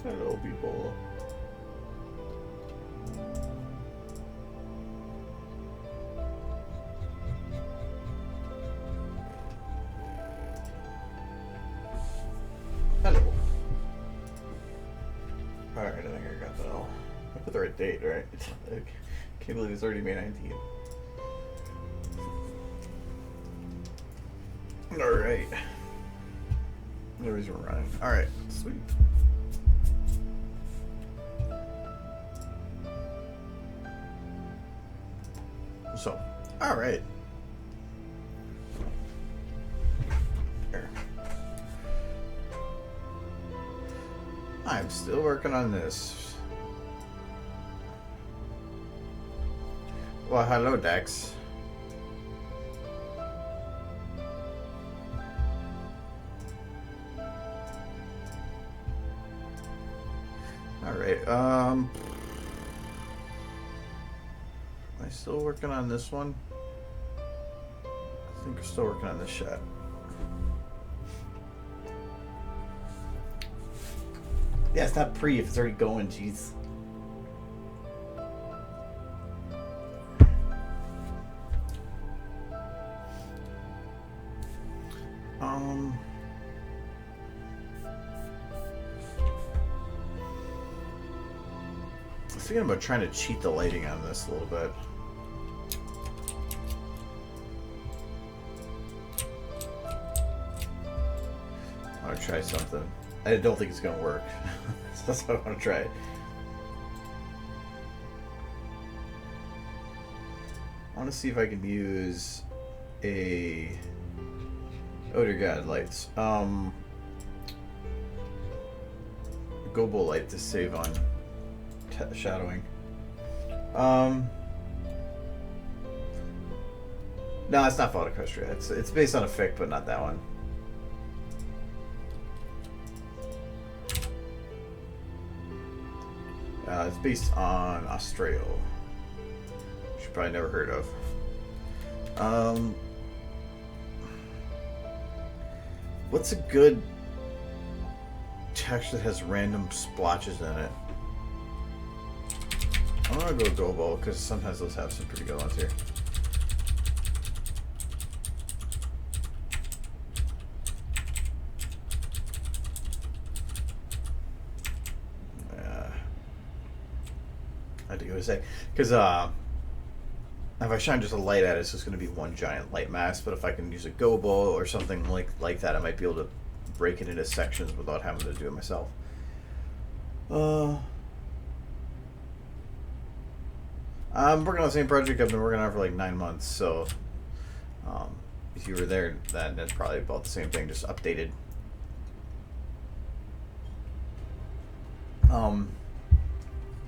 Hello, people. Hello. Alright, I think I got that all. I put the right date, right? I can't believe it's already May 19th. Alright. No reason we're running. Alright, sweet. So, alright. Here. I'm still working on this. Well, hello, Dex. Alright, am I still working on this one? I think we're still working on this shot. Yeah, it's not pre if it's already going, jeez. I was thinking about trying to cheat the lighting on this a little bit. I want to try something. I don't think it's going to work. So that's what I want to try. I want to see if I can use a... Oh dear God, lights. Gobo light to save on shadowing. No, it's not Photocrustria. It's based on a fic, but not that one. It's based on Australia, which you probably never heard of. What's a good text that has random splotches in it? I'm gonna go Gobo because sometimes those have some pretty good ones here. I had to go say because if I shine just a light at it, it's just going to be one giant light mass. But if I can use a Gobo or something like that, I might be able to break it into sections without having to do it myself. I'm working on the same project I've been working on for like 9 months, so if you were there, that's probably about the same thing, just updated.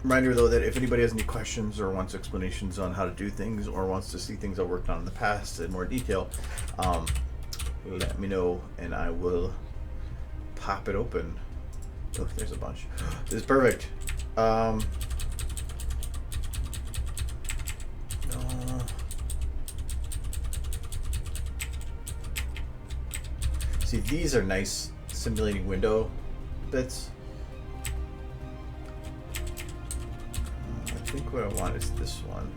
Reminder though that if anybody has any questions or wants explanations on how to do things or wants to see things I worked on in the past in more detail, let me know and I will pop it open. Oh, there's a bunch. This is perfect. See, these are nice simulating window bits. I think what I want is this one.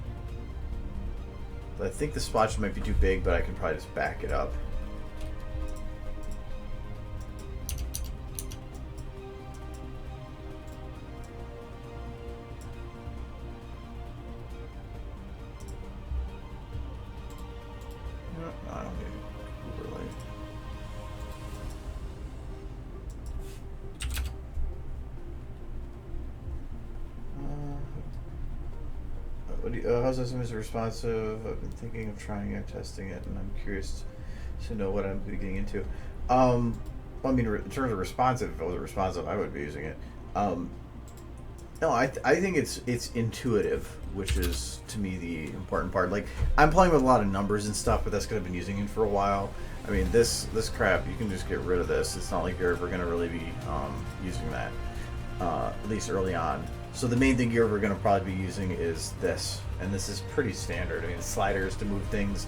But I think the splotch might be too big, but I can probably just back it up. No, I don't need it overlay. How's this image responsive? I've been thinking of trying it, testing it, and I'm curious to know what I'm getting into. I mean, in terms of responsive, if it was responsive, I would be using it. No, I think it's intuitive, which is to me the important part. Like, I'm playing with a lot of numbers and stuff, but that's because I've been using it for a while. I mean, this crap, you can just get rid of this. It's not like you're ever going to really be using that, at least early on. So the main thing you're ever going to probably be using is this, and this is pretty standard. I mean, sliders to move things,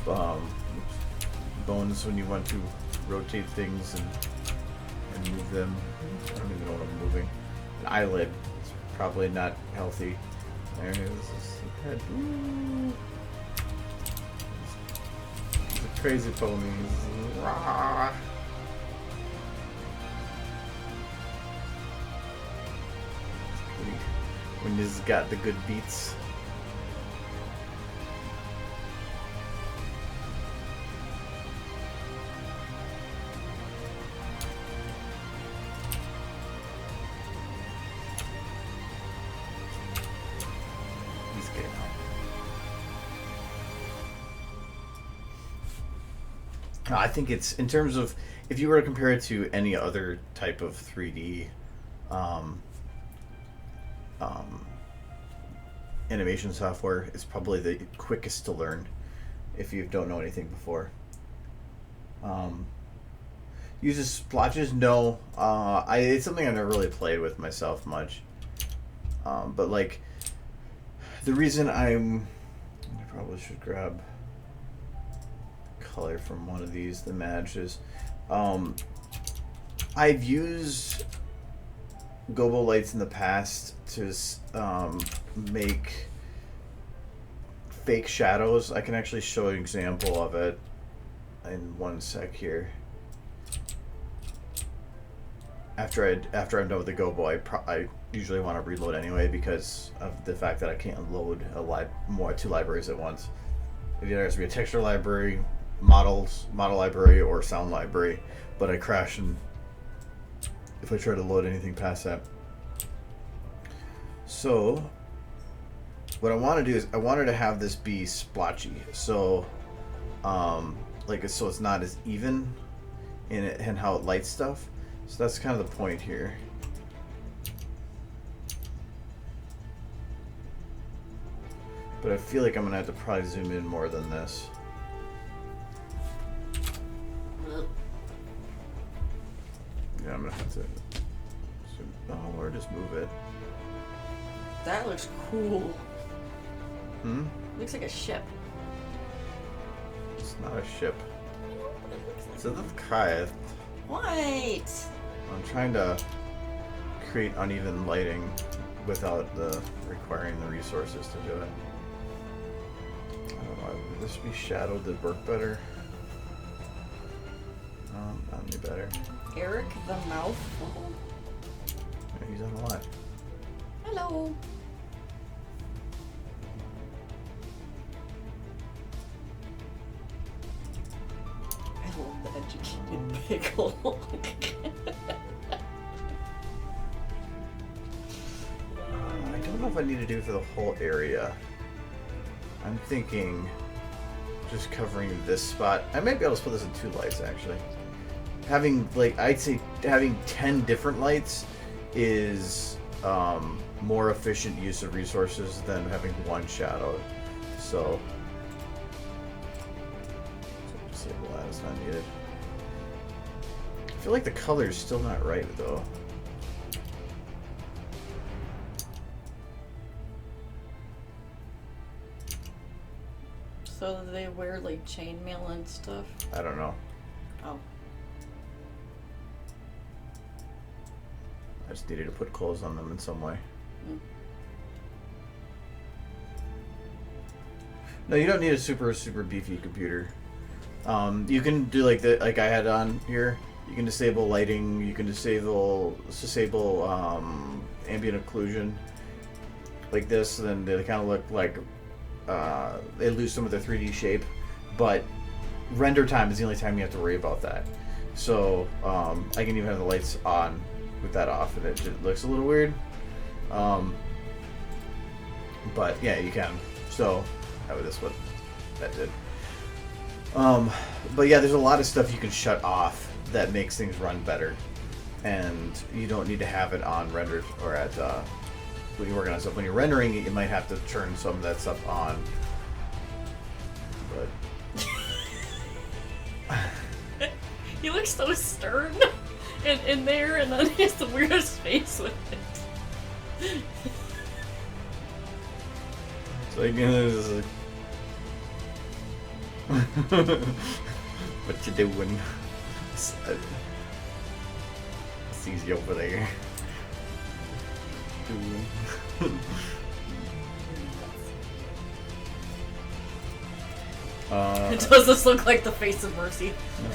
bones when you want to rotate things and move them. I don't even know what I'm moving. eyelid. It's probably not healthy. There it is. This is the head. Ooh. These are crazy ponies. Rah. When this has got the good beats. He's getting out. I think it's, in terms of, if you were to compare it to any other type of 3D animation software, it's probably the quickest to learn if you don't know anything before. Uses splotches? No. It's something I've never really played with myself much. But like, the reason I probably should grab color from one of these, the matches. I've used gobo lights in the past to make fake shadows. I can actually show an example of it in one sec here. After I'm done with the gobo, I usually want to reload anyway because of the fact that I can't load two libraries at once. It either has to be a texture library, model library, or sound library, but I crash if I try to load anything past that. So what I want to do is I wanted to have this be splotchy, so so it's not as even in it and how it lights stuff. So that's kind of the point here. But I feel like I'm gonna have to probably zoom in more than this. Yeah, I'm gonna have to zoom, or just move it. That looks cool. Hmm? Looks like a ship. It's not a ship. I know, but it looks like It's a kite. What? I'm trying to create uneven lighting without requiring the resources to do it. I don't know, would this be shadowed to work better? Not any better. Eric the Mouthful? Yeah, he's on a lot. Hello. I love the educated pickle. I don't know if I need to do it for the whole area. I'm thinking just covering this spot. I might be able to split this in two lights actually. Having, like, I'd say having 10 different lights is more efficient use of resources than having one shadow. So disable that, it's not needed. I feel like the color is still not right though. So they wear like chainmail and stuff? I don't know. Oh. I just needed to put clothes on them in some way. Mm. No, you don't need a super beefy computer. You can do like I had on here. You can disable lighting. You can disable ambient occlusion like this. Then they kind of look like they lose some of their 3D shape, but render time is the only time you have to worry about that. So I can even have the lights on with that off, and it just looks a little weird. But yeah, you can. So that's what that did. But yeah, there's a lot of stuff you can shut off that makes things run better, and you don't need to have it on rendered or at when you're working on stuff. When you're rendering it, you might have to turn some of that stuff on. But He looks so stern in there, and then he has the weirdest face with it. so again, there's like, what you doing? It's easy over there. Does this look like the face of Mercy?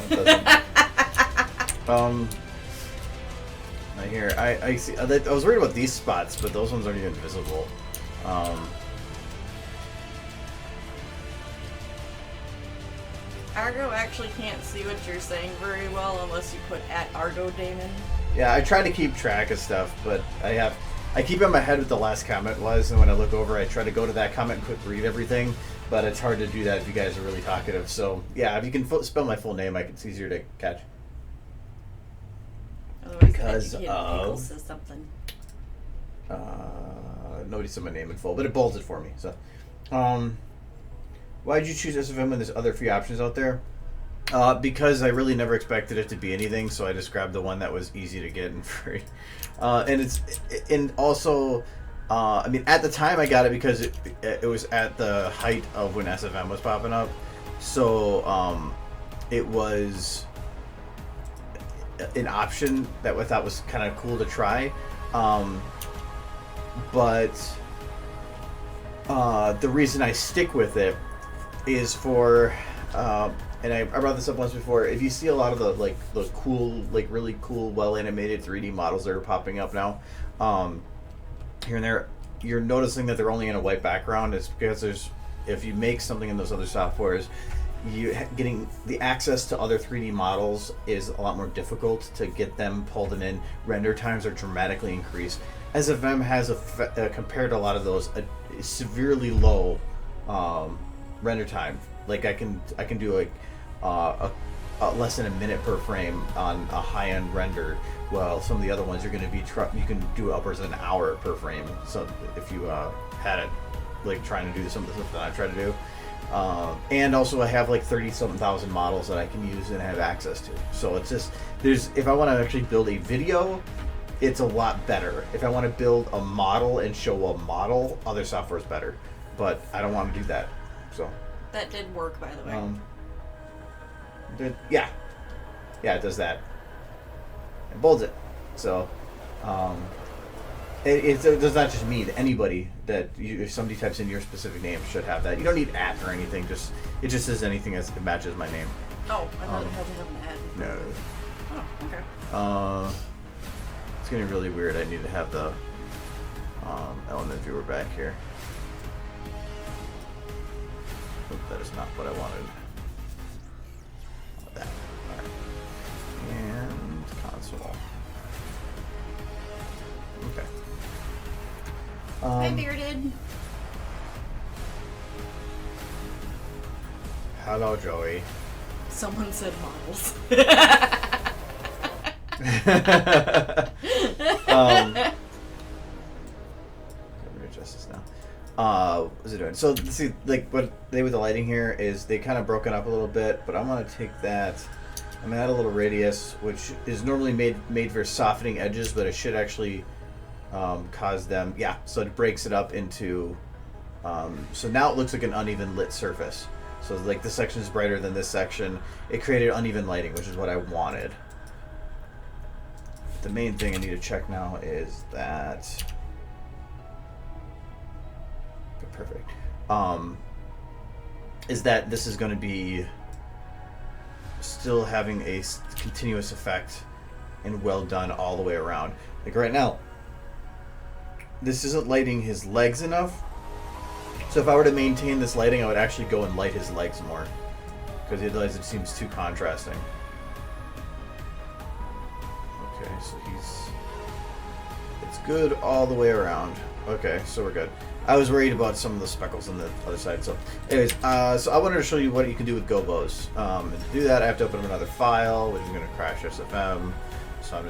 No, it doesn't. Right here, I see. I was worried about these spots, but those ones aren't even visible. Argo actually can't see what you're saying very well unless you put @Argo Damon. Yeah, I try to keep track of stuff, but I keep in my head what the last comment was, and when I look over, I try to go to that comment and quick read everything, but it's hard to do that if you guys are really talkative. So, yeah, if you can spell my full name, it's easier to catch. Otherwise, Because educated people says something. Nobody said my name in full, but it bolds it for me. So, why did you choose SFM when there's other free options out there? Because I really never expected it to be anything, so I just grabbed the one that was easy to get and free. And also, I mean, at the time I got it because it was at the height of when SFM was popping up, so it was an option that I thought was kind of cool to try. But the reason I stick with it is for, and I brought this up once before. If you see a lot of the cool, really cool, well animated 3D models that are popping up now, here and there, you're noticing that they're only in a white background. It's because if you make something in those other softwares, getting the access to other 3D models is a lot more difficult to get them pulled in. Render times are dramatically increased. SFM has compared to a lot of those a severely low render time. Like I can do a less than a minute per frame on a high-end render. Well, some of the other ones you're going to be you can do upwards of an hour per frame. So if you had it like trying to do some of the stuff that I try to do. And also I have like 30-something thousand models that I can use and have access to. So it's just, if I want to actually build a video, it's a lot better. If I want to build a model and show a model, other software is better. But I don't want to do that. So that did work, by the way. Yeah, it does that. It bolds it. So it does not just mean anybody that if somebody types in your specific name should have that. You don't need @ or anything. It just says anything that matches my name. Oh, I thought it had to have an @ No. Oh, okay. It's getting really weird. I need to have the element viewer back here. Oop, that is not what I wanted. That. Alright. And console. Okay. Hi, Bearded. Hello, Joey. Someone said models. Let me adjust this now. What's it doing? So see, like what they do with the lighting here is they kind of broken up a little bit, but I'm gonna take that. I'm gonna add a little radius, which is normally made for softening edges, but it should actually cause them. Yeah, so it breaks it up into. So now it looks like an uneven lit surface. So like this section is brighter than this section. It created uneven lighting, which is what I wanted. The main thing I need to check now is that. Okay, perfect. Is that this is going to be still having a continuous effect and well done all the way around. Like right now, this isn't lighting his legs enough. So if I were to maintain this lighting, I would actually go and light his legs more, because otherwise it seems too contrasting. Okay, so it's good all the way around. Okay, so we're good. I was worried about some of the speckles on the other side. So anyways, so I wanted to show you what you can do with gobos. And to do that, I have to open up another file, which is going to crash SFM. So I'm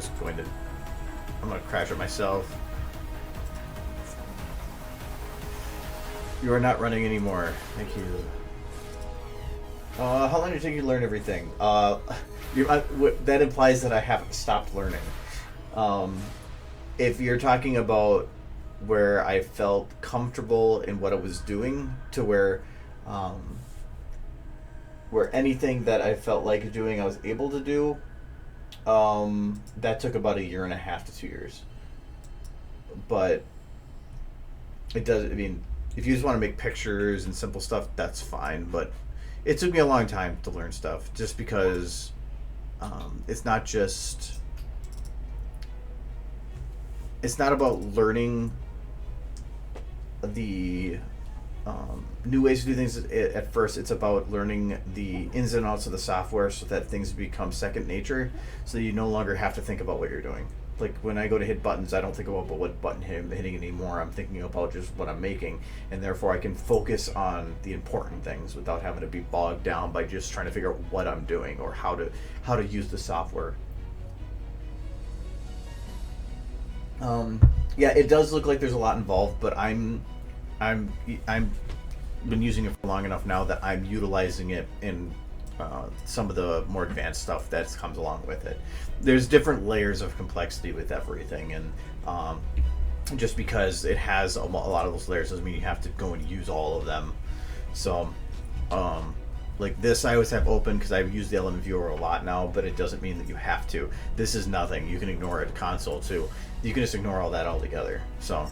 going to crash it myself. You are not running anymore. Thank you. How long did it take you to learn everything? That implies that I haven't stopped learning. If you're talking about where I felt comfortable in what I was doing, to where anything that I felt like doing I was able to do, that took about 1.5 to 2 years. but it does. I mean, if you just want to make pictures and simple stuff, that's fine. But it took me a long time to learn stuff, just because it's not just. It's not about learning the new ways to do things at first. It's about learning the ins and outs of the software so that things become second nature, so you no longer have to think about what you're doing. Like when I go to hit buttons, I don't think about what button I'm hitting anymore. I'm thinking about just what I'm making, and therefore I can focus on the important things without having to be bogged down by just trying to figure out what I'm doing or how to use the software. Yeah, it does look like there's a lot involved, but I'm been using it for long enough now that I'm utilizing it in some of the more advanced stuff that comes along with it. There's different layers of complexity with everything, and just because it has a lot of those layers doesn't mean you have to go and use all of them. So, like this, I always have open because I've used the element viewer a lot now, but it doesn't mean that you have to. This is nothing. You can ignore it. Console too. You can just ignore all that altogether. So,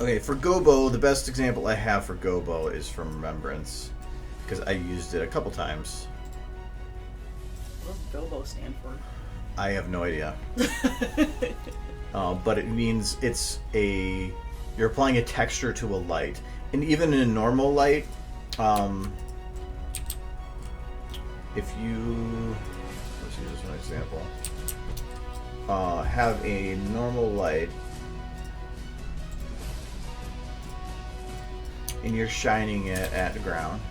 okay, for Gobo, the best example I have for Gobo is from Remembrance, because I used it a couple times. What does Gobo stand for? I have no idea. But it means you're applying a texture to a light. And even in a normal light, if you, let's use this one example, have a normal light, and you're shining it at the ground.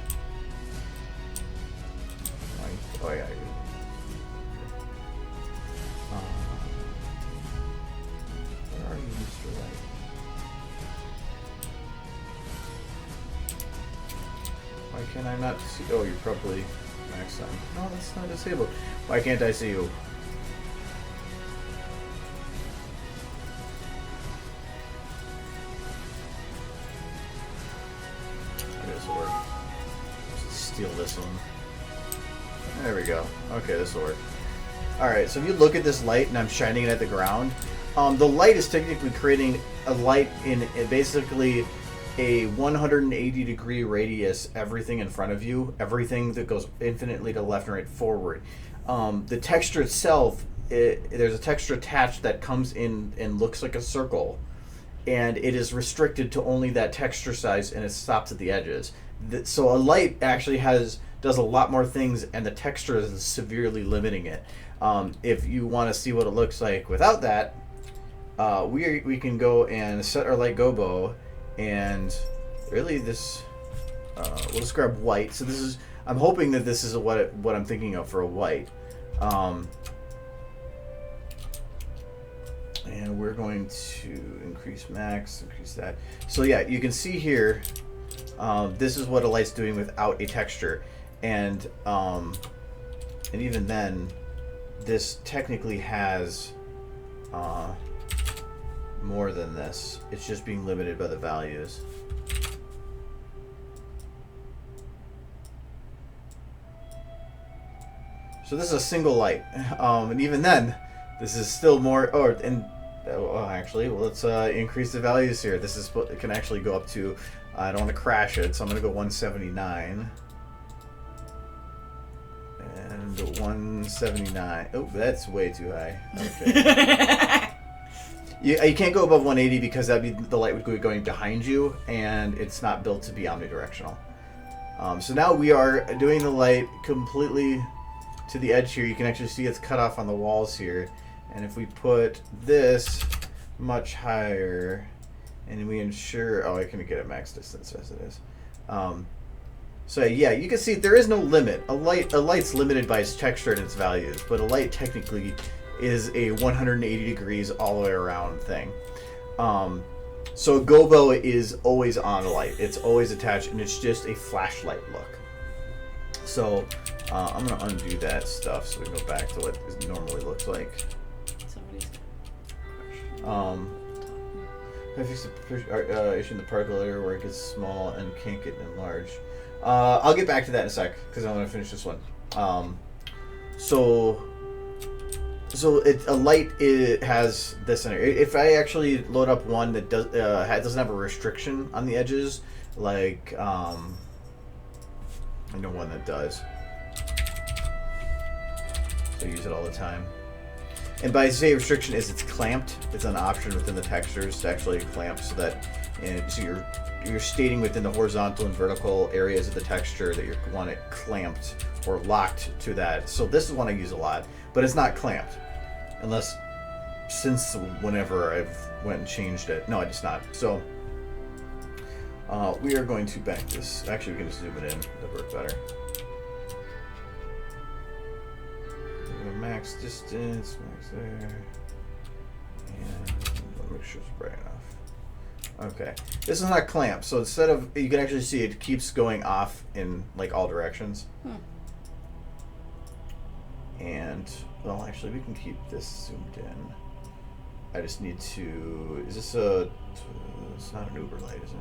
Oh yeah. Where are you, Mr. Light? Why can I not see? Oh, you're probably maxed on. No, that's not disabled. Why can't I see you? Okay, this will work. Let's steal this one. There we go. Okay, this will work. Alright, so if you look at this light and I'm shining it at the ground, the light is technically creating a light in basically a 180 degree radius, everything in front of you, everything that goes infinitely to left and right forward. The texture itself, there's a texture attached that comes in and looks like a circle, and it is restricted to only that texture size, and it stops at the edges. So a light actually does a lot more things, and the texture is severely limiting it. If you want to see what it looks like without that, we can go and set our light gobo, and really this we'll just grab white. So this is, I'm hoping that this is what I'm thinking of for a white, and we're going to increase max, increase that. So yeah, you can see here, this is what a light's doing without a texture, and even then, this technically has more than this. It's just being limited by the values. So this is a single light, and even then, this is still more. Actually, well, let's increase the values here. This is what it can actually go up to. I don't want to crash it, so I'm going to go 179. And 179. Oh, that's way too high. Okay. You can't go above 180 because the light would be going behind you, and it's not built to be omnidirectional. So now we are doing the light completely to the edge here. You can actually see it's cut off on the walls here. And if we put this much higher, and we ensure, I can get a max distance as it is. So yeah, you can see there is no limit. A light's limited by its texture and its values, but a light technically is a 180 degrees all the way around thing. So gobo is always on a light. It's always attached, and it's just a flashlight look. So I'm gonna undo that stuff so we can go back to what it normally looks like. Somebody's I fix the issue in the particle layer where it gets small and can't get enlarged. I'll get back to that in a sec because I want to finish this one. So So a light has this in it. If I actually load up one that doesn't have a restriction on the edges, like I know one that does. So I use it all the time. And by say restriction is it's clamped. It's an option within the textures to actually clamp so that so you're stating within the horizontal and vertical areas of the texture that you want it clamped or locked to that. So this is one I use a lot, but it's not clamped unless since whenever I've went and changed it. No, it's not. So we are going to back this. Actually, we can just zoom it in. That'll work better. Max distance, max there, and let me make sure it's bright enough. Okay, this is not clamped, so instead of, you can actually see it keeps going off in like all directions. And well, actually, we can keep this zoomed in. I just need to. Is this a? It's not an Uber light, is it?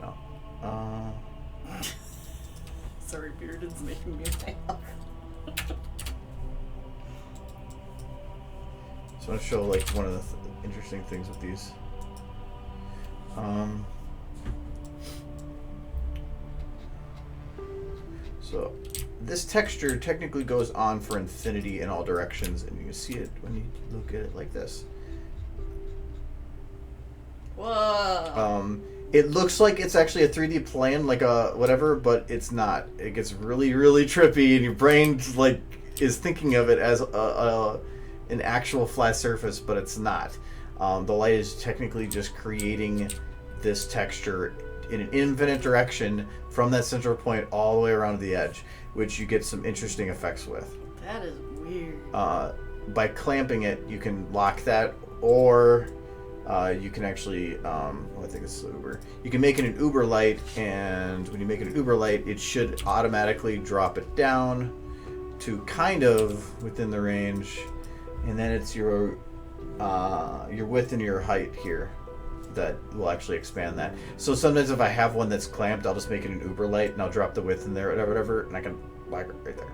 No. Sorry, Bearded's making me laugh. So I want to show like one of the interesting things with these. So this texture technically goes on for infinity in all directions, and you can see it when you look at it like this. Whoa. It looks like it's actually a 3D plane, like a whatever, but it's not. It gets really, really trippy, and your brain like is thinking of it as an actual flat surface, but it's not. The light is technically just creating this texture in an infinite direction from that central point all the way around to the edge, which you get some interesting effects with. That is weird. By clamping it, you can lock that, or you can actually, I think this is Uber. You can make it an Uber light, and when you make it an Uber light, it should automatically drop it down to kind of within the range, and then it's your width and your height here that will actually expand that. So sometimes if I have one that's clamped, I'll just make it an Uber light, and I'll drop the width in there, whatever, and I can lock it right there.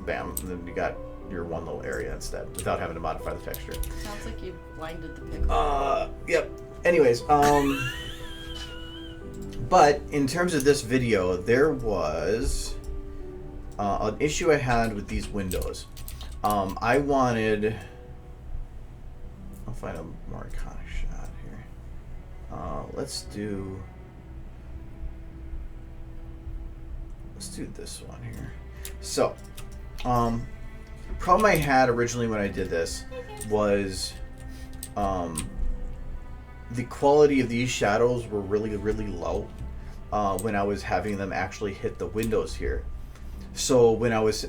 Bam, and then you got your one little area instead without having to modify the texture. Sounds like you blinded the pickle. Yep. Anyways, but in terms of this video, there was an issue I had with these windows. I wanted, I'll find a more iconic shot here. Let's do this one here. So, problem I had originally when I did this was the quality of these shadows were really, really low when I was having them actually hit the windows here. So when I was,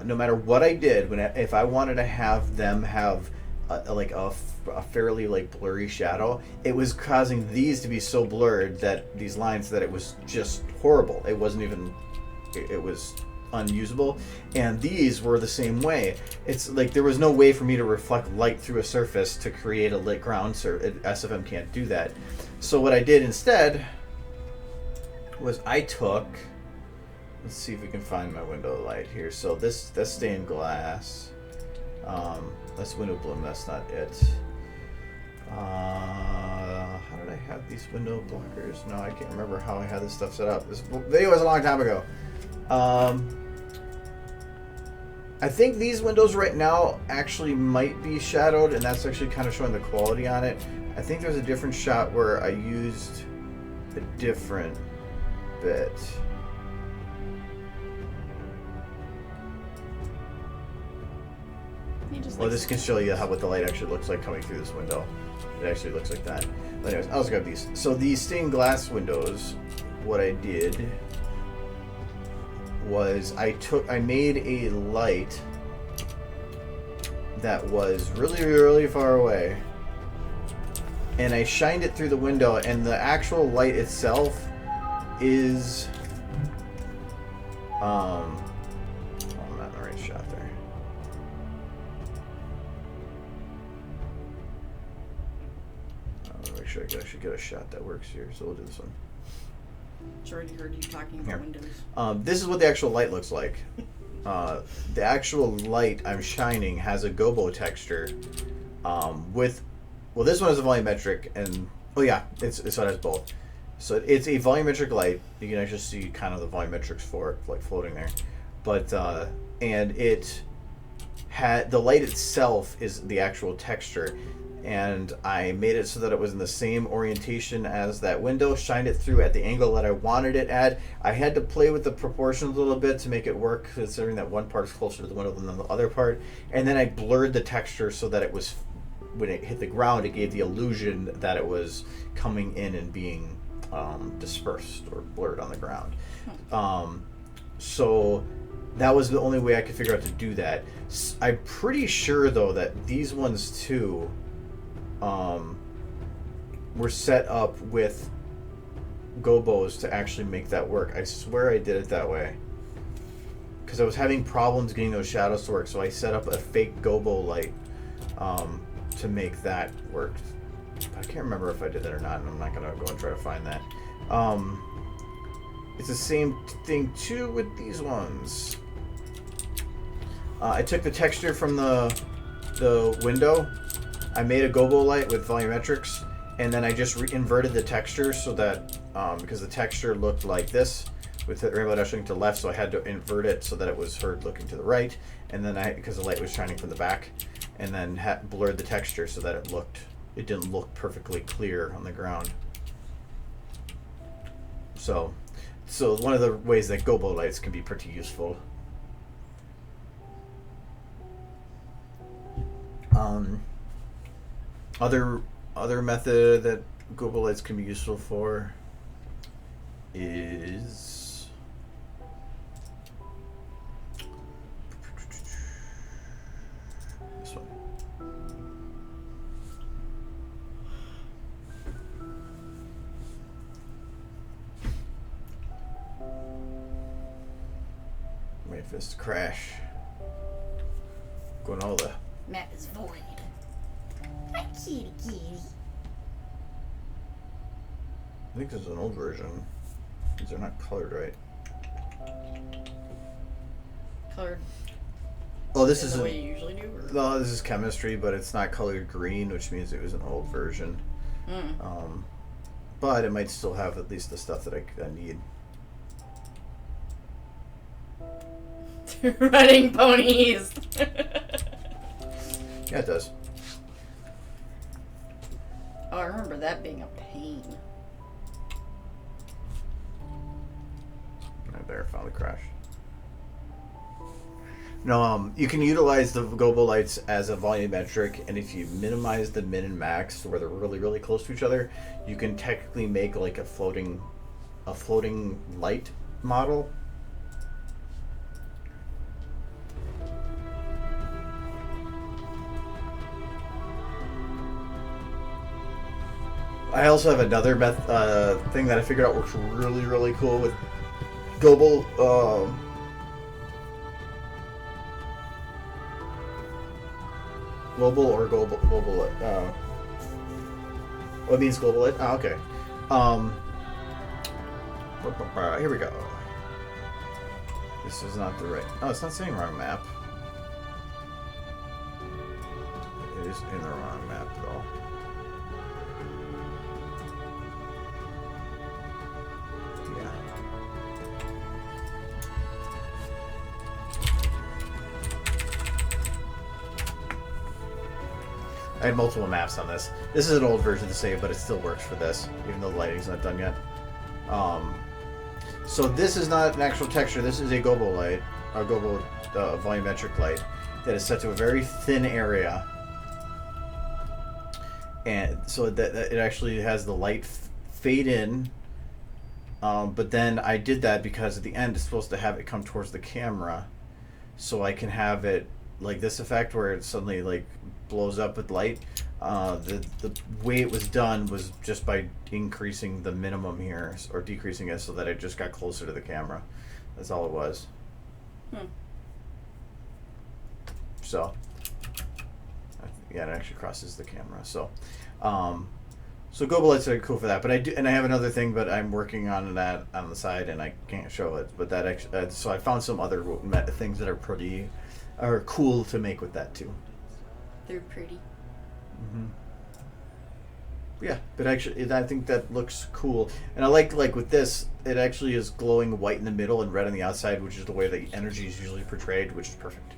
no matter what I did, if I wanted to have them have a fairly like blurry shadow, it was causing these to be so blurred that these lines that it was just horrible. It wasn't even, it was unusable. And these were the same way. It's like there was no way for me to reflect light through a surface to create a lit ground. SFM can't do that. So what I did instead was I took, let's see if we can find my window light here. So that's stained glass. That's window bloom. That's not it. How did I have these window blockers? No, I can't remember how I had this stuff set up. This video was a long time ago. I think these windows right now actually might be shadowed, and that's actually kind of showing the quality on it. I think there's a different shot where I used a different bit. Well, this can show you what the light actually looks like coming through this window. It actually looks like that. But anyways, I'll just grab these. So these stained glass windows, what I did was I made a light that was really, really far away, and I shined it through the window, and the actual light itself is I'm not in the right shot there. Make sure I actually get a shot that works here, so we'll do this one. I already heard you talking about windows. This is what the actual light looks like. the actual light I'm shining has a gobo texture. With, well, this one is a volumetric, and oh yeah, so it has both. So it's a volumetric light. You can actually see kind of the volumetrics for it, like floating there. But and it had the light itself is the actual texture, and I made it so that it was in the same orientation as that window. Shined it through at the angle that I wanted it at. I had to play with the proportions a little bit to make it work, considering that one part is closer to the window than the other part. And then I blurred the texture so that it was, when it hit the ground, it gave the illusion that it was coming in and being dispersed or blurred on the ground. So that was the only way I could figure out to do that. I'm pretty sure though that these ones too were set up with gobos to actually make that work. I swear I did it that way because I was having problems getting those shadows to work, so I set up a fake gobo light to make that work. I can't remember if I did that or not, and I'm not gonna go and try to find that. It's the same thing too with these ones. I took the texture from the window. I made a gobo light with volumetrics, and then I just inverted the texture so that because the texture looked like this with the rainbow dash looking to the left, so I had to invert it so that it was heard looking to the right, and then because the light was shining from the back, and then blurred the texture so that it didn't look perfectly clear on the ground. So one of the ways that gobo lights can be pretty useful. Other method that gobo lights can be useful for is this one. Wait for this to crash. Going all the Map is void. Hi, kitty kitty. I think this is an old version. These are not colored right. Colored. Oh, this is is the way you usually do. Or? No, this is chemistry, but it's not colored green, which means it was an old version. But it might still have at least the stuff that I need. Running ponies. Yeah, it does. Oh, I remember that being a pain. Right there, finally crashed. No, you can utilize the gobo lights as a volumetric, and if you minimize the min and max to where they're really, really close to each other, you can technically make like a floating light model. I also have another thing that I figured out works really, really cool with gobo. Global or global what means global lit? Oh, okay. Here we go. This is not the right. Oh, it's not saying wrong map. It is in the wrong map though. I had multiple maps on this. This is an old version to save, but it still works for this, even though the lighting's not done yet. So this is not an actual texture. This is a gobo light, a gobo volumetric light that is set to a very thin area, and so that it actually has the light fade in. But then I did that because at the end it's supposed to have it come towards the camera, so I can have it like this effect where it suddenly like blows up with light. The way it was done was just by increasing the minimum here or decreasing it so that it just got closer to the camera. That's all it was. So yeah, it actually crosses the camera. So So Go Bullets are cool for that, but I do, and I have another thing, but I'm working on that on the side, and I can't show it. But that actually, so I found some other things that are cool to make with that too. They're pretty. Mm-hmm. Yeah, but actually, I think that looks cool, and I like with this, it actually is glowing white in the middle and red on the outside, which is the way the energy is usually portrayed, which is perfect.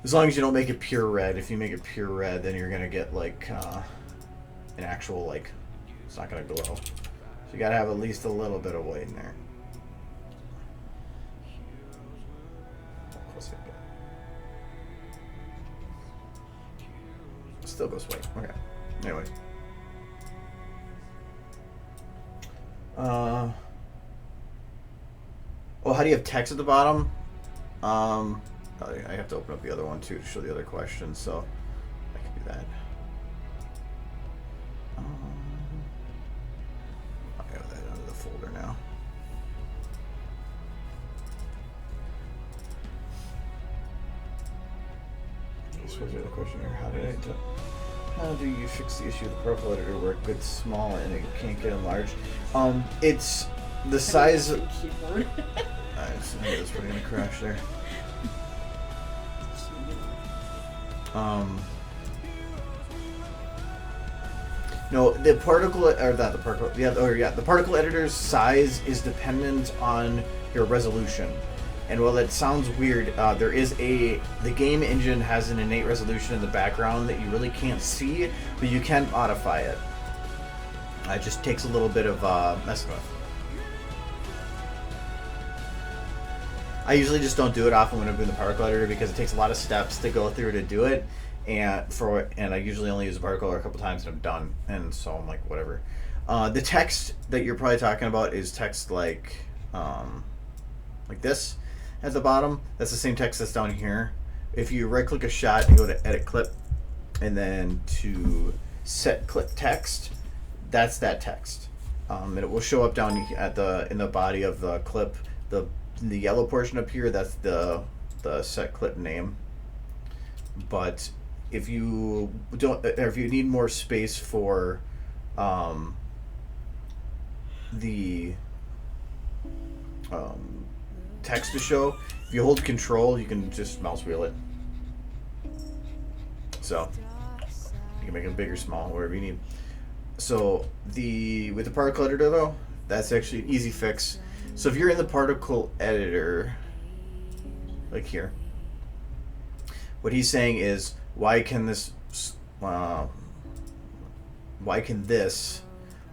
As long as you don't make it pure red. If you make it pure red, then you're gonna get like an actual like, it's not gonna glow. So you gotta have at least a little bit of white in there. Still goes white. Okay. Anyway. Oh, how do you have text at the bottom? I have to open up the other one too to show the other questions, so I can do that. I have that under the folder now. This was the other question here. How do you fix the issue of the particle editor where it gets small and it can't get enlarged? It's the size of keyboard. I knew this was gonna crash there. No, the particle or not the particle. The particle editor's size is dependent on your resolution. And while that sounds weird, the game engine has an innate resolution in the background that you really can't see, but you can modify it. It just takes a little bit of messing with. I usually just don't do it often when I'm doing the particle editor because it takes a lot of steps to go through to do it, and I usually only use the particle editor a couple times and I'm done, and so I'm like whatever. The text that you're probably talking about is text like this. At the bottom, that's the same text that's down here. If you right click a shot and go to edit clip and then to set clip text, that's that text. And it will show up down in the body of the clip. The yellow portion up here, that's the set clip name. But if you need more space for the text to show, if you hold control, you can just mouse wheel it. So you can make it big or small, wherever you need. So with the particle editor though, that's actually an easy fix. So if you're in the particle editor, like here, what he's saying is, why can this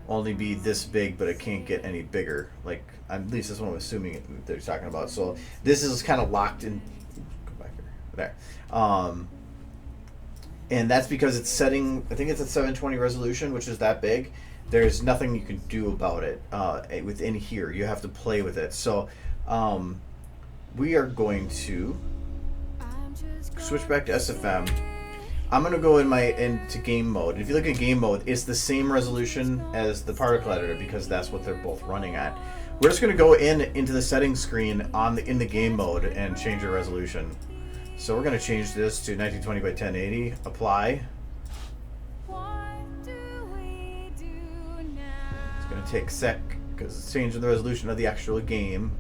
only be this big, but it can't get any bigger? Like, at least that's what I'm assuming they're talking about. So this is kind of locked in. Go back here, there. And that's because it's setting. I think it's at 720 resolution, which is that big. There's nothing you can do about it within here. You have to play with it. So we are going to switch back to SFM. I'm gonna go into game mode. If you look at game mode, it's the same resolution as the particle editor because that's what they're both running at. We're just gonna go into the settings screen in the game mode and change the resolution. So we're gonna change this to 1920 by 1080. Apply. It's gonna take a sec because it's changing the resolution of the actual game.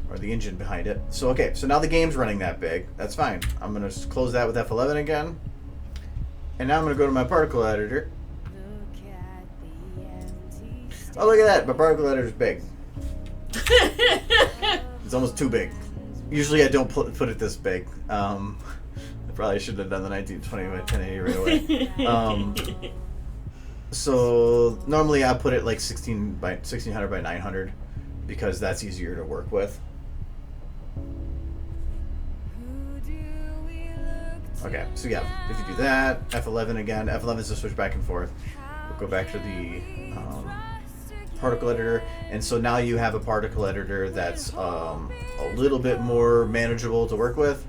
Or the engine behind it. So okay, so now the game's running that big. That's fine. I'm gonna just close that with F11 again. And now I'm gonna go to my particle editor. Oh, look at that! My particle editor's big. It's almost too big. Usually I don't put it this big. I probably should have done the 1920 by 1080 right away. So normally I put it like 1600 by 900 because that's easier to work with. Okay, so yeah, if you do that, F11 again, F11 is to switch back and forth. We'll go back to the particle editor, and so now you have a particle editor that's a little bit more manageable to work with.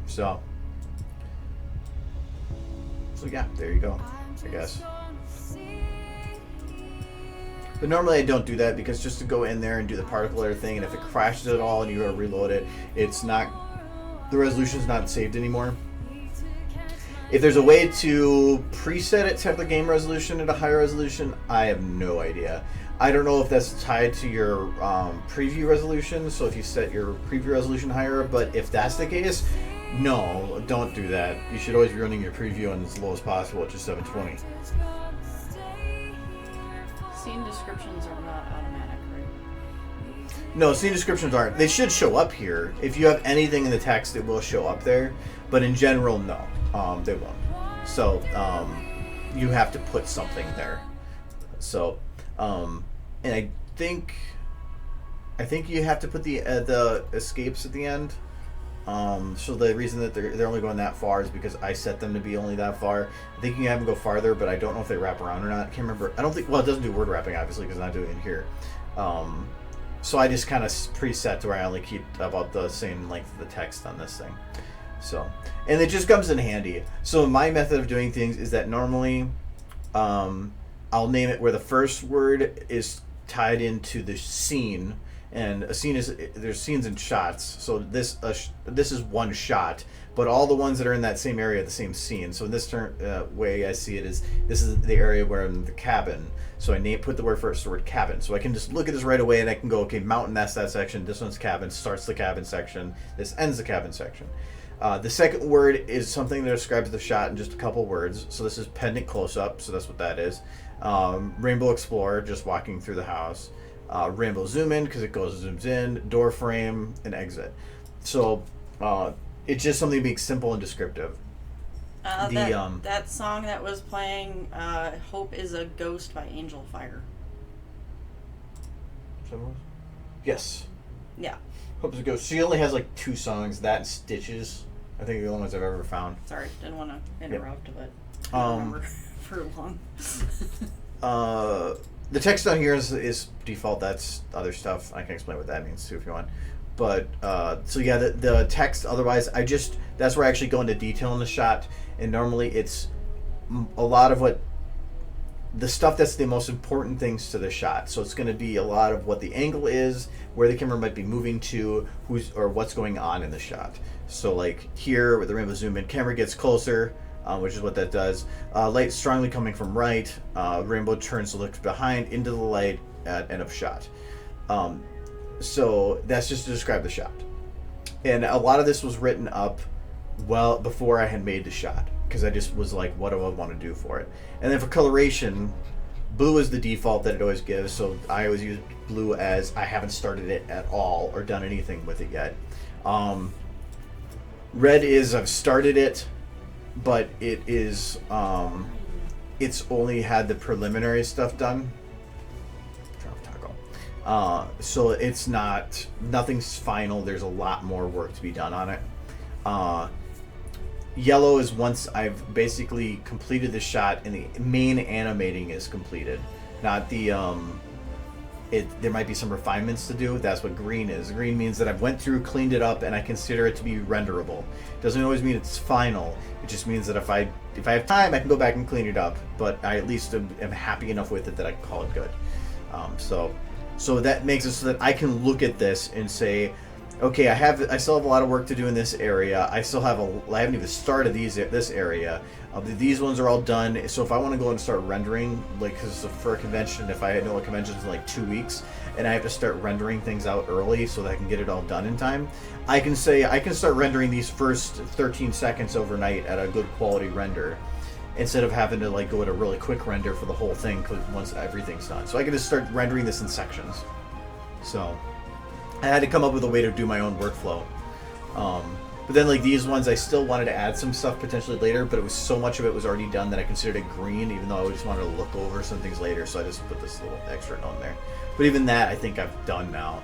So yeah, there you go, I guess. But normally I don't do that because just to go in there and do the particle editor thing, and if it crashes at all and you go to reload it, it's not, the resolution's not saved anymore. If there's a way to preset it to have the game resolution at a higher resolution, I have no idea. I don't know if that's tied to your preview resolution, so if you set your preview resolution higher, but if that's the case, no, don't do that. You should always be running your preview on as low as possible at just 720. Scene descriptions are not automatic, right? No, scene descriptions aren't. They should show up here. If you have anything in the text, it will show up there, but in general, no. They won't. So you have to put something there. So, and I think you have to put the escapes at the end. So the reason that they're only going that far is because I set them to be only that far. I think you can have them go farther, but I don't know if they wrap around or not. I can't remember. I don't think. Well, it doesn't do word wrapping obviously because I'm not doing it here. So I just kind of preset to where I only keep about the same length of the text on this thing. So, and it just comes in handy. So my method of doing things is that normally I'll name it where the first word is tied into the scene, and a scene is, there's scenes and shots. So this is one shot, but all the ones that are in that same area are the same scene. So in this way I see it is, this is the area where I'm in the cabin. So I put the word cabin. So I can just look at this right away and I can go, okay, mountain, that's that section. This one's cabin, starts the cabin section. This ends the cabin section. The second word is something that describes the shot in just a couple words. So this is pendant close-up, so that's what that is. Rainbow Explorer, just walking through the house. Rainbow Zoom In, because it zooms in. Door frame, and exit. So it's just something being simple and descriptive. That song that was playing, Hope is a Ghost by Angel Fire. Yes. Yeah. Hope is a Ghost. She only has like 2 songs, that and Stitches. I think the only ones I've ever found. Sorry, didn't want to interrupt, but I don't remember for long. The text down here is default. That's other stuff. I can explain what that means too if you want. But so yeah, the text. Otherwise, that's where I actually go into detail in the shot. And normally it's a lot of what the stuff that's the most important things to the shot. So it's going to be a lot of what the angle is, where the camera might be moving to, or what's going on in the shot. So like here with the rainbow zoom in, camera gets closer, which is what that does. Light strongly coming from right. Rainbow turns to look behind into the light at end of shot. So that's just to describe the shot. And a lot of this was written up well before I had made the shot, because I just was like, what do I want to do for it? And then for coloration, blue is the default that it always gives, so I always use blue as I haven't started it at all or done anything with it yet. Red is I've started it, but it is it's only had the preliminary stuff done. So it's nothing's final. There's a lot more work to be done on it. Yellow is once I've basically completed the shot and the main animating is completed. Not the there might be some refinements to do. That's what green is. Green means that I've went through, cleaned it up, and I consider it to be renderable. Doesn't always mean it's final. It just means that if I have time, I can go back and clean it up. But I at least am happy enough with it that I can call it good. So that makes it so that I can look at this and say, okay, I still have a lot of work to do in this area. I haven't even started this area. These ones are all done. So if I want to go and start rendering, like, because for a convention, if I know a convention's in like 2 weeks, and I have to start rendering things out early so that I can get it all done in time, I can say I can start rendering these first 13 seconds overnight at a good quality render, instead of having to like go at a really quick render for the whole thing once everything's done. So I can just start rendering this in sections. So I had to come up with a way to do my own workflow. But then like these ones, I still wanted to add some stuff potentially later, but it was so much of it was already done that I considered it green, even though I just wanted to look over some things later. So I just put this little extra on there. But even that I think I've done now,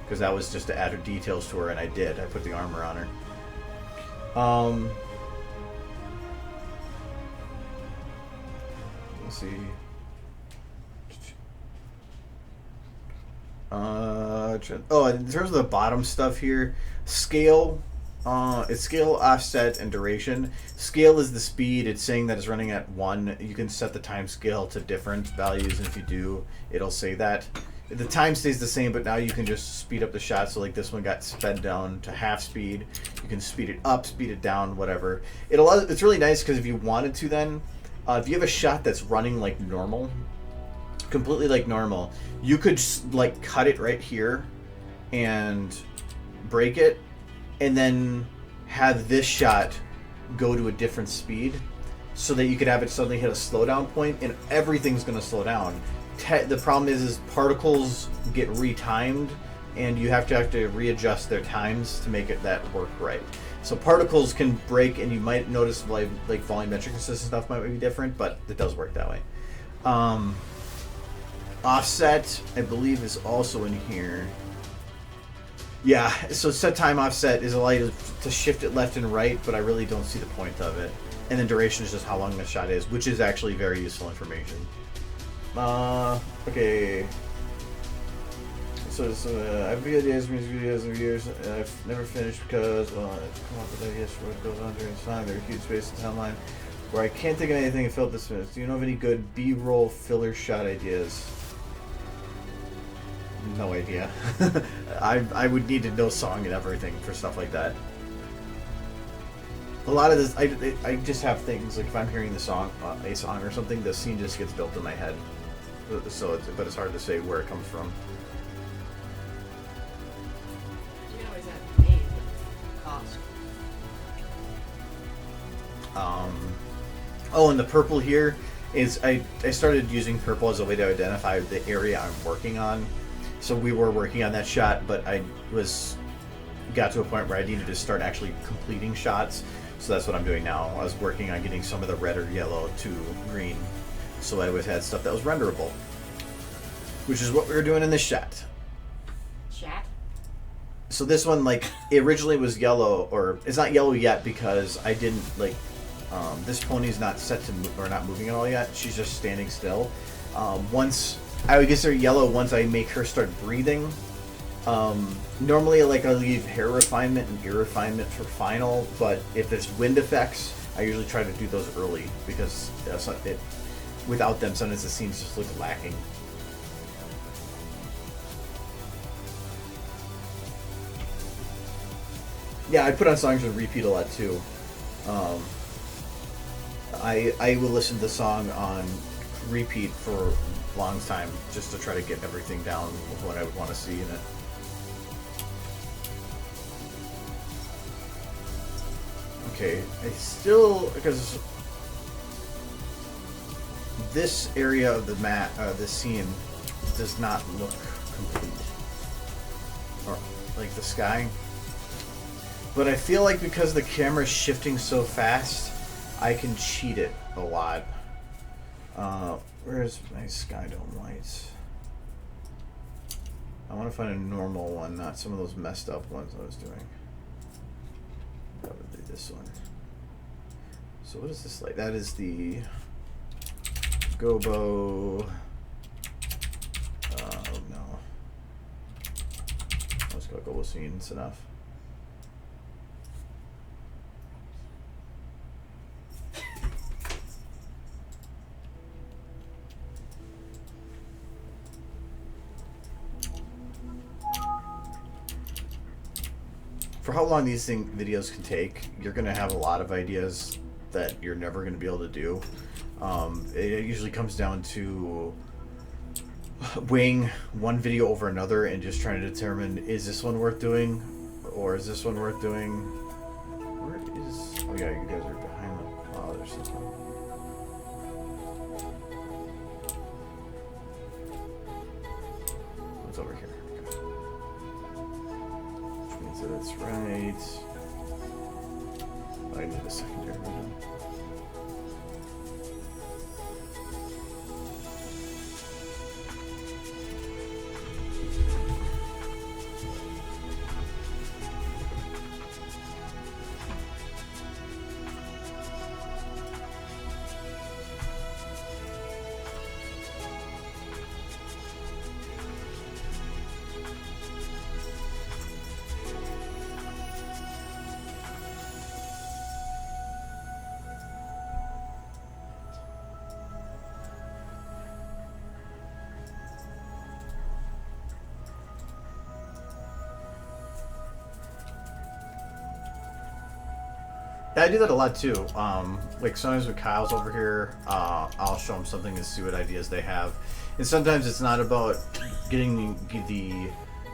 because that was just to add her details to her, and I did. I put the armor on her. Let's see. In terms of the bottom stuff here, scale. It's scale, offset, and duration. Scale is the speed. It's saying that it's running at 1. You can set the time scale to different values, and if you do, it'll say that. The time stays the same, but now you can just speed up the shot. So like this one got sped down to half speed. You can speed it up, speed it down, whatever. It's really nice because if you wanted to, then if you have a shot that's running like normal, completely like normal, you could like cut it right here and break it, and then have this shot go to a different speed, so that you could have it suddenly hit a slowdown point, and everything's going to slow down. The problem is particles get retimed, and you have to readjust their times to make that work right. So particles can break, and you might notice like volumetric assist stuff might be different, but it does work that way. Offset, I believe, is also in here. Yeah, so set time offset is allow you to shift it left and right, but I really don't see the point of it. And then duration is just how long the shot is, which is actually very useful information. Okay. So I've made ideas, music videos over years, and I've never finished because, well, I've come up with ideas for what goes on during the time. There are huge spaces in the timeline where I can't think of anything and felt this minute. Do you know of any good B-roll filler shot ideas? No idea. I would need to know song and everything for stuff like that. A lot of this, I just have things, like if I'm hearing a song or something, the scene just gets built in my head. So, but it's hard to say where it comes from. You can always have paid cost. Oh, and the purple here is, I started using purple as a way to identify the area I'm working on. So we were working on that shot, but got to a point where I needed to start actually completing shots. So that's what I'm doing now. I was working on getting some of the red or yellow to green, so I would have had stuff that was renderable, which is what we were doing in this shot. Shot? So this one, like, it originally was yellow, or it's not yellow yet because I didn't, like, this pony's not set to move, or not moving at all yet. She's just standing still. Once, I would guess they're yellow once I make her start breathing. Normally, like, I leave hair refinement and ear refinement for final, but if there's wind effects, I usually try to do those early because without them, sometimes the scenes just look lacking. Yeah, I put on songs with repeat a lot too. I will listen to the song on repeat for a long time just to try to get everything down with what I would want to see in it. Okay, I still, because this area of the map, this scene, does not look complete, or like the sky. But I feel like because the camera's shifting so fast, I can cheat it a lot. Where's my sky dome lights? I want to find a normal one, not some of those messed up ones I was doing. Probably this one. So what is this light? That is the Gobo. Oh no. Let's go Gobo scene. It's enough. For how long these videos can take, you're going to have a lot of ideas that you're never going to be able to do. It usually comes down to weighing one video over another and just trying to determine, is this one worth doing, or is this one worth doing? Where is... Oh yeah, you guys are behind the... Oh, there's this one. What's over here? So that's right. I need a secondary one. I do that a lot too. Like sometimes when Kyle's over here, I'll show him something and see what ideas they have. And sometimes it's not about getting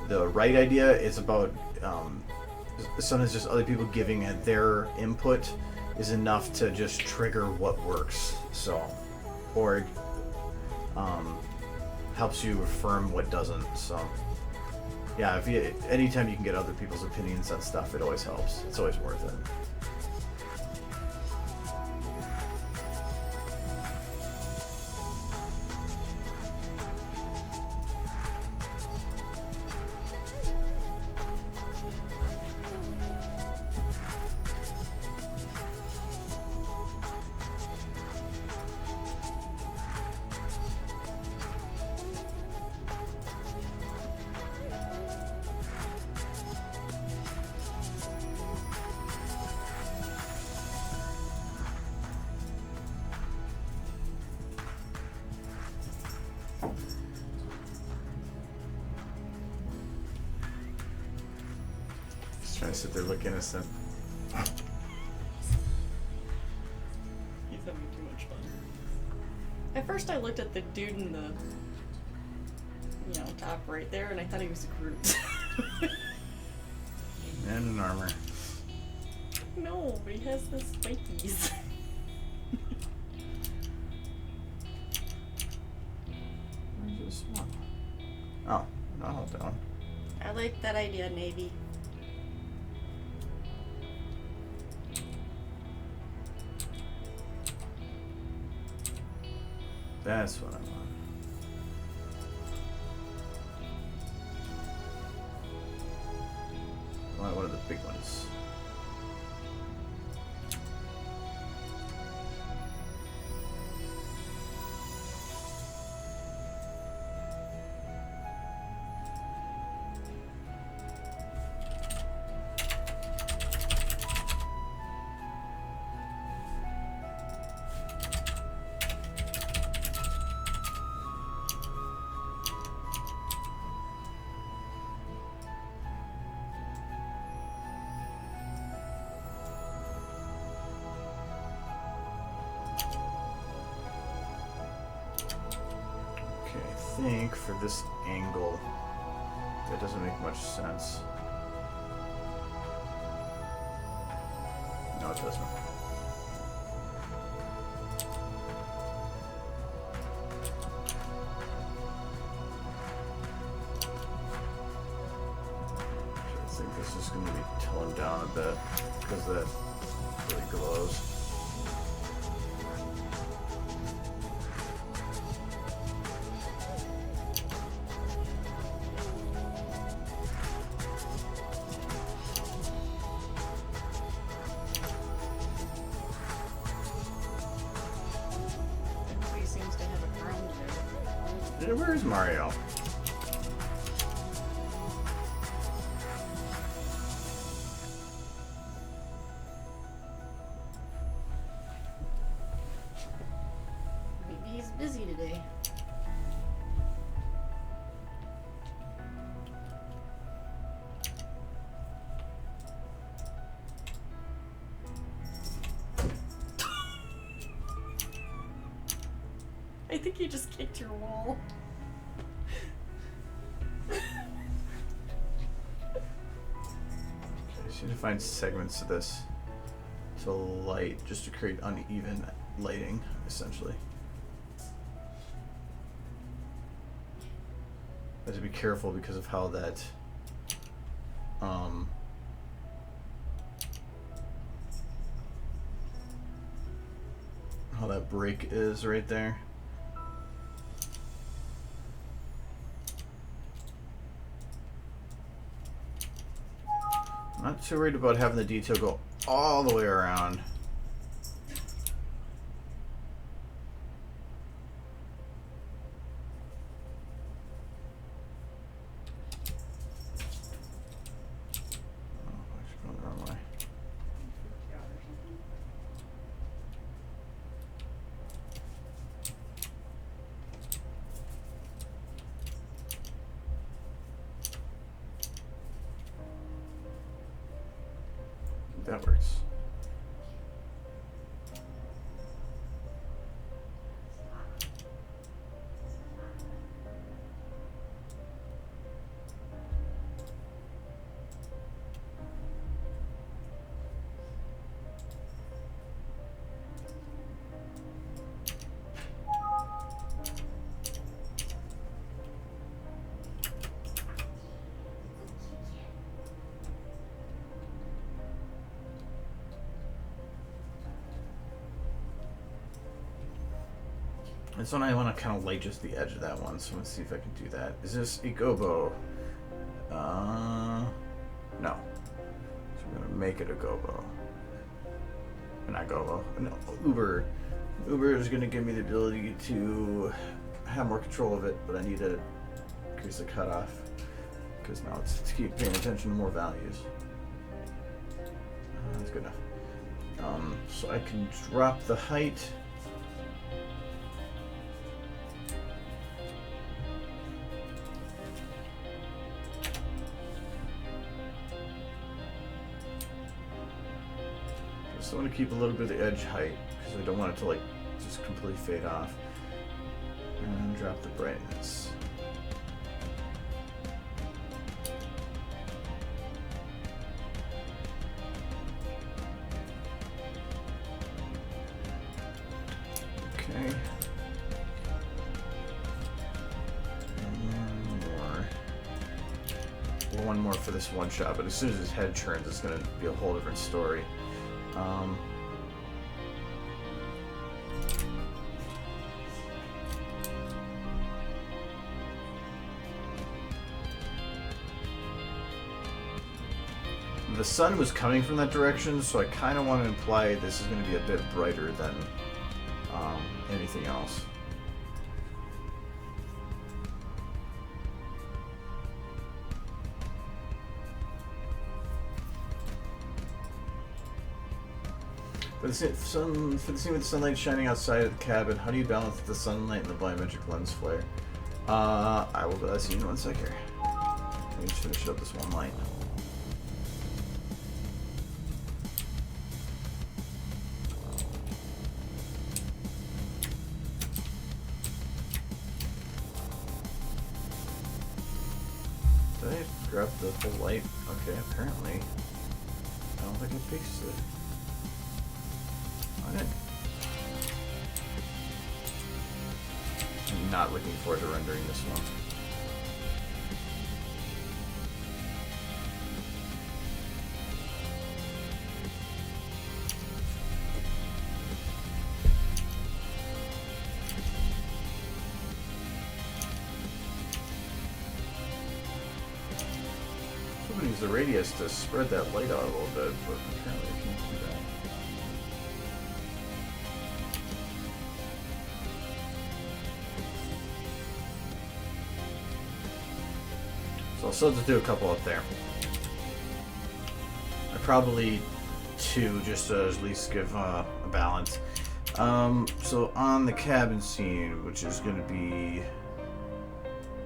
the right idea. It's about sometimes just other people giving it their input is enough to just trigger what works. So, or helps you affirm what doesn't. So, yeah, anytime you can get other people's opinions on stuff, it always helps. It's always worth it. Trying to sit there look innocent. He's having too much fun. At first I looked at the dude in the, top right there, and I thought he was a Groot. And an armor. No, but he has the spikies. Where's this one? Oh, no, hold down. I like that idea, Navy. That's what I want. I want one of the big ones. I think for this angle, that doesn't make much sense. No, it doesn't. I think this is going to be toned down a bit because that really glows. Where's Mario? Maybe he's busy today. I think you just kicked your wall. You need to find segments of this to light, just to create uneven lighting, essentially. I have to be careful because of how that how that break is right there. Not too worried about having the detail go all the way around. Oh, actually going the wrong way. That works. This one I want to kind of light just the edge of that one, so let's see if I can do that. Is this a gobo? No. So we're going to make it a gobo. Not gobo. No, Uber. Uber is going to give me the ability to have more control of it, but I need to increase the cutoff because now it's to keep paying attention to more values. That's good enough. So I can drop the height. So I want to keep a little bit of the edge height because I don't want it to like just completely fade off. And drop the brightness. Okay. One more for this one shot, but as soon as his head turns, it's going to be a whole different story. The sun was coming from that direction, so I kind of want to imply this is going to be a bit brighter than anything else. For the scene with the sunlight shining outside of the cabin, how do you balance the sunlight and the volumetric lens flare? I will do that scene in 1 sec here. Let me just finish up this one light. Did I grab the whole light? Okay, apparently. I don't think I fixed it. I'm not looking forward to rendering this one. I'm going to use the radius to spread that light out a little bit, but apparently I can't do that. So I'll substitute a couple up there. I probably two just to at least give a balance. So on the cabin scene, which is going to be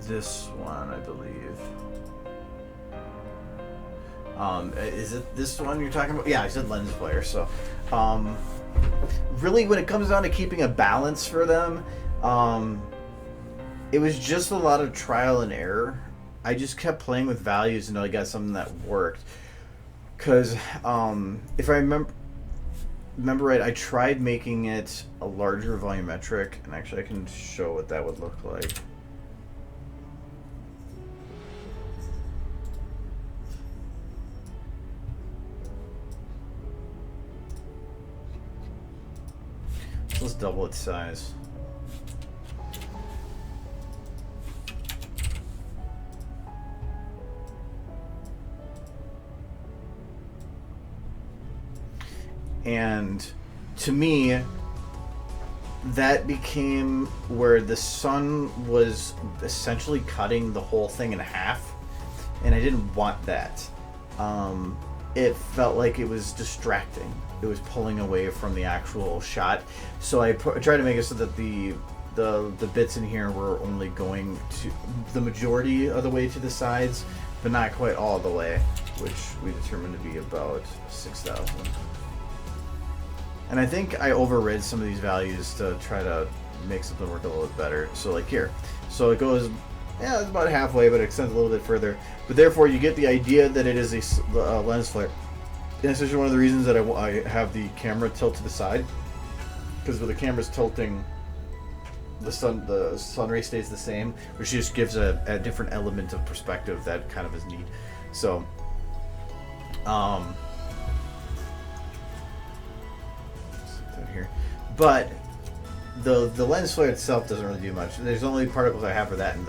this one, I believe. Is it this one you're talking about? Yeah, I said lens flare. So, really, when it comes down to keeping a balance for them, it was just a lot of trial and error. I just kept playing with values until I got something that worked. Because if I remember right, I tried making it a larger volumetric, and actually I can show what that would look like. Let's double its size. And to me, that became where the sun was essentially cutting the whole thing in half, and I didn't want that. It felt like it was distracting. It was pulling away from the actual shot. So I tried to make it so that the bits in here were only going to the majority of the way to the sides, but not quite all the way, which we determined to be about 6,000. And I think I overrid some of these values to try to make something work a little bit better. So like here, so it goes, yeah, it's about halfway, but it extends a little bit further. But therefore, you get the idea that it is a lens flare. And this is one of the reasons that I have the camera tilt to the side, because when the camera's tilting, the sun ray stays the same, which just gives a different element of perspective that kind of is neat. So, here, but the lens flare itself doesn't really do much. There's only particles I have for that and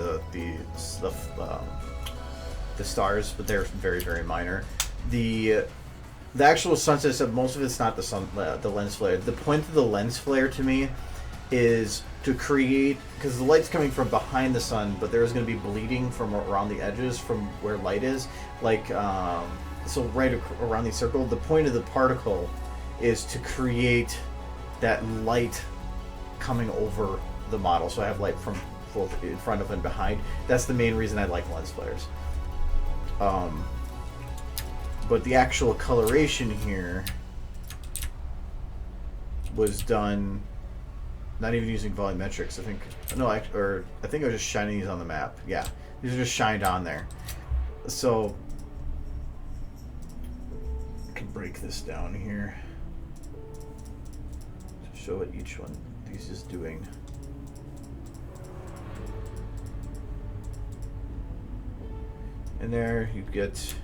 the stars, but they're very, very minor. The actual sunset stuff, most of it's not the lens flare. The point of the lens flare to me is to create, because the light's coming from behind the sun, but there's going to be bleeding from around the edges from where light is, like so right around the circle. The point of the particle is to create that light coming over the model, so I have light from both in front of and behind. That's the main reason I like lens flares. But the actual coloration here was done not even using volumetrics. I think I think I was just shining these on the map. Yeah, these are just shined on there. So I can break this down here to show what each one of these is doing. And there you get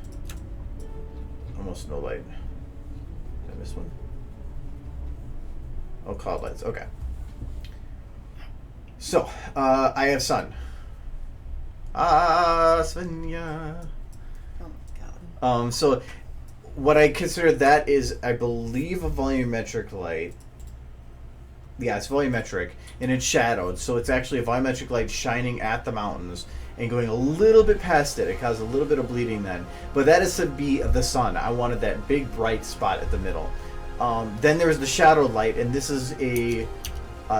almost no light. Did I miss one? Oh, cloud lights. Okay. So, I have sun. Svenja. Oh my god. So what I consider that is, I believe, a volumetric light. Yeah, it's volumetric, and it's shadowed, so it's actually a volumetric light shining at the mountains and going a little bit past it. It caused a little bit of bleeding then. But that is to be the sun. I wanted that big bright spot at the middle. Then there's the shadowed light, and this is a...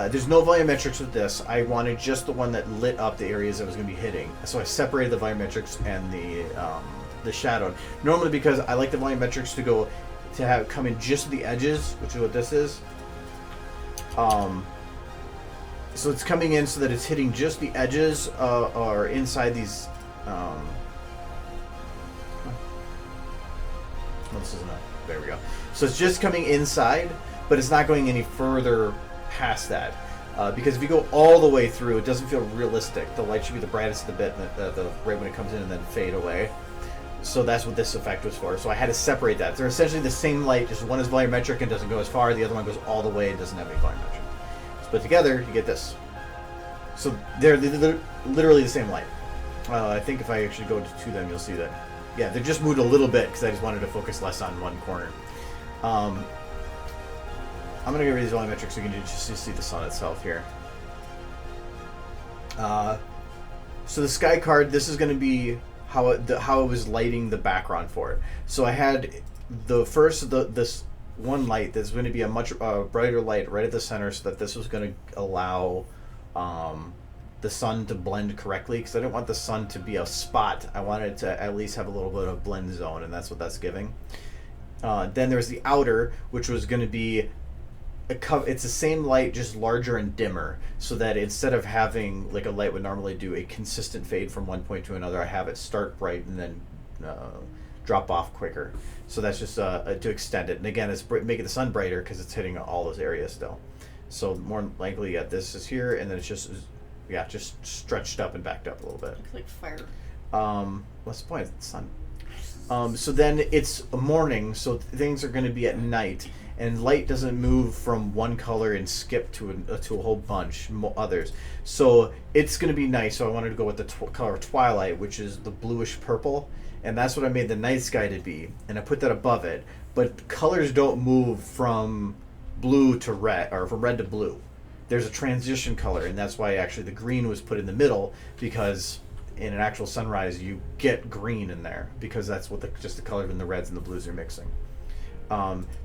there's no volumetrics with this. I wanted just the one that lit up the areas I was going to be hitting. So I separated the volumetrics and the shadowed. Normally, because I like the volumetrics to come in just the edges, which is what this is. So it's coming in so that it's hitting just the edges or inside these. Well, this isn't a. There we go. So it's just coming inside, but it's not going any further past that. Because if you go all the way through, it doesn't feel realistic. The light should be the brightest of the bit, right when it comes in, and then fade away. So that's what this effect was for. So I had to separate that. They're essentially the same light, just one is volumetric and doesn't go as far. The other one goes all the way and doesn't have any volumetric. But together, you get this. So they're literally the same light. I think if I actually go to them, you'll see that. Yeah, they just moved a little bit because I just wanted to focus less on one corner. I'm going to get rid of these volumetrics so you can just see the sun itself here. So the sky card, this is going to be how it was lighting the background for it. So I had this one light that's going to be a much brighter light right at the center, so that this was going to allow the sun to blend correctly, because I didn't want the sun to be a spot. I wanted to at least have a little bit of blend zone, and that's what that's giving. Then there's the outer, which was going to be it's the same light, just larger and dimmer, so that instead of having like a light would normally do a consistent fade from one point to another, I have it start bright and then drop off quicker. So that's just to extend it. And again, it's making the sun brighter because it's hitting all those areas still. So more likely, yeah, this is here, and then it's just stretched up and backed up a little bit. Looks like fire. What's the point? It's the sun. So then it's morning, so things are going to be at night, and light doesn't move from one color and skip to a whole bunch others. So it's going to be nice. So I wanted to go with the color Twilight, which is the bluish purple, and that's what I made the night sky to be, and I put that above it. But colors don't move from blue to red, or from red to blue. There's a transition color, and that's why actually the green was put in the middle, because in an actual sunrise you get green in there, because that's what just the color in the reds and the blues are mixing.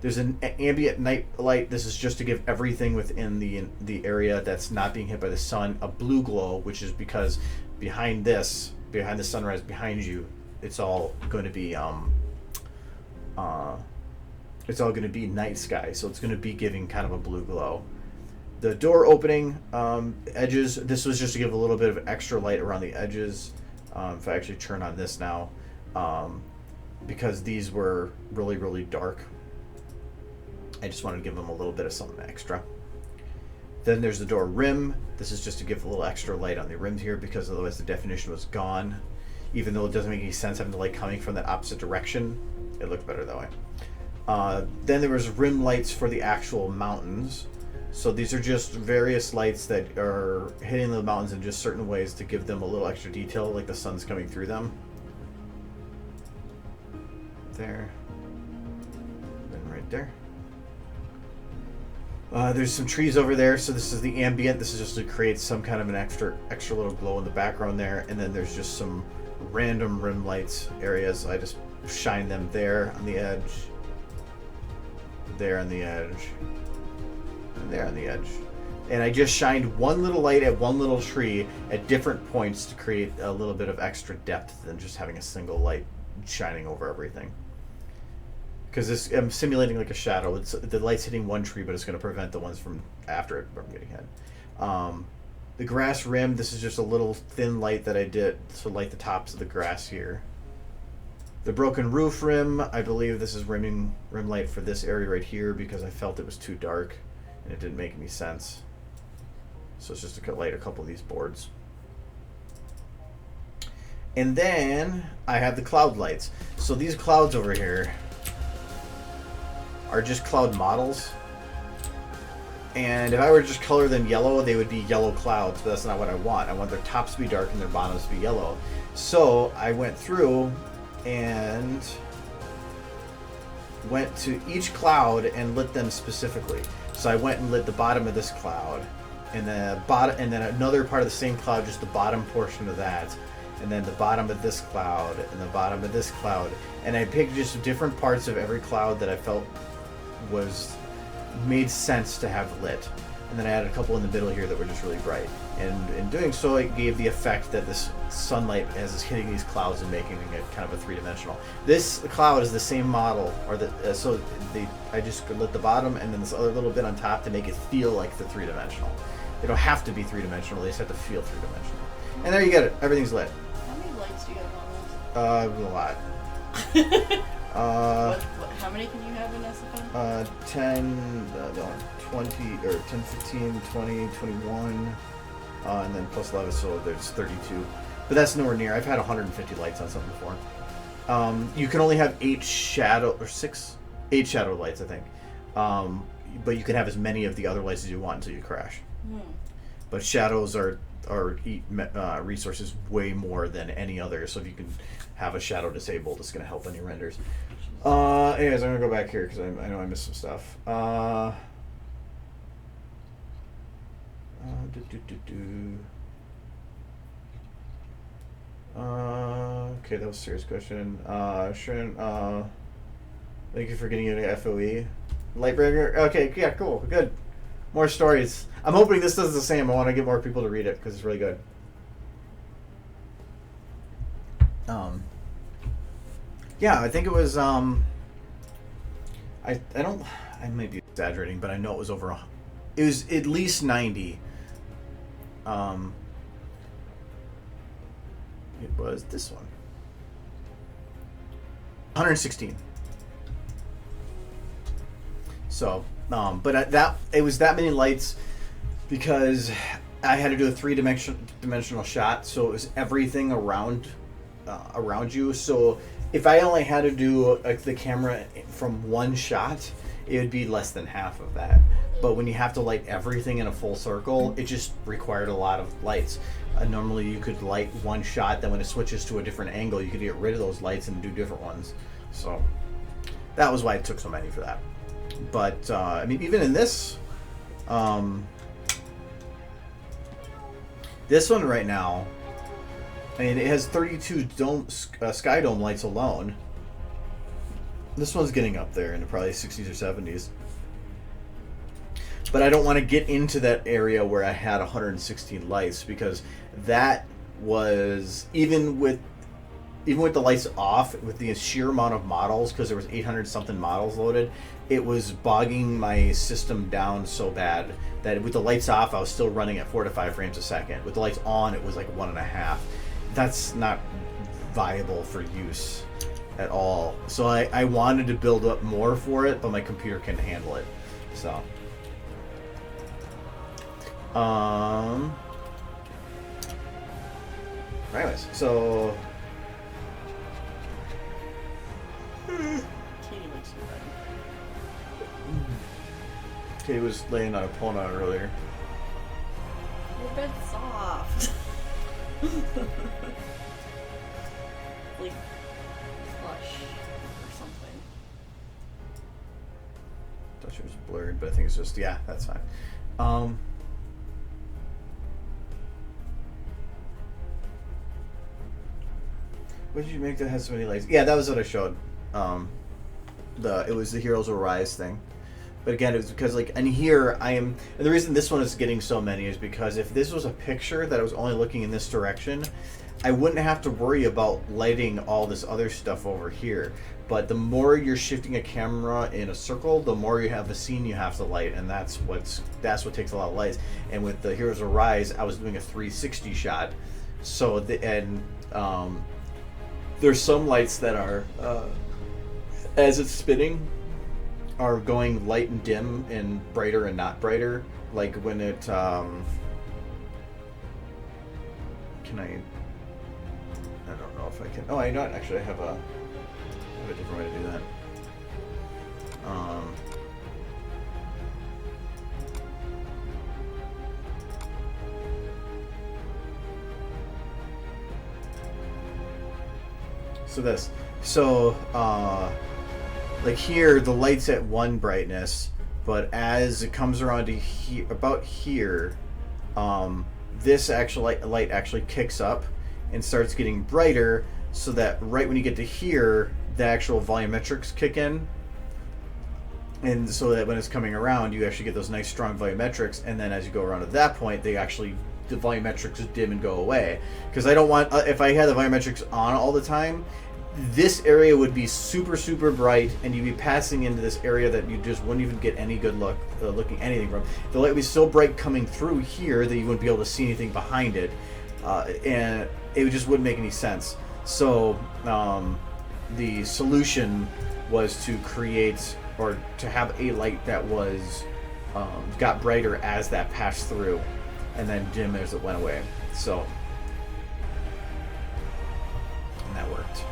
There's an ambient night light. This is just to give everything within the area that's not being hit by the sun a blue glow, which is because behind the sunrise behind you, it's all going to be night sky, so it's going to be giving kind of a blue glow. The door opening edges, this was just to give a little bit of extra light around the edges. If I actually turn on this now, because these were really, really dark, I just wanted to give them a little bit of something extra. Then there's the door rim. This is just to give a little extra light on the rims here, because otherwise the definition was gone. Even though it doesn't make any sense having the light coming from that opposite direction, it looked better that way. Then there was rim lights for the actual mountains. So these are just various lights that are hitting the mountains in just certain ways to give them a little extra detail, like the sun's coming through them. There. And right there. There's some trees over there, so this is the ambient. This is just to create some kind of an extra little glow in the background there. And then there's just some random rim lights areas. I just shine them there on the edge, there on the edge, and there on the edge. And I just shined one little light at one little tree at different points to create a little bit of extra depth than just having a single light shining over everything. Because I'm simulating like a shadow. The light's hitting one tree, but it's going to prevent the ones from after it from getting hit. The grass rim, this is just a little thin light that I did to light the tops of the grass here. The broken roof rim, I believe this is rim light for this area right here because I felt it was too dark and it didn't make any sense. So it's just to light a couple of these boards. And then I have the cloud lights. So these clouds over here are just cloud models. And if I were to just color them yellow, they would be yellow clouds, but that's not what I want. I want their tops to be dark and their bottoms to be yellow. So I went through and went to each cloud and lit them specifically. So I went and lit the bottom of this cloud, and then another part of the same cloud, just the bottom portion of that, and then the bottom of this cloud, and the bottom of this cloud. And I picked just different parts of every cloud that I felt made sense to have lit. And then I added a couple in the middle here that were just really bright. And in doing so, it gave the effect that this sunlight is hitting these clouds and making it kind of a three-dimensional. This cloud is the same model, I just lit the bottom and then this other little bit on top to make it feel like the three-dimensional. They don't have to be three-dimensional, they just have to feel three-dimensional. And there you get it, everything's lit. How many lights do you have on A lot. this? How many can you have in SFM? 20, or 10, 15, 20, 21, and then plus 11, so there's 32. But that's nowhere near. I've had 150 lights on something before. You can only have 8 shadow lights, I think. But you can have as many of the other lights as you want until you crash. But shadows eat resources way more than any other, so if you can have a shadow disabled, it's going to help any renders. Anyways, I'm going to go back here because I know I missed some stuff. Okay, that was a serious question. Sharon, thank you for getting into FOE. Lightbringer? Okay, yeah, cool, good. More stories. I'm hoping this does the same. I want to get more people to read it because it's really good. Yeah, I think it was, I might be exaggerating, but I know it was it was at least 90. It was this one. 116. So, but it was that many lights because I had to do a three-dimensional shot, so it was everything around you. So if I only had to do the camera from one shot, it would be less than half of that. But when you have to light everything in a full circle, it just required a lot of lights. Normally you could light one shot, then when it switches to a different angle, you could get rid of those lights and do different ones. So that was why it took so many for that. But I mean, even in this one right now, I mean, it has 32 sky dome lights alone. This one's getting up there into probably 60s or 70s. But I don't want to get into that area where I had 116 lights, because that was, even with the lights off, with the sheer amount of models, because there was 800 something models loaded, it was bogging my system down so bad that with the lights off, I was still running at 4 to 5 frames a second. With the lights on, it was like 1.5. That's not viable for use at all. So I wanted to build up more for it, but my computer can handle it. So anyways, so Kitty was laying on a Epona earlier. Your bed's soft. Like plush or something. Thought she was blurred, but I think it's just, yeah, that's fine. What did you make that has so many legs? Yeah, that was what I showed. It was the Heroes Will Rise thing. But again, it was because, like, and here I am, and the reason this one is getting so many is because if this was a picture that I was only looking in this direction, I wouldn't have to worry about lighting all this other stuff over here. But the more you're shifting a camera in a circle, the more you have a scene you have to light, and that's what takes a lot of lights. And with the Heroes Will Rise, I was doing a 360 shot, so there's some lights that are as it's spinning are going light and dim and brighter and not brighter. Like when it I don't know if I can. Oh, I know. Actually, I have a different way to do that. Like here, the light's at one brightness, but as it comes around to about here, this actual light actually kicks up and starts getting brighter, so that right when you get to here, the actual volumetrics kick in, and so that when it's coming around, you actually get those nice strong volumetrics, and then as you go around to that point, the volumetrics dim and go away. Because I don't want, if I had the volumetrics on all the time, this area would be super, super bright, and you'd be passing into this area that you just wouldn't even get any good look looking anything from. The light would be so bright coming through here that you wouldn't be able to see anything behind it, and it just wouldn't make any sense. So the solution was to create, or to have a light that was got brighter as that passed through, and then dim as it went away. So, and that worked.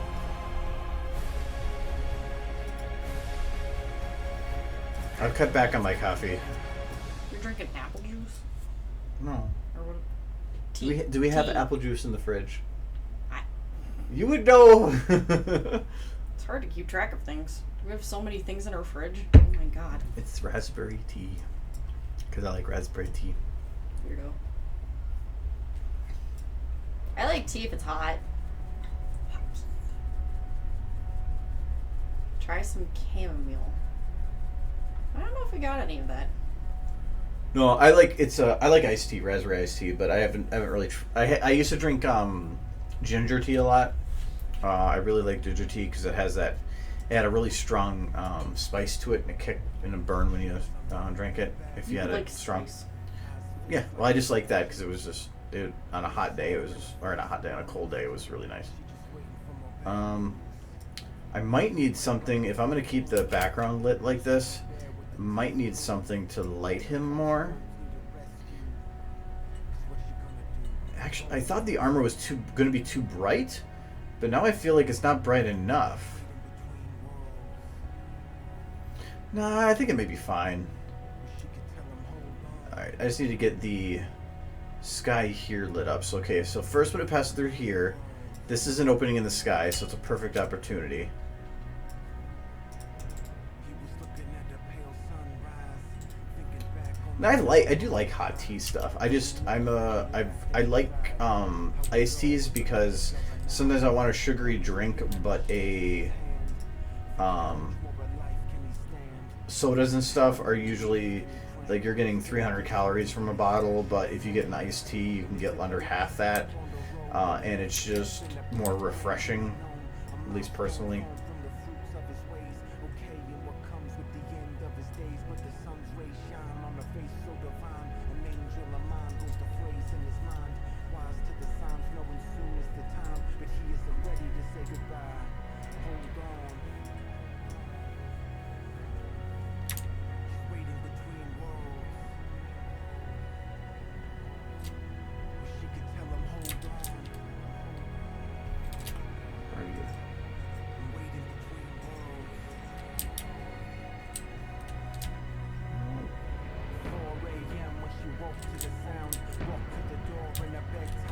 I've cut back on my coffee. You're drinking apple juice? No. Or what? Do we have tea? apple juice in the fridge? You would know. It's hard to keep track of things. We have so many things in our fridge. Oh my god. It's raspberry tea. Because I like raspberry tea. Weirdo. I like tea if it's hot. Try some chamomile. I don't know if we got any of that. No, I like iced tea, raspberry iced tea, but I haven't really. I used to drink ginger tea a lot. I really like ginger tea because it had a really strong spice to it, and a kick and a burn when you drink it. If you had like it strong. spice. Yeah, well, I just like that because it was just on a hot day. Or not a hot day, on a cold day, it was really nice. I might need something if I'm gonna keep the background lit like this. Might need something to light him more. Actually, I thought the armor was going to be too bright, but now I feel like it's not bright enough. Nah, I think it may be fine. Alright, I just need to get the sky here lit up. So, okay, so first when it passes through here, this is an opening in the sky, so it's a perfect opportunity. And I do like hot tea stuff. I like iced teas because sometimes I want a sugary drink, but sodas and stuff are usually like you're getting 300 calories from a bottle, but if you get an iced tea, you can get under half that, and it's just more refreshing, at least personally.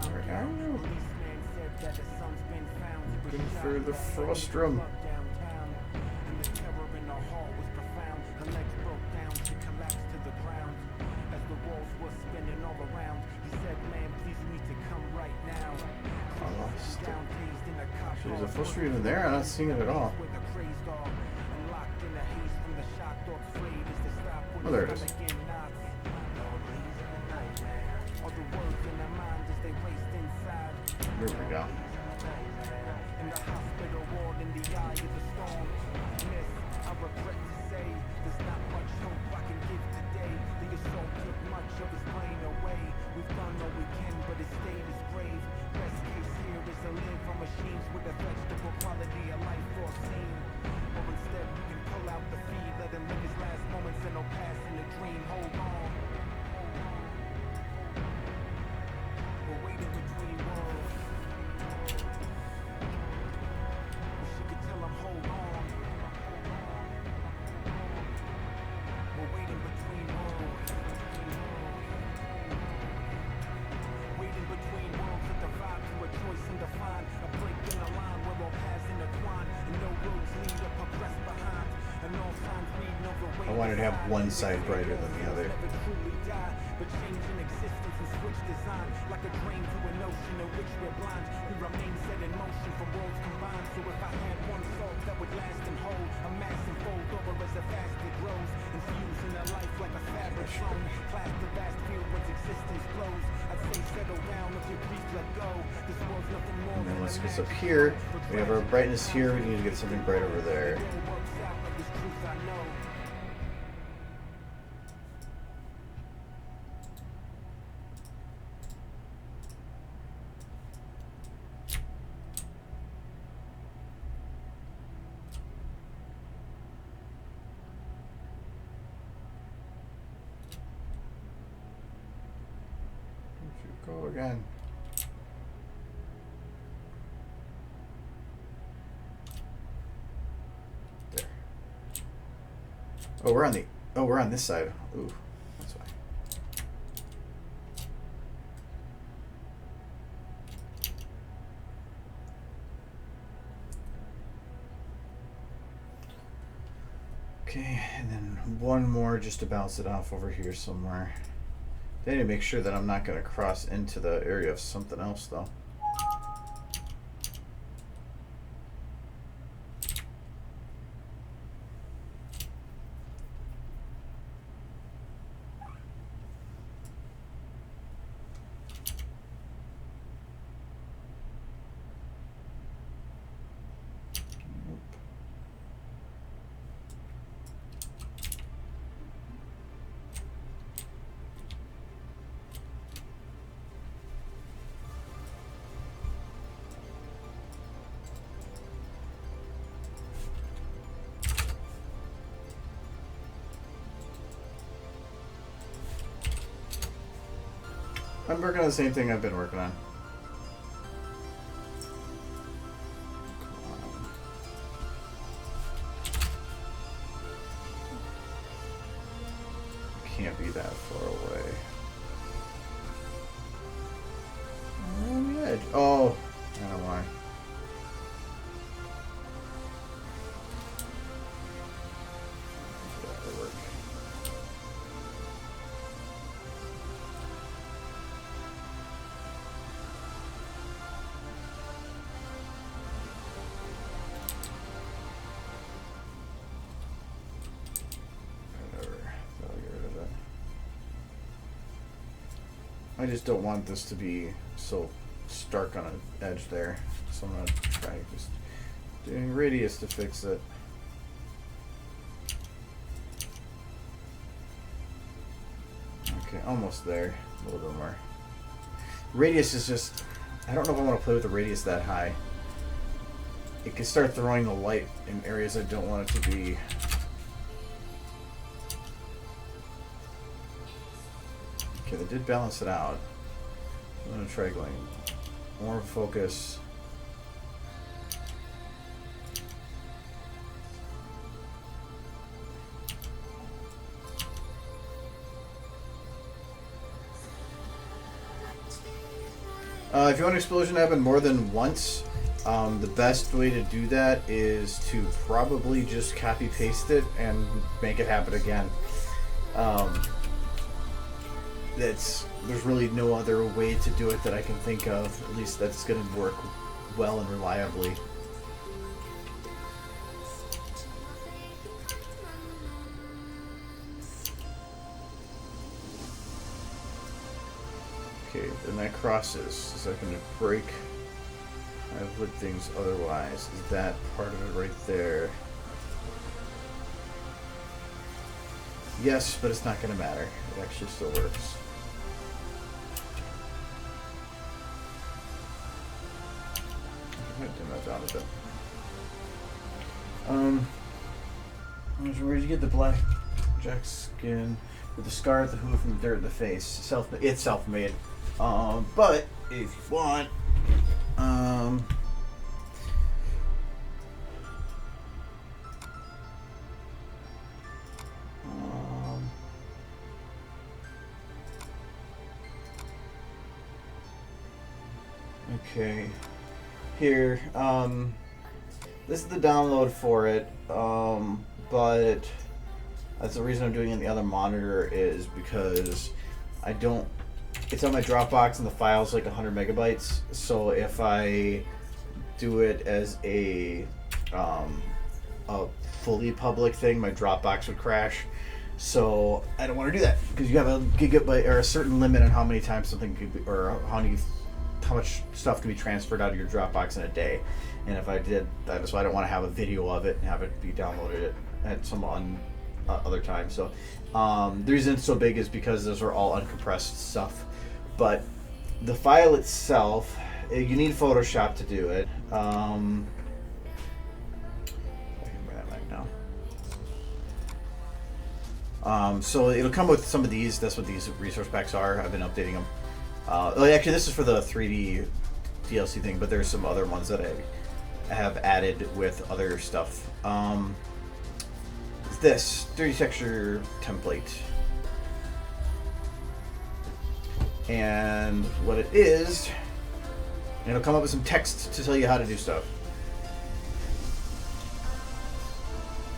Where are you? Looking for the frostrum. Is the frostrum even there? I'm not seeing it at all. Oh, there it is. There we go. In the hospital ward in the eye of the storm. Miss, I regret to say there's not much hope I can give today. The assault took much of his brain away. We've done all we can, but his state is grave. Best case here is to live on machines with a vegetable quality of life foreseen. Or instead we can pull out the feed, let him live his last moments and no past in a dream. Hold on. We're waiting between worlds. I wanted to have one side brighter than the other. But changing existence and switch design like a dream to an ocean in which we're blind. We remain set in motion from worlds combined. So if I had one thought that would last and hold, amass and fold over as the fast it grows, infusing a life like a fabric zone. Class the vast field once existence glows. I'd say settle down if your grief let go. This world's nothing more. And then let's get up here. We have our brightness here. We need to get something bright over there. Go again. There. Oh, we're on this side. Ooh, that's why. Okay, and then one more just to bounce it off over here somewhere. I need to make sure that I'm not going to cross into the area of something else, though. I'm working on the same thing I've been working on. Come on. Can't be that far away. On the edge. Oh, I don't know why. That'll work. I just don't want this to be so stark on an edge there, so I'm going to try just doing radius to fix it. Okay, almost there. A little bit more. Radius is just... I don't know if I want to play with the radius that high. It can start throwing the light in areas I don't want it to be. Okay, they did balance it out. I'm going to try going more focus. If you want an explosion to happen more than once, the best way to do that is to probably just copy paste it and make it happen again. There's really no other way to do it that I can think of. At least that's going to work well and reliably. Okay, then that crosses. Is that going to break? I've lit things otherwise. Is that part of it right there? Yes, but it's not going to matter. It actually still works. I might dim that down a bit. Where'd you get the black jack skin with the scar at the hoof and the dirt in the face? It's self-made. But if you want, okay, here, this is the download for it, but that's the reason I'm doing it on the other monitor is because it's on my Dropbox and the file's like 100 megabytes, so if I do it as a fully public thing, my Dropbox would crash. So I don't want to do that because you have a gigabyte or a certain limit on how many times something could be, or how much stuff can be transferred out of your Dropbox in a day. And if I did that, so I don't want to have a video of it and have it be downloaded at some other time. So the reason it's so big is because those are all uncompressed stuff. But the file itself, you need Photoshop to do it. I can bring that back now. So it'll come with some of these. That's what these resource packs are. I've been updating them. Actually, this is for the 3D DLC thing, but there's some other ones that I have added with other stuff. This 3D texture template. And what it is, it'll come up with some text to tell you how to do stuff.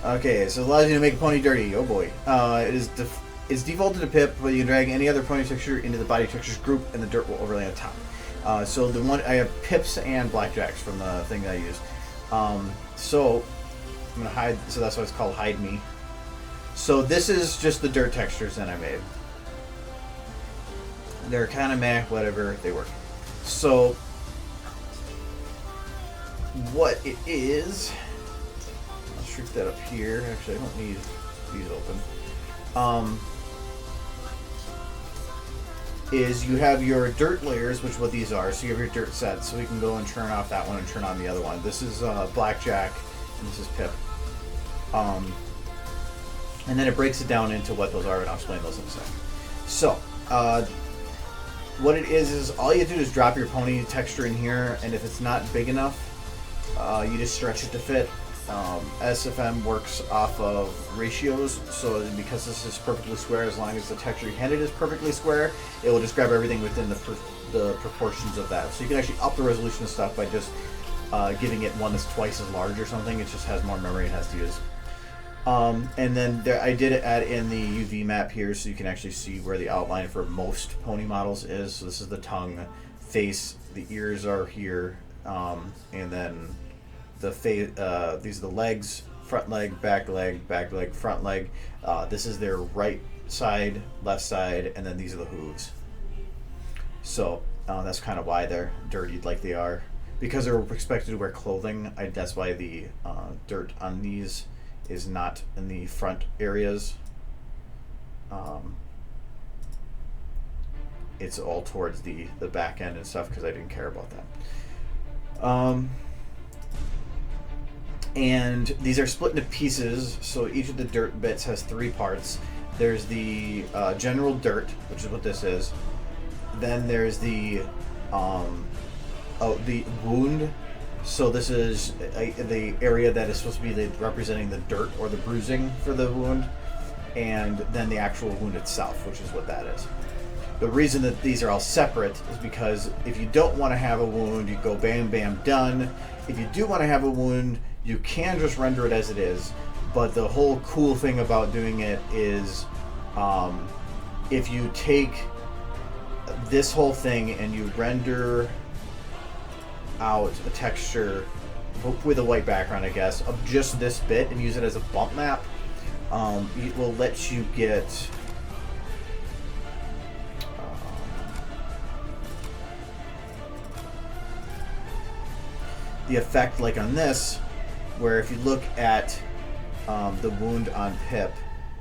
Okay, so it allows you to make a pony dirty. Oh boy. It's defaulted to pip, but you can drag any other pony texture into the body textures group, and the dirt will overlay on top. So the one I have pips and blackjacks from the thing that I used. So I'm gonna hide. So that's why it's called Hide Me. So this is just the dirt textures that I made. They're kind of meh, whatever, they work. So, what it is, I'll shrink that up here. Actually, I don't need these open. Is you have your dirt layers, which is what these are. So you have your dirt sets. So we can go and turn off that one and turn on the other one. This is Blackjack, and this is Pip. And then it breaks it down into what those are, and I'll explain those in a second. So, what it is all you have to do is drop your pony texture in here, and if it's not big enough, you just stretch it to fit. SFM works off of ratios, so because this is perfectly square, as long as the texture you handed is perfectly square, it will just grab everything within the proportions of that. So you can actually up the resolution of stuff by just giving it one that's twice as large or something. It just has more memory it has to use. And then I did add in the UV map here so you can actually see where the outline for most pony models is. So this is the tongue, face, the ears are here, and then the face. These are the legs, front leg, back leg, front leg. This is their right side, left side, and then these are the hooves. So that's kind of why they're dirtied like they are. Because they're expected to wear clothing, that's why the dirt on these is not in the front areas. It's all towards the back end and stuff because I didn't care about that. And these are split into pieces, so each of the dirt bits has 3 parts. There's the general dirt, which is what this is. Then there's the wound. So this is the area that is supposed to be representing the dirt or the bruising for the wound, and then the actual wound itself, which is what that is. The reason that these are all separate is because if you don't want to have a wound, you go bam, bam, done. If you do want to have a wound, you can just render it as it is. But the whole cool thing about doing it is if you take this whole thing and you render out a texture with a white background, I guess, of just this bit and use it as a bump map, it will let you get the effect like on this, where if you look at the wound on Pip,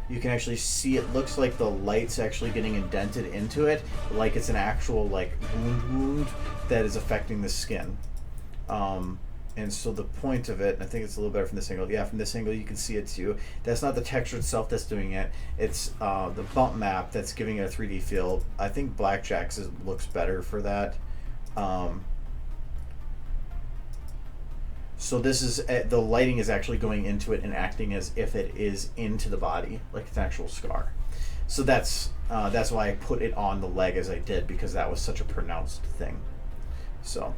you can actually see it looks like the light's actually getting indented into it, like it's an actual like wound that is affecting the skin. And so the point of it, and I think it's a little better from this angle. Yeah, from this angle you can see it too. That's not the texture itself that's doing it. It's the bump map that's giving it a 3D feel. I think Blackjack's looks better for that. So this is the lighting is actually going into it and acting as if it is into the body, like it's an actual scar. So that's why I put it on the leg as I did, because that was such a pronounced thing. So,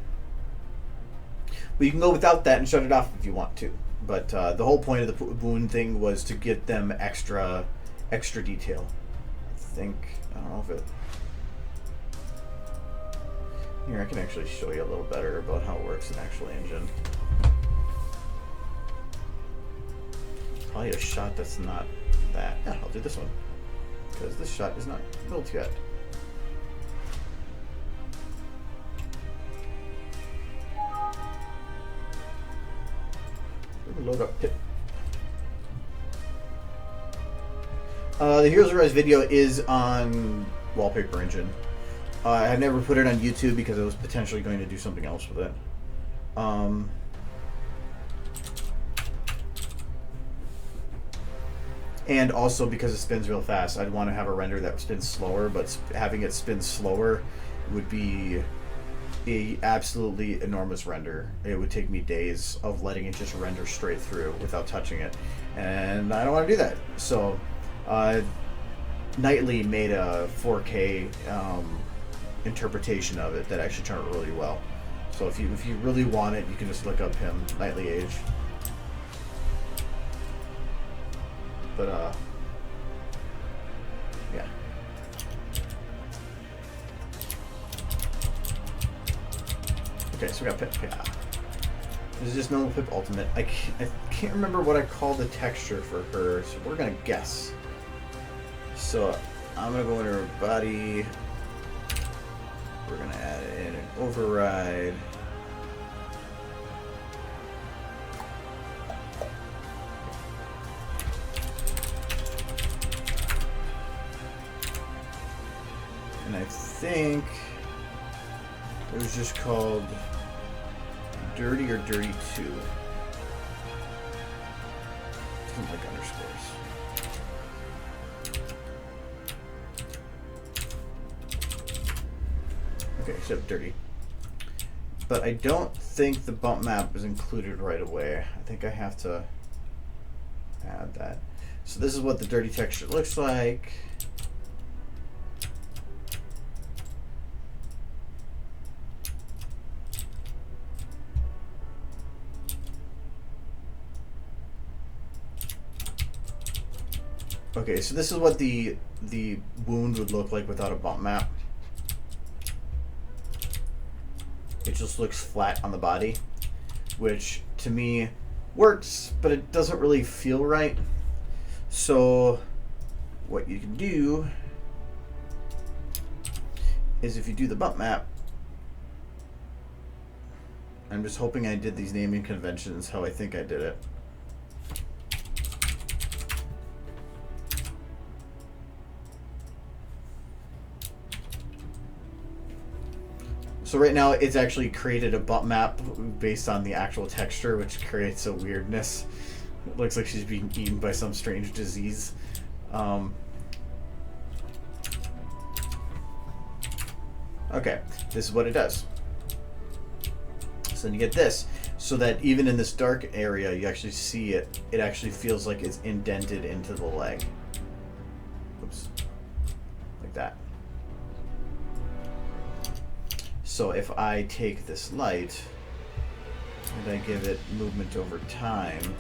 but you can go without that and shut it off if you want to. But the whole point of the wound thing was to get them extra detail. I don't know if it. Here, I can actually show you a little better about how it works in actual engine. Probably a shot that's not that. Yeah, I'll do this one, because this shot is not built yet. Load up Pip. The Heroes Rise video is on Wallpaper Engine. I never put it on YouTube because I was potentially going to do something else with it. And also because it spins real fast, I'd want to have a render that spins slower, but having it spin slower would be a absolutely enormous render. It would take me days of letting it just render straight through without touching it, and I don't want to do that. So Nightly made a 4K interpretation of it that actually turned out really well. So if you really want it, you can just look up him, Nightly Age. But yeah. Okay, so we got Pip. Yeah. This is just normal Pip Ultimate. I can't remember what I called the texture for her, so we're gonna guess. So I'm gonna go into her body. We're gonna add in an override. And I think it was just called Dirty or Dirty 2. Doesn't like underscores. Okay, except Dirty. But I don't think the bump map is included right away. I think I have to add that. So this is what the dirty texture looks like. Okay, so this is what the wound would look like without a bump map. It just looks flat on the body, which to me works, but it doesn't really feel right. So what you can do is if you do the bump map, I'm just hoping I did these naming conventions how I think I did it. So right now it's actually created a bump map based on the actual texture, which creates a weirdness. It looks like she's being eaten by some strange disease. Okay, this is what it does. So then you get this, so that even in this dark area, you actually see it. It actually feels like it's indented into the leg. Oops, like that. So if I take this light and I give it movement over time,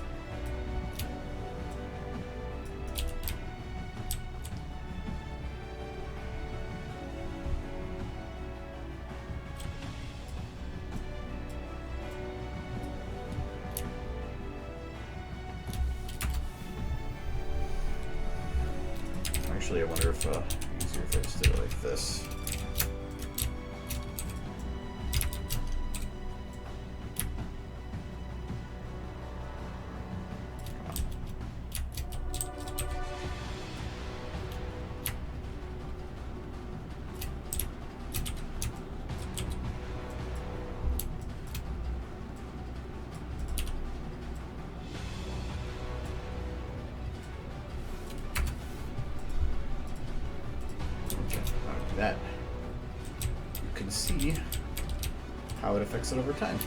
actually I wonder if easier if I just did it like this. That you can see how it affects it over time.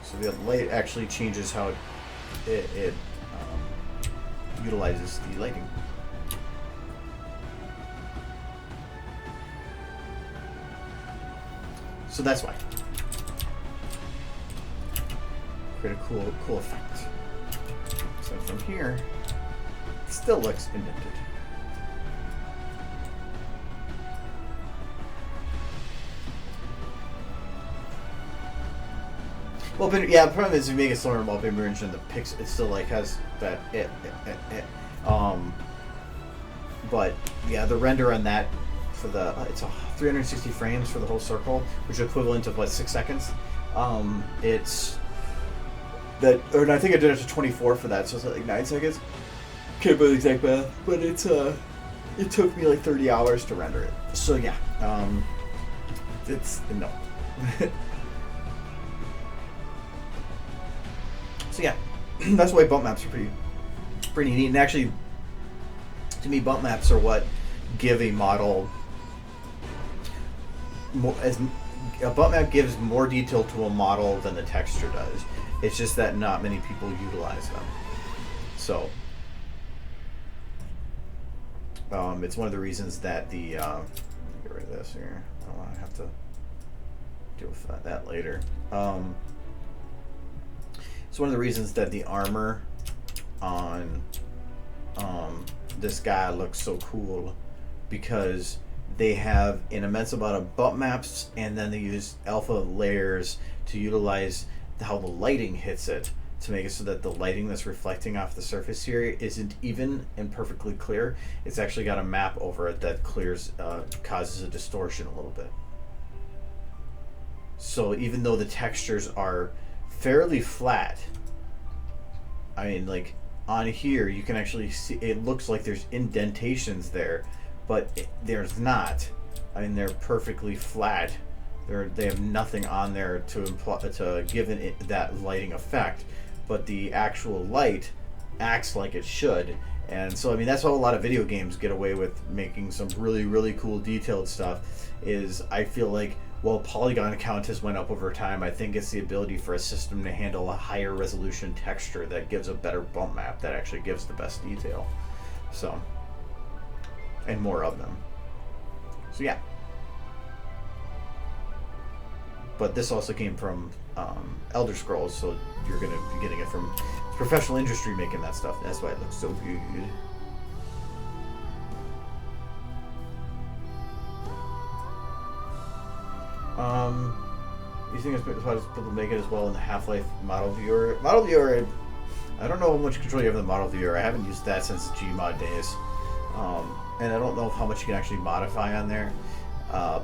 So the light actually changes how it utilizes the lighting. So that's why. Create a cool effect. So from here, it still looks indented. Well, but yeah, the problem is if you make it slower and while being merged in the pix, it still like has that but yeah, the render on that for the it's 360 frames for the whole circle, which is equivalent of what 6 seconds. It's that, or I think I did it to 24 for that, so it's like 9 seconds. Can't remember the exact math, but it's it took me like 30 hours to render it. So yeah, it's no. So yeah, that's why bump maps are pretty neat. And actually, to me, bump maps are what give a model more. As a bump map gives more detail to a model than the texture does. It's just that not many people utilize them. So it's one of the reasons that the get rid of this here. I don't want to have to deal with that later. It's one of the reasons that the armor on this guy looks so cool, because they have an immense amount of bump maps, and then they use alpha layers to utilize how the lighting hits it to make it so that the lighting that's reflecting off the surface here isn't even and perfectly clear. It's actually got a map over it that clears, causes a distortion a little bit. So even though the textures are fairly flat, I mean, like on here you can actually see it looks like there's indentations there, but there's not. I mean, they're perfectly flat. They have nothing on there to give it that lighting effect, but the actual light acts like it should. And so I mean, that's how a lot of video games get away with making some really cool detailed stuff. Is I feel like, well, polygon count has went up over time. I think it's the ability for a system to handle a higher resolution texture that gives a better bump map that actually gives the best detail. So, and more of them. So yeah. But this also came from Elder Scrolls, so you're going to be getting it from professional industry making that stuff. That's why it looks so good. You think it's possible to make it as well in the Half-Life model viewer? Model viewer, I don't know how much control you have in the model viewer. I haven't used that since the Gmod days. And I don't know how much you can actually modify on there.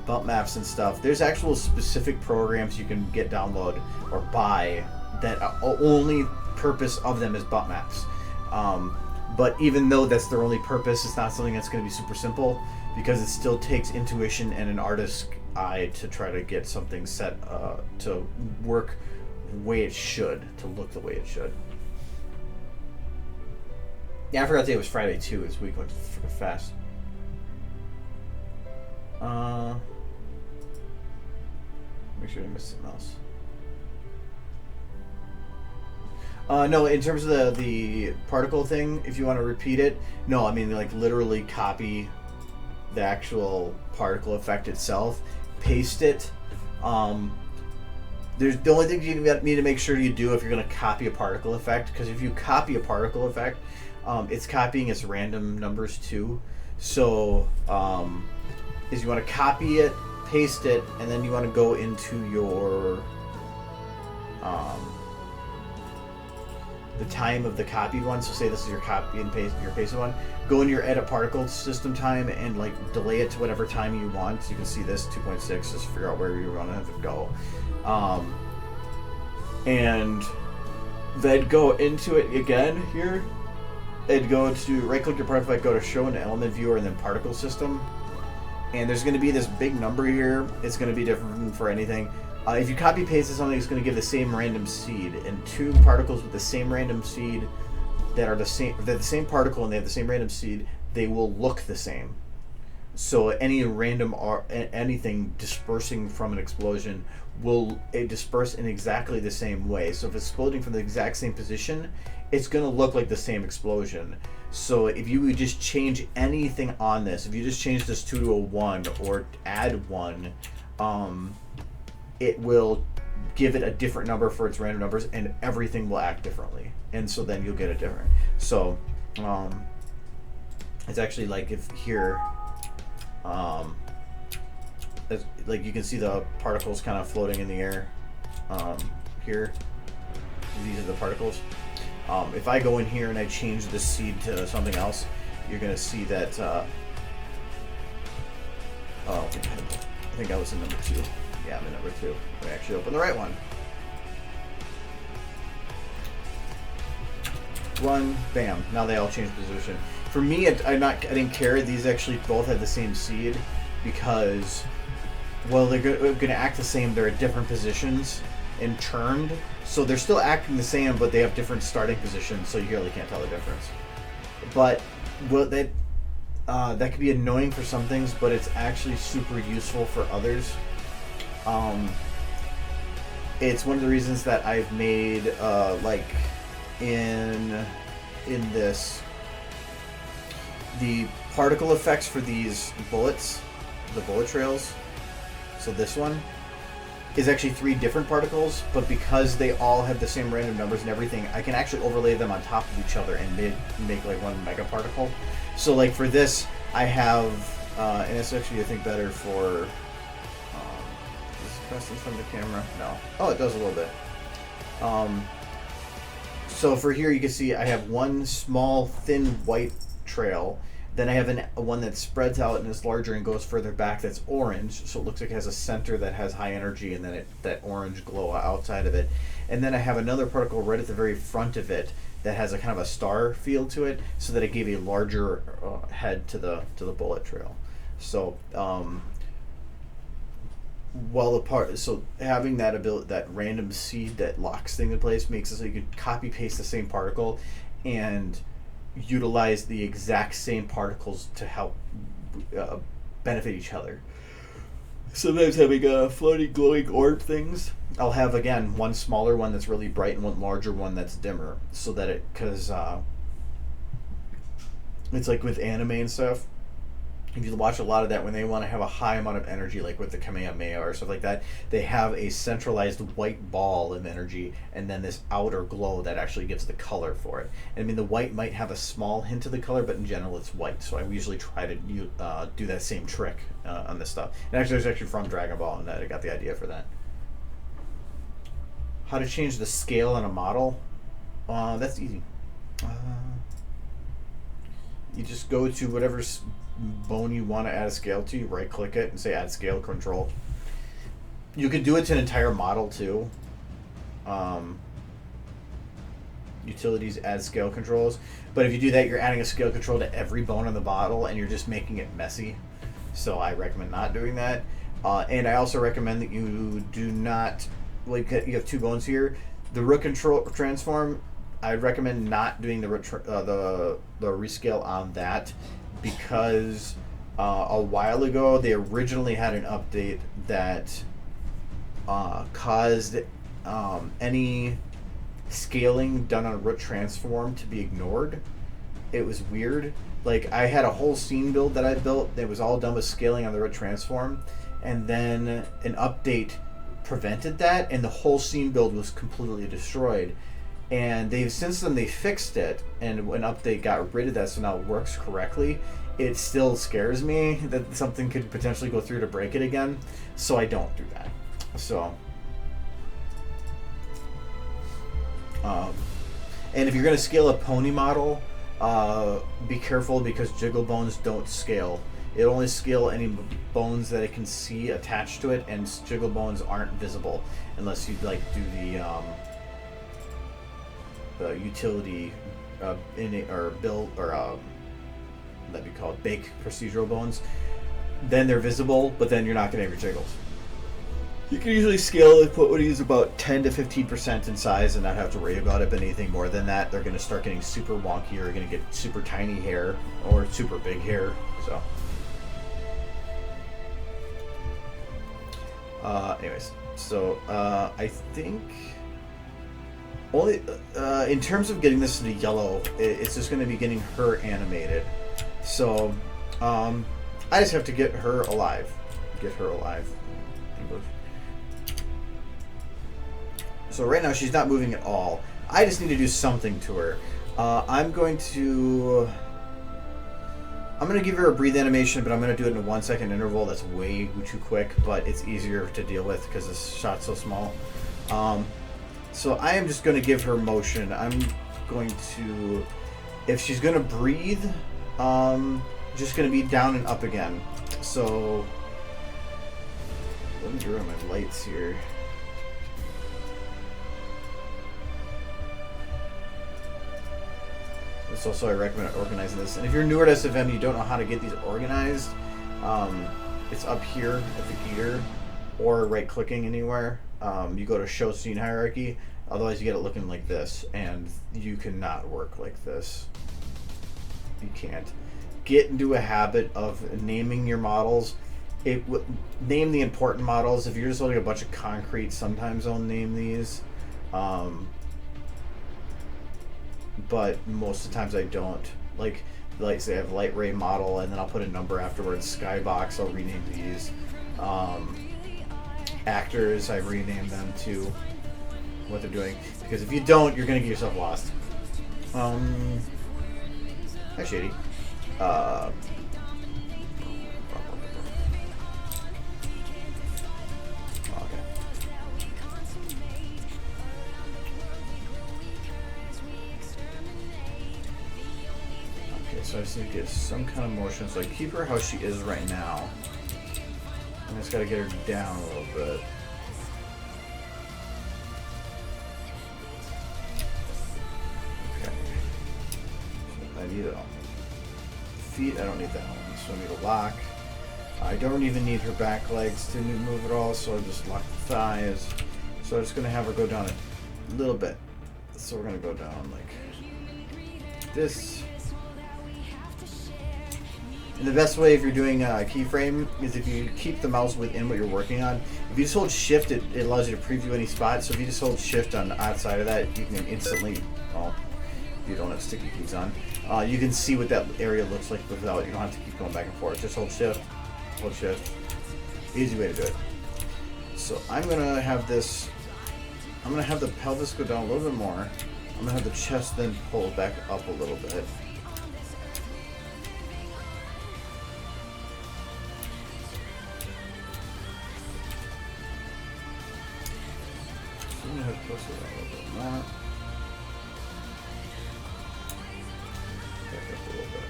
Bump maps and stuff. There's actual specific programs you can get download or buy that only purpose of them is bump maps. But even though that's their only purpose, it's not something that's going to be super simple, because it still takes intuition and an artist's eye to try to get something set to work the way it should, to look the way it should. Yeah, I forgot to say it was Friday too. This week went fast. Make sure I missed something else. No, in terms of the particle thing, if you want to repeat it, no, I mean, like, literally copy the actual particle effect itself, paste it. There's the only thing you need to make sure you do if you're going to copy a particle effect, because if you copy a particle effect, it's copying its random numbers too. So is you want to copy it, paste it, and then you want to go into your the time of the copied one. So say this is your copy and paste, your pasted one. Go into your edit particle system time and like delay it to whatever time you want. So you can see this 2.6. Just figure out where you want to have it go, and then go into it again here, and go to right-click your particle effect, go to show in element viewer, and then particle system. And there's going to be this big number here. It's going to be different for anything. If you copy paste something, it's going to give the same random seed. And two particles with the same random seed that are they're the same particle and they have the same random seed, they will look the same. So any random anything dispersing from an explosion will disperse in exactly the same way. So if it's exploding from the exact same position, it's going to look like the same explosion. So if you would just change anything on this, if you just change this 2 to a 1 or add 1, it will give it a different number for its random numbers, and everything will act differently. And so then you'll get it different. So it's actually like if here, like you can see the particles kind of floating in the air here. These are the particles. If I go in here and I change the seed to something else, you're going to see that I think I was in number 2. Yeah, I'm in number 2. I actually opened the right one. Run, bam. Now they all change position. For me, I didn't care. These actually both had the same seed because, well, they're going to act the same. They're at different positions and turned, so they're still acting the same, but they have different starting positions, so you really can't tell the difference. But well, that could be annoying for some things, but it's actually super useful for others. It's one of the reasons that I've made like in this the particle effects for these bullets, the bullet trails. So this one is actually 3 different particles, but because they all have the same random numbers and everything, I can actually overlay them on top of each other and make like one mega particle. So like for this, I have, and it's actually I think better for. Press this from the camera? No. Oh, it does a little bit. So for here, you can see I have one small, thin white trail. Then I have one that spreads out and is larger and goes further back that's orange. So it looks like it has a center that has high energy and then that orange glow outside of it. And then I have another particle right at the very front of it that has a kind of a star feel to it, so that it gave a larger head to the bullet trail. So so having that ability, that random seed that locks things in place, makes it so you can copy paste the same particle and utilize the exact same particles to help benefit each other. Sometimes having floating glowing orb things, I'll have again one smaller one that's really bright and one larger one that's dimmer, so that because it's like with anime and stuff. If you watch a lot of that, when they want to have a high amount of energy, like with the Kamehameha or stuff like that, they have a centralized white ball of energy and then this outer glow that actually gives the color for it. And I mean, the white might have a small hint of the color, but in general it's white. So I usually try to do that same trick on this stuff. And actually, it's actually from Dragon Ball, and I got the idea for that. How to change the scale on a model? That's easy. You just go to whatever bone you want to add a scale to, you right click it and say add scale control. You can do it to an entire model too. Utilities, add scale controls, but if you do that, you're adding a scale control to every bone on the model and you're just making it messy. So I recommend not doing that. And I also recommend that you do not, like, you have 2 bones here, the root control transform, I'd recommend not doing the rescale on that, because a while ago they originally had an update that caused any scaling done on root transform to be ignored. it was weird. Like, I had a whole scene build that I built that was all done with scaling on the red transform, and then an update prevented that, and the whole scene build was completely destroyed. And since then they fixed it, and an update got rid of that, so now it works correctly. It still scares me that something could potentially go through to break it again, so I don't do that. So, and if you're going to scale a pony model, be careful because jiggle bones don't scale. It'll only scale any bones that it can see attached to it, and jiggle bones aren't visible unless you like do the utility or build or that'd be called bake procedural bones. Then they're visible, but then you're not going to have your jiggles. You can usually scale equities about 10 to 15% in size and not have to worry about it. But anything more than that, they're going to start getting super wonky, or going to get super tiny hair or super big hair. So, anyways, so I think only in terms of getting this into yellow, it's just going to be getting her animated. So, I just have to get her alive. English. So right now she's not moving at all. I just need to do something to her. I'm going to give her a breathe animation, but I'm going to do it in a 1 second interval. That's way too quick, but it's easier to deal with because this shot's so small. So I am just going to give her motion. I'm going to, if she's going to breathe, just going to be down and up again. So let me draw my lights here. So I recommend organizing this. And if you're newer to SFM, you don't know how to get these organized, it's up here at the gear, or right clicking anywhere. You go to show scene hierarchy. Otherwise you get it looking like this, and you cannot work like this. You can't. Get into a habit of naming your models. Name the important models. If you're just holding a bunch of concrete, sometimes I'll name these. But most of the times I don't. Like say I have light ray model, and then I'll put a number afterwards. Skybox, I'll rename these. Actors, I rename them to what they're doing, because if you don't, you're gonna get yourself lost. Hi, Shady. So I just need to get some kind of motion. So I keep her how she is right now. I just gotta get her down a little bit. Okay. So I need feet. I don't need that one. So I need a lock. I don't even need her back legs to move at all. So I just lock the thighs. So I'm just gonna have her go down a little bit. So we're gonna go down like this. And the best way if you're doing a keyframe is if you keep the mouse within what you're working on. If you just hold shift, it allows you to preview any spot. So if you just hold shift on the outside of that, you can instantly, well, you don't have sticky keys on, you can see what that area looks like without, you don't have to keep going back and forth. Just hold shift, easy way to do it. So I'm going to have this, I'm going to have the pelvis go down a little bit more. I'm going to have the chest then pull back up a little bit. I'm going to have closer a little bit more. Back up a little bit.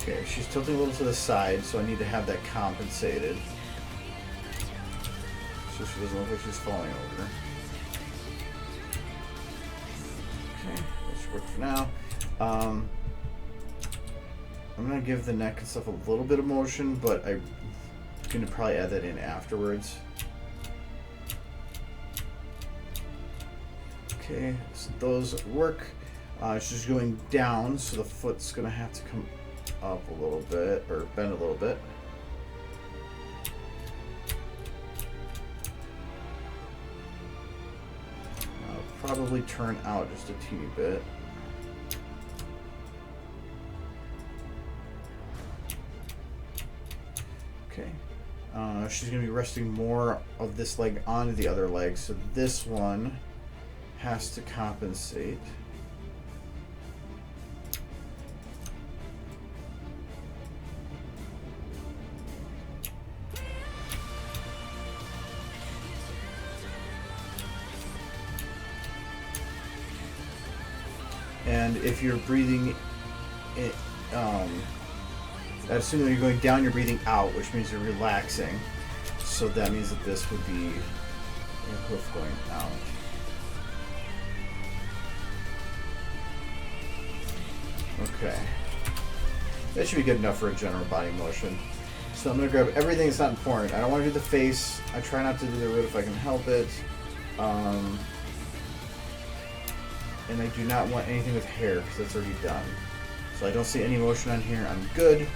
Okay, she's tilting a little to the side, so I need to have that compensated. So she doesn't look like she's falling over. Okay, that should work for now. I'm going to give the neck and stuff a little bit of motion, but I'm going to probably add that in afterwards. Okay, so those work. It's just going down, so the foot's going to have to come up a little bit, or bend a little bit. probably turn out just a teeny bit. Okay. She's going to be resting more of this leg onto the other leg, so this one has to compensate. And if you're breathing in, assuming you're going down, you're breathing out, which means you're relaxing. So that means that this would be your hoof going out. Okay. That should be good enough for a general body motion. So I'm going to grab everything that's not important. I don't want to do the face. I try not to do the root if I can help it. And I do not want anything with hair because that's already done. So I don't see any motion on here. I'm good.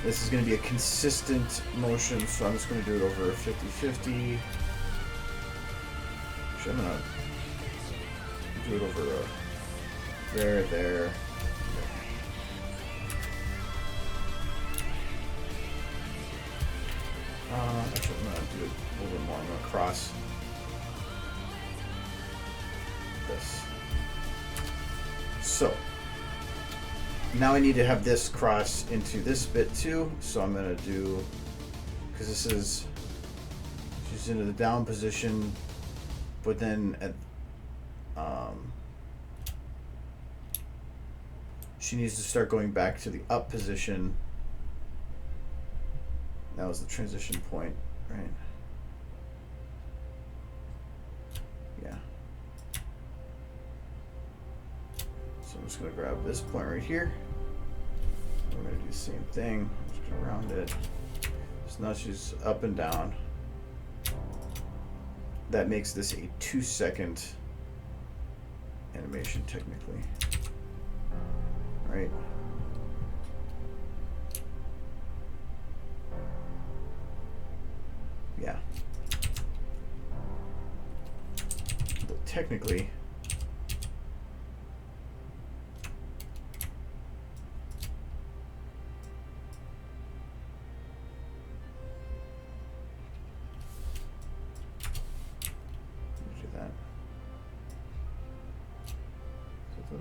This is going to be a consistent motion, so I'm just going to do it over 50-50. Actually, I'm going to do it over there. Actually, I'm going to do it a little bit more. I'm going to cross this. So, now I need to have this cross into this bit too, so I'm going to do, because this is, she's into the down position, but then at, she needs to start going back to the up position. That was the transition point, right? Yeah. So I'm just going to grab this point right here. We're going to do the same thing. I'm just going to round it. So now she's up and down. That makes this a 2-second animation technically. Right? Yeah. But technically,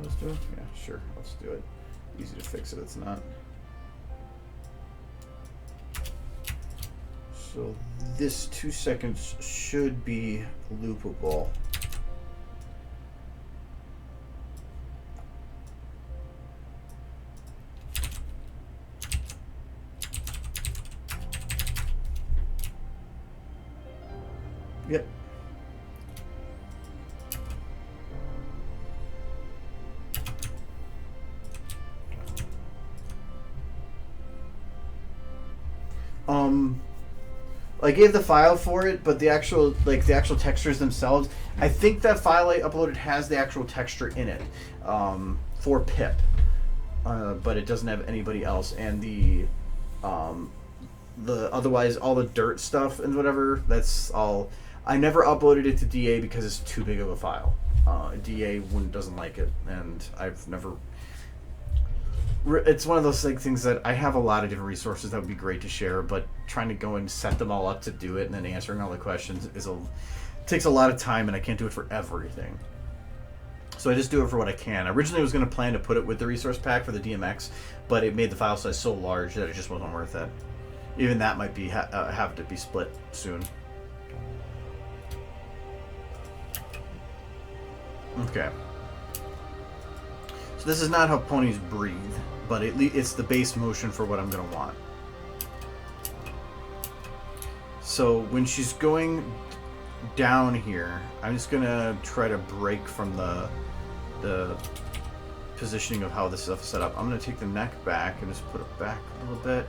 let's do it. Yeah, sure. Let's do it. Easy to fix it. It's not. So this 2 seconds should be loopable. Yep. I gave the file for it, but the actual textures themselves, I think that file I uploaded has the actual texture in it for Pip, but it doesn't have anybody else. And the otherwise all the dirt stuff and whatever, that's all. I never uploaded it to DA because it's too big of a file. DA doesn't like it, and I've never. It's one of those things that I have a lot of different resources that would be great to share, but trying to go and set them all up to do it and then answering all the questions takes a lot of time, and I can't do it for everything. So I just do it for what I can. Originally, I was going to plan to put it with the resource pack for the DMX, but it made the file size so large that it just wasn't worth it. Even that might be have to be split soon. Okay. So this is not how ponies breathe, but it's the base motion for what I'm going to want. So when she's going down here, I'm just going to try to break from the positioning of how this stuff is set up. I'm going to take the neck back and just put it back a little bit.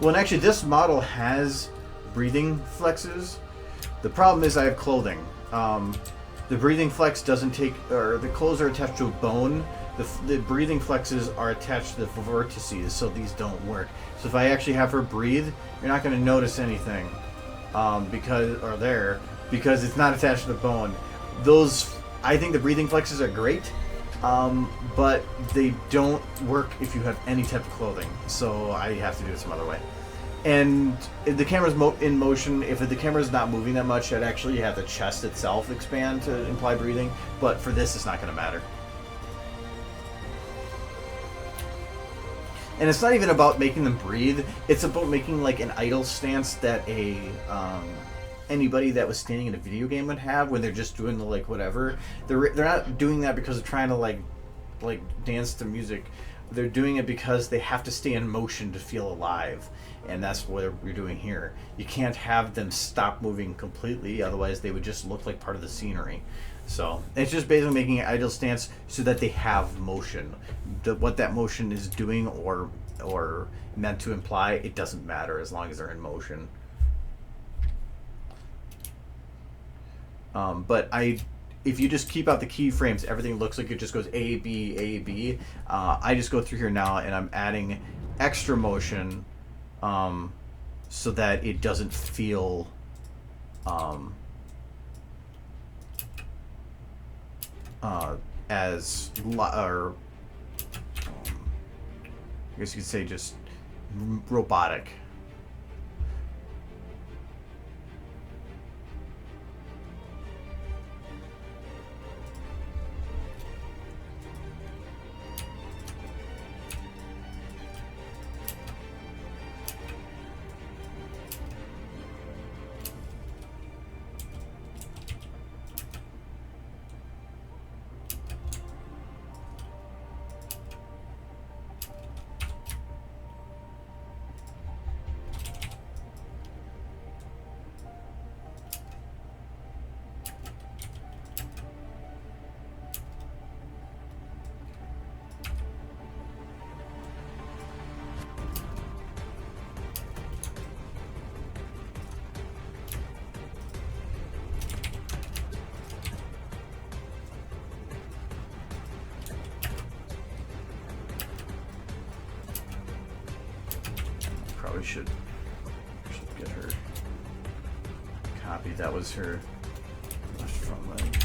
Well, and actually, this model has breathing flexes. The problem is I have clothing. The breathing flex doesn't take, or the clothes are attached to a bone. The breathing flexes are attached to the vertices, so these don't work. So if I actually have her breathe, you're not going to notice anything because it's not attached to the bone. I think the breathing flexes are great, but they don't work if you have any type of clothing. So I have to do it some other way. And if the camera's in motion, if the camera's not moving that much, I'd actually have the chest itself expand to imply breathing. But for this, it's not going to matter. And it's not even about making them breathe. It's about making like an idle stance that anybody that was standing in a video game would have when they're just doing the like whatever. They're not doing that because they're trying to like dance to music. They're doing it because they have to stay in motion to feel alive. And that's what we're doing here. You can't have them stop moving completely, otherwise they would just look like part of the scenery. So it's just basically making an idle stance so that they have motion. What that motion is doing or meant to imply, it doesn't matter as long as they're in motion. But if you just keep out the keyframes, everything looks like it just goes A, B, A, B. I just go through here now and I'm adding extra motion so that it doesn't feel I guess you could say just robotic. Probably should get her copy. That was her left front leg.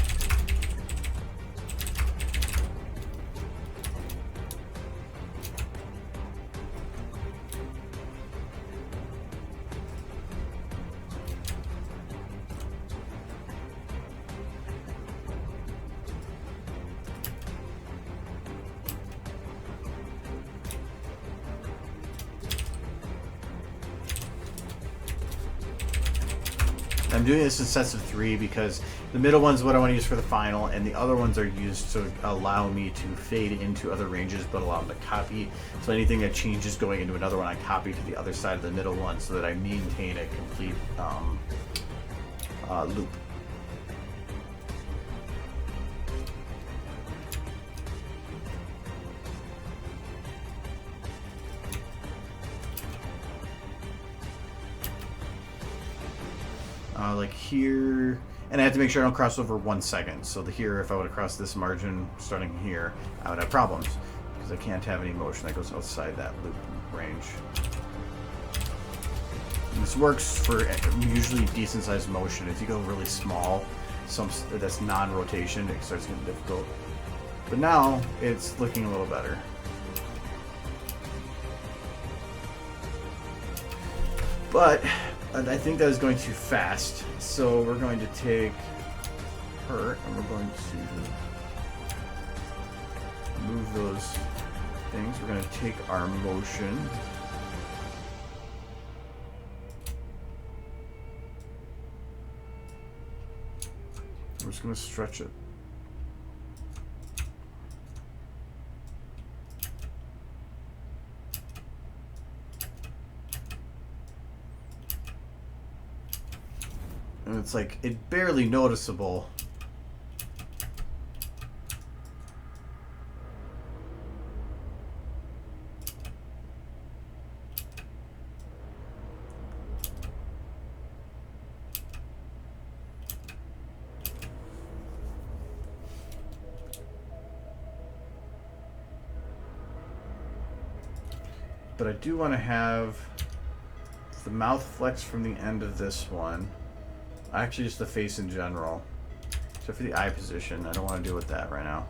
I'm doing this in sets of 3 because the middle one's what I want to use for the final, and the other ones are used to allow me to fade into other ranges, but allow them to copy. So anything that changes going into another one, I copy to the other side of the middle one so that I maintain a complete loop. Like here, and I have to make sure I don't cross over 1 second. So here, if I would have crossed this margin starting here, I would have problems because I can't have any motion that goes outside that loop range. And this works for usually decent sized motion. If you go really small, that's non-rotation, it starts getting difficult. But now it's looking a little better. But I think that is going too fast, so we're going to take her and we're going to move those things. We're going to take our motion. We're just going to stretch it. And it's like, it's barely noticeable. But I do want to have the mouth flex from the end of this one. Actually, just the face in general. Except for the eye position. I don't want to deal with that right now.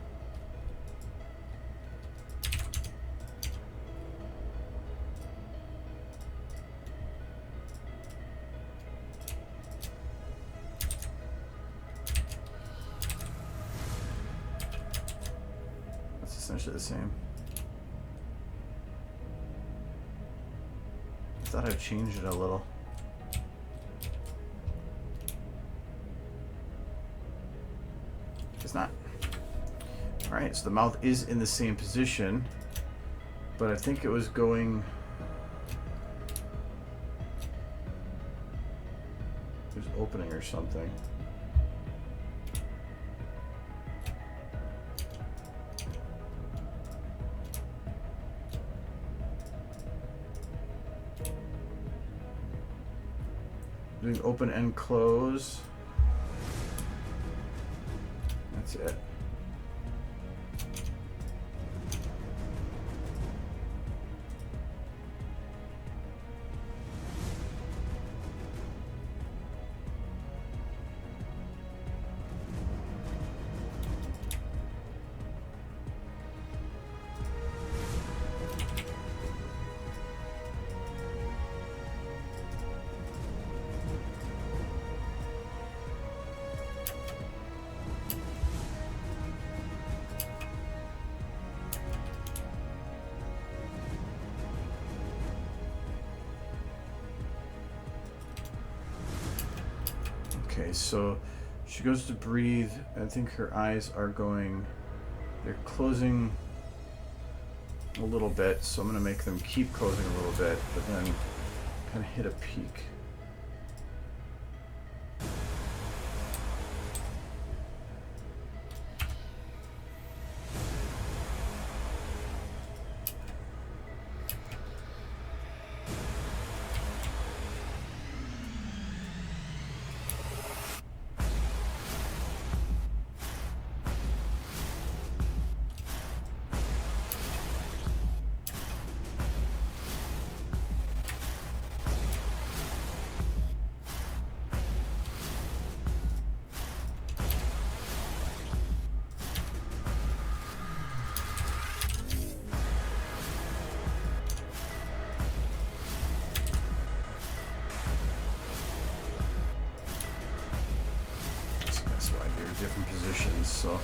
That's essentially the same. I thought I'd changed it a little. It's not. Alright, so the mouth is in the same position, but I think it was going... It was opening or something. Doing open and close. That's it. Okay, so she goes to breathe. I think her eyes are going, they're closing a little bit, so I'm going to make them keep closing a little bit, but then kind of hit a peak. Different positions, so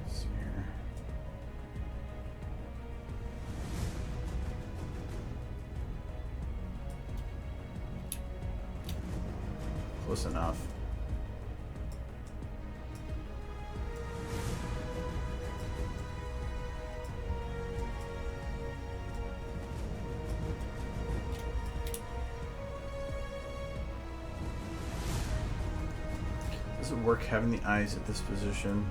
let's see here. Close enough. Does it work having the eyes at this position?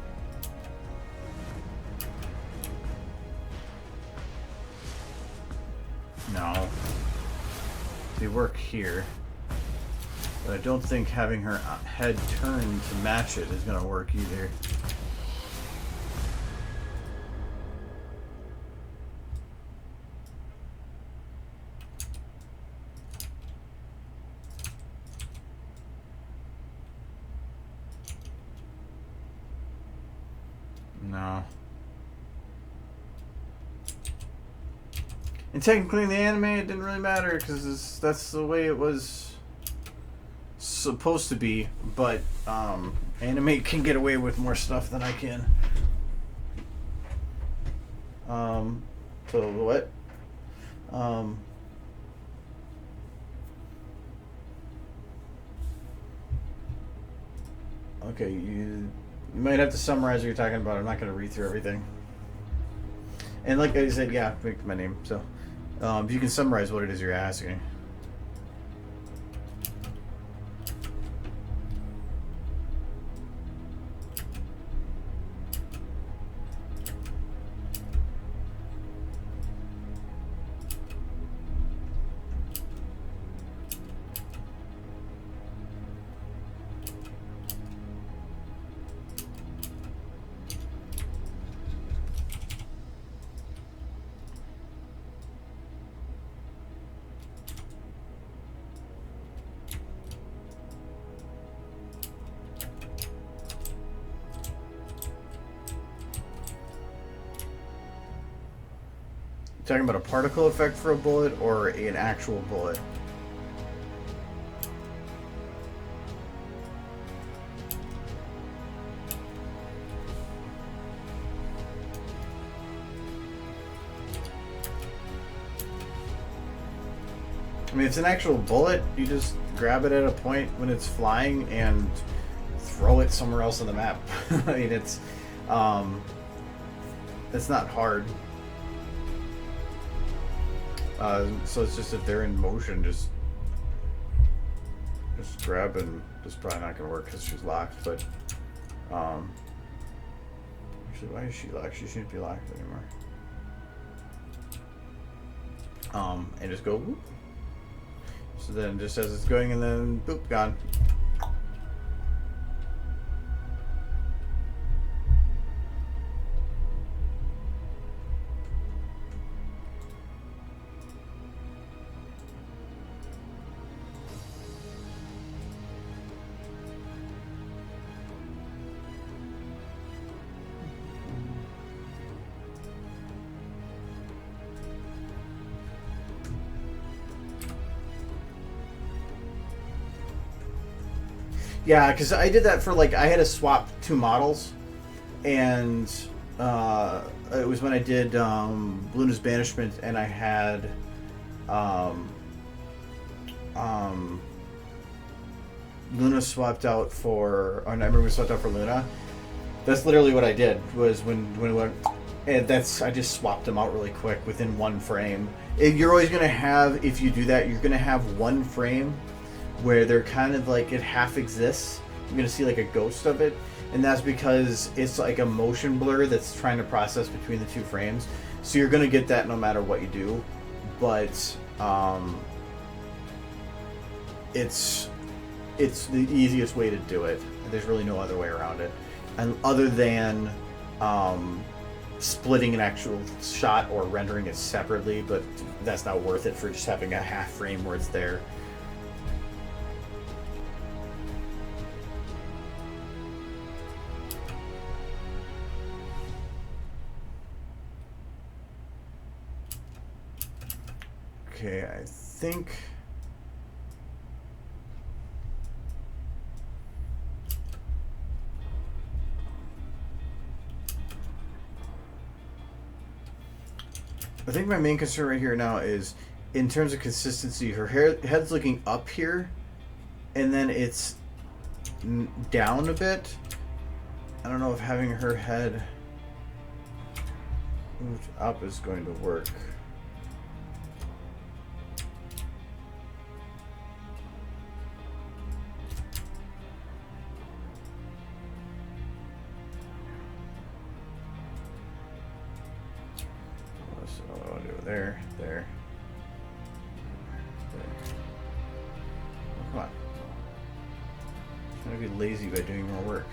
No. They work here. But I don't think having her head turned to match it is going to work either. No. And technically in the anime it didn't really matter because that's the way it was supposed to be, but anime can get away with more stuff than I can. So what? Okay, you might have to summarize what you're talking about. I'm not going to read through everything. And like I said, yeah, pick my name. So, if you can summarize what it is you're asking. talking about a particle effect for a bullet or an actual bullet? I mean, if it's an actual bullet, you just grab it at a point when it's flying and throw it somewhere else on the map. I mean, it's not hard. So it's just if they're in motion, just grab, and it's probably not going to work because she's locked. But actually, why is she locked? She shouldn't be locked anymore. And just go whoop. So then just as it's going, and then boop, gone. Yeah, because I did that for I had to swap 2 models, and it was when I did Luna's Banishment, and I had Luna swapped out for. Oh, I remember we swapped out for Luna. That's literally what I did. Was when it went, and I just swapped them out really quick within 1 frame. You're always gonna have, if you do that, you're gonna have 1 frame where they're kind of it half exists. You're gonna see a ghost of it, and that's because it's a motion blur that's trying to process between the 2 frames. So you're gonna get that no matter what you do, but it's the easiest way to do it. There's really no other way around it, and other than splitting an actual shot or rendering it separately, but that's not worth it for just having a half frame where it's there. Okay, I think my main concern right here now is in terms of consistency. Her head's looking up here, and then it's down a bit. I don't know if having her head moved up is going to work. There. Oh, come on. I'm trying to be lazy by doing more work.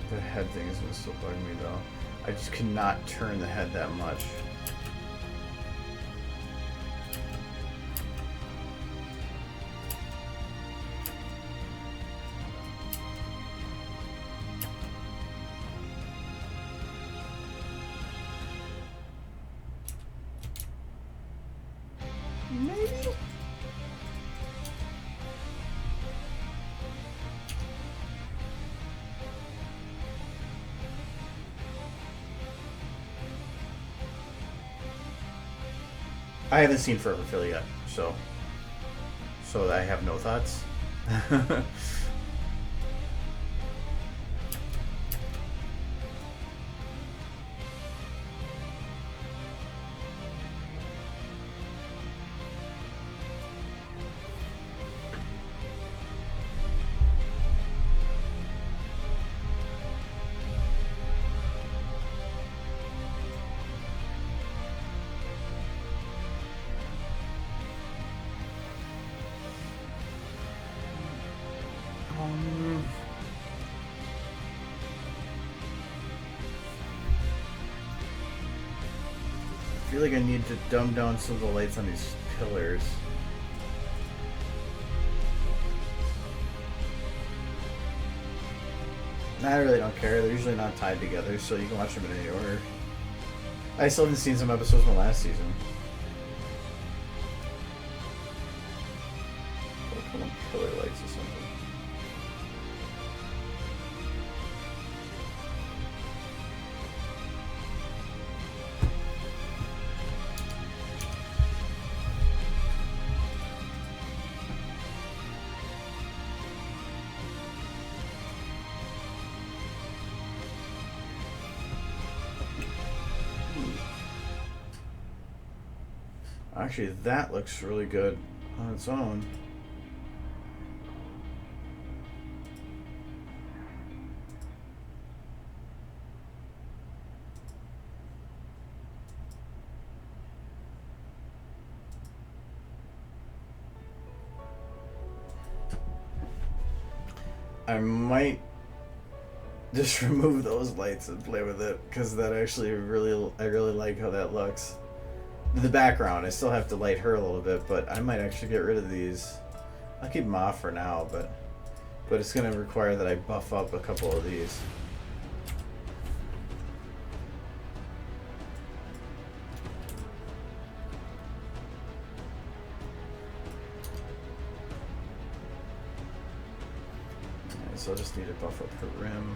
The head thing is going to still bug me though. I just cannot turn the head that much. Maybe? I haven't seen Forever Phil yet, so I have no thoughts. feel like I need to dumb down some of the lights on these pillars. I really don't care. They're usually not tied together, so you can watch them in any order. I still haven't seen some episodes from last season. Put on pillar lights or something. Actually, that looks really good on its own. I might just remove those lights and play with it, because that actually I really like how that looks. The background, I still have to light her a little bit, but I might actually get rid of these. I'll keep them off for now, but it's going to require that I buff up a couple of these. Alright, so I'll just need to buff up her rim.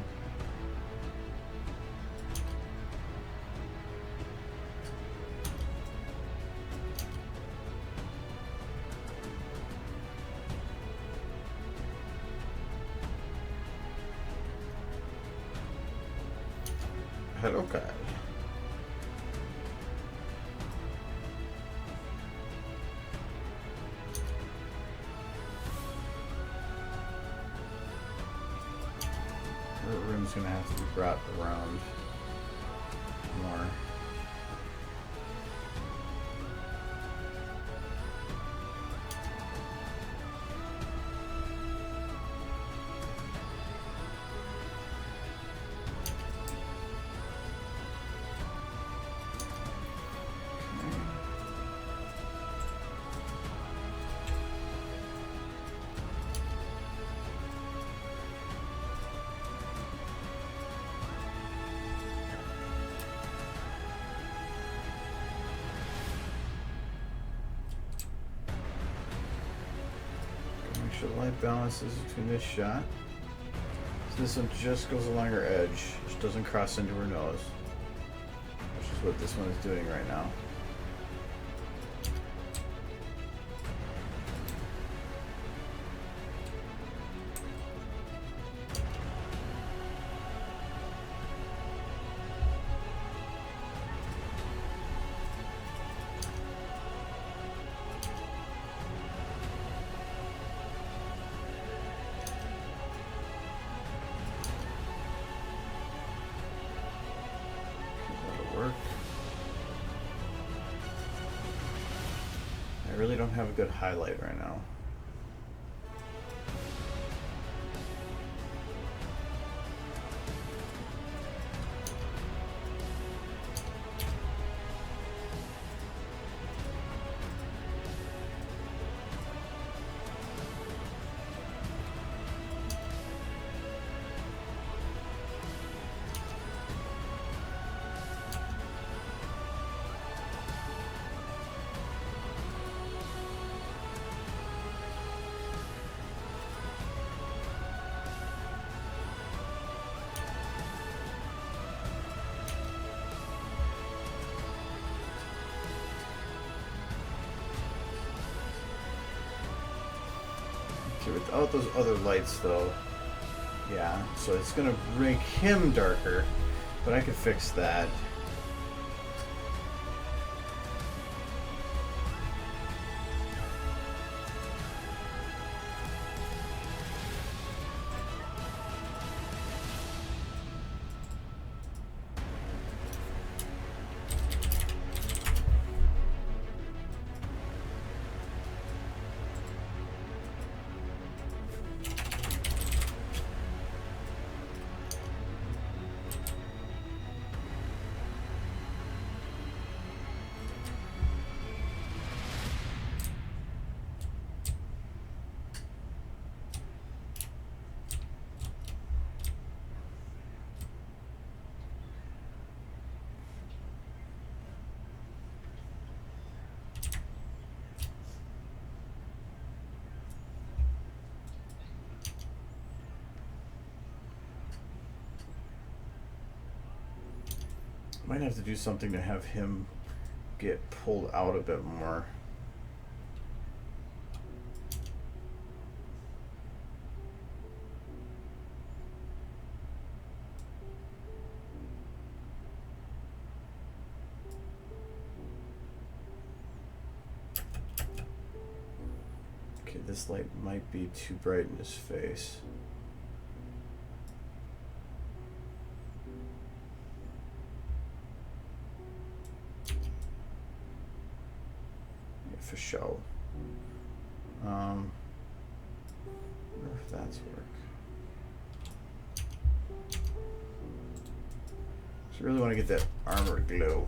Hello, Kyle. The room's gonna have to be brought around more. The light balances between this shot. So this one just goes along her edge, which doesn't cross into her nose, which is what this one is doing right now. I really don't have a good highlight right now. Okay, without those other lights though, yeah, so it's gonna make him darker, but I can fix that. Might have to do something to have him get pulled out a bit more. Okay, this light might be too bright in his face. For show. I wonder if that's work. So I really want to get that armored glow.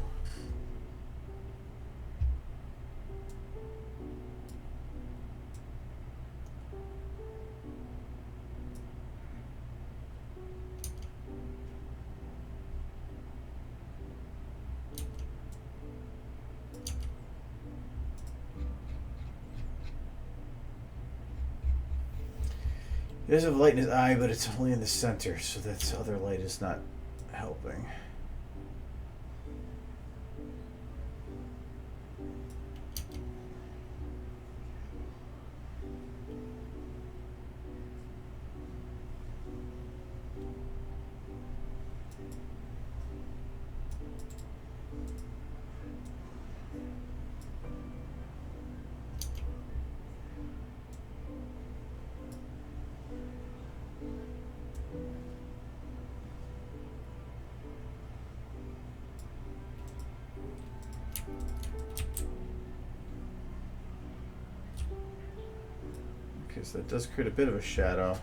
He does have light in his eye, but it's only in the center, so that other light is not helping. Okay, so that does create a bit of a shadow,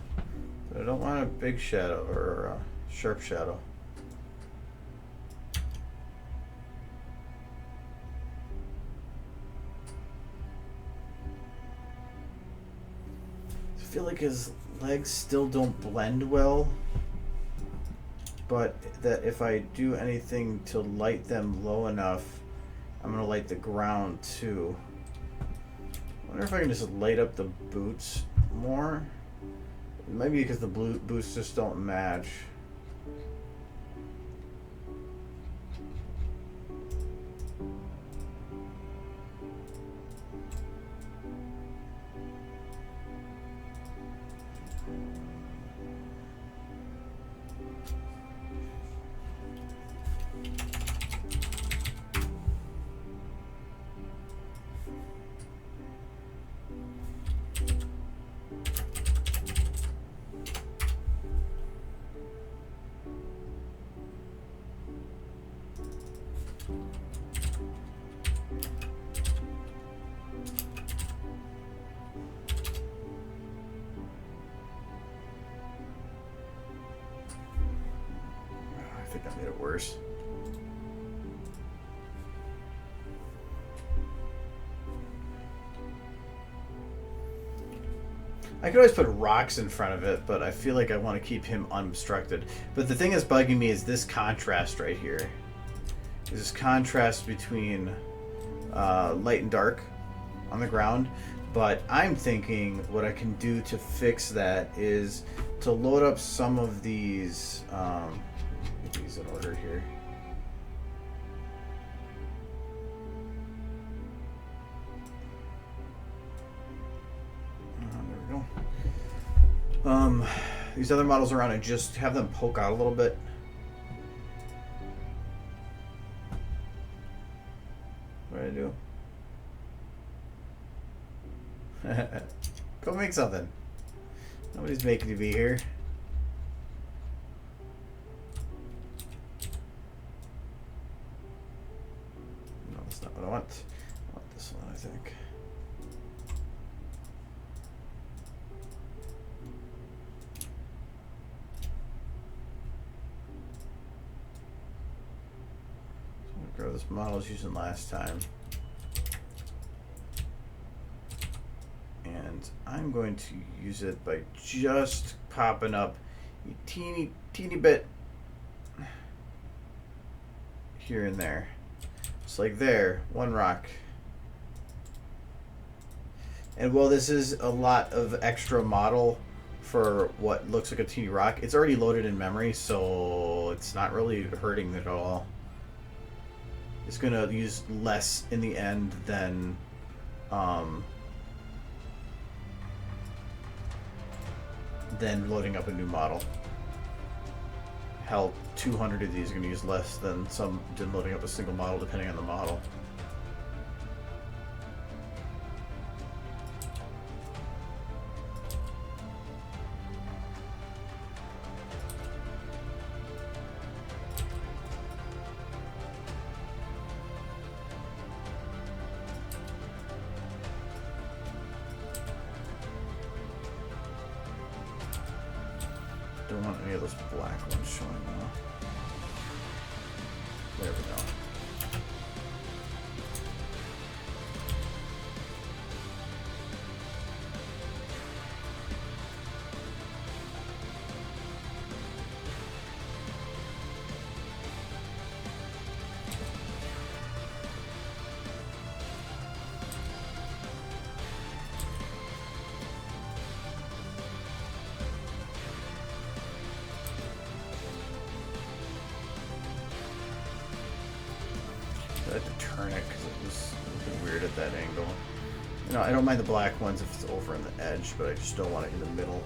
but I don't want a big shadow or a sharp shadow. I feel like his legs still don't blend well, but that if I do anything to light them low enough, I'm going to light the ground too. I wonder if I can just light up the boots more. Maybe because the boots just don't match. I think I made it worse. I could always put rocks in front of it, but I feel like I want to keep him unobstructed. But the thing that's bugging me is this contrast right here. This contrast between light and dark on the ground. But I'm thinking what I can do to fix that is to load up some of these. Get these in order here. There we go. These other models around and just have them poke out a little bit. What did I do? Go make something. Nobody's making you be here. No, that's not what I want. I want this one, I think. So I'm gonna grab this model I was using last time. And I'm going to use it by just popping up a teeny bit here and there. Just like there, one rock. And while this is a lot of extra model for what looks like a teeny rock, it's already loaded in memory, so it's not really hurting it at all. is going to use less in the end than loading up a new model. Hell, 200 of these are going to use less than loading up a single model, depending on the model. Don't want any of those black ones showing now. There we go. I had to turn it because it was a bit weird at that angle. You know, I don't mind the black ones if it's over on the edge, but I just don't want it in the middle.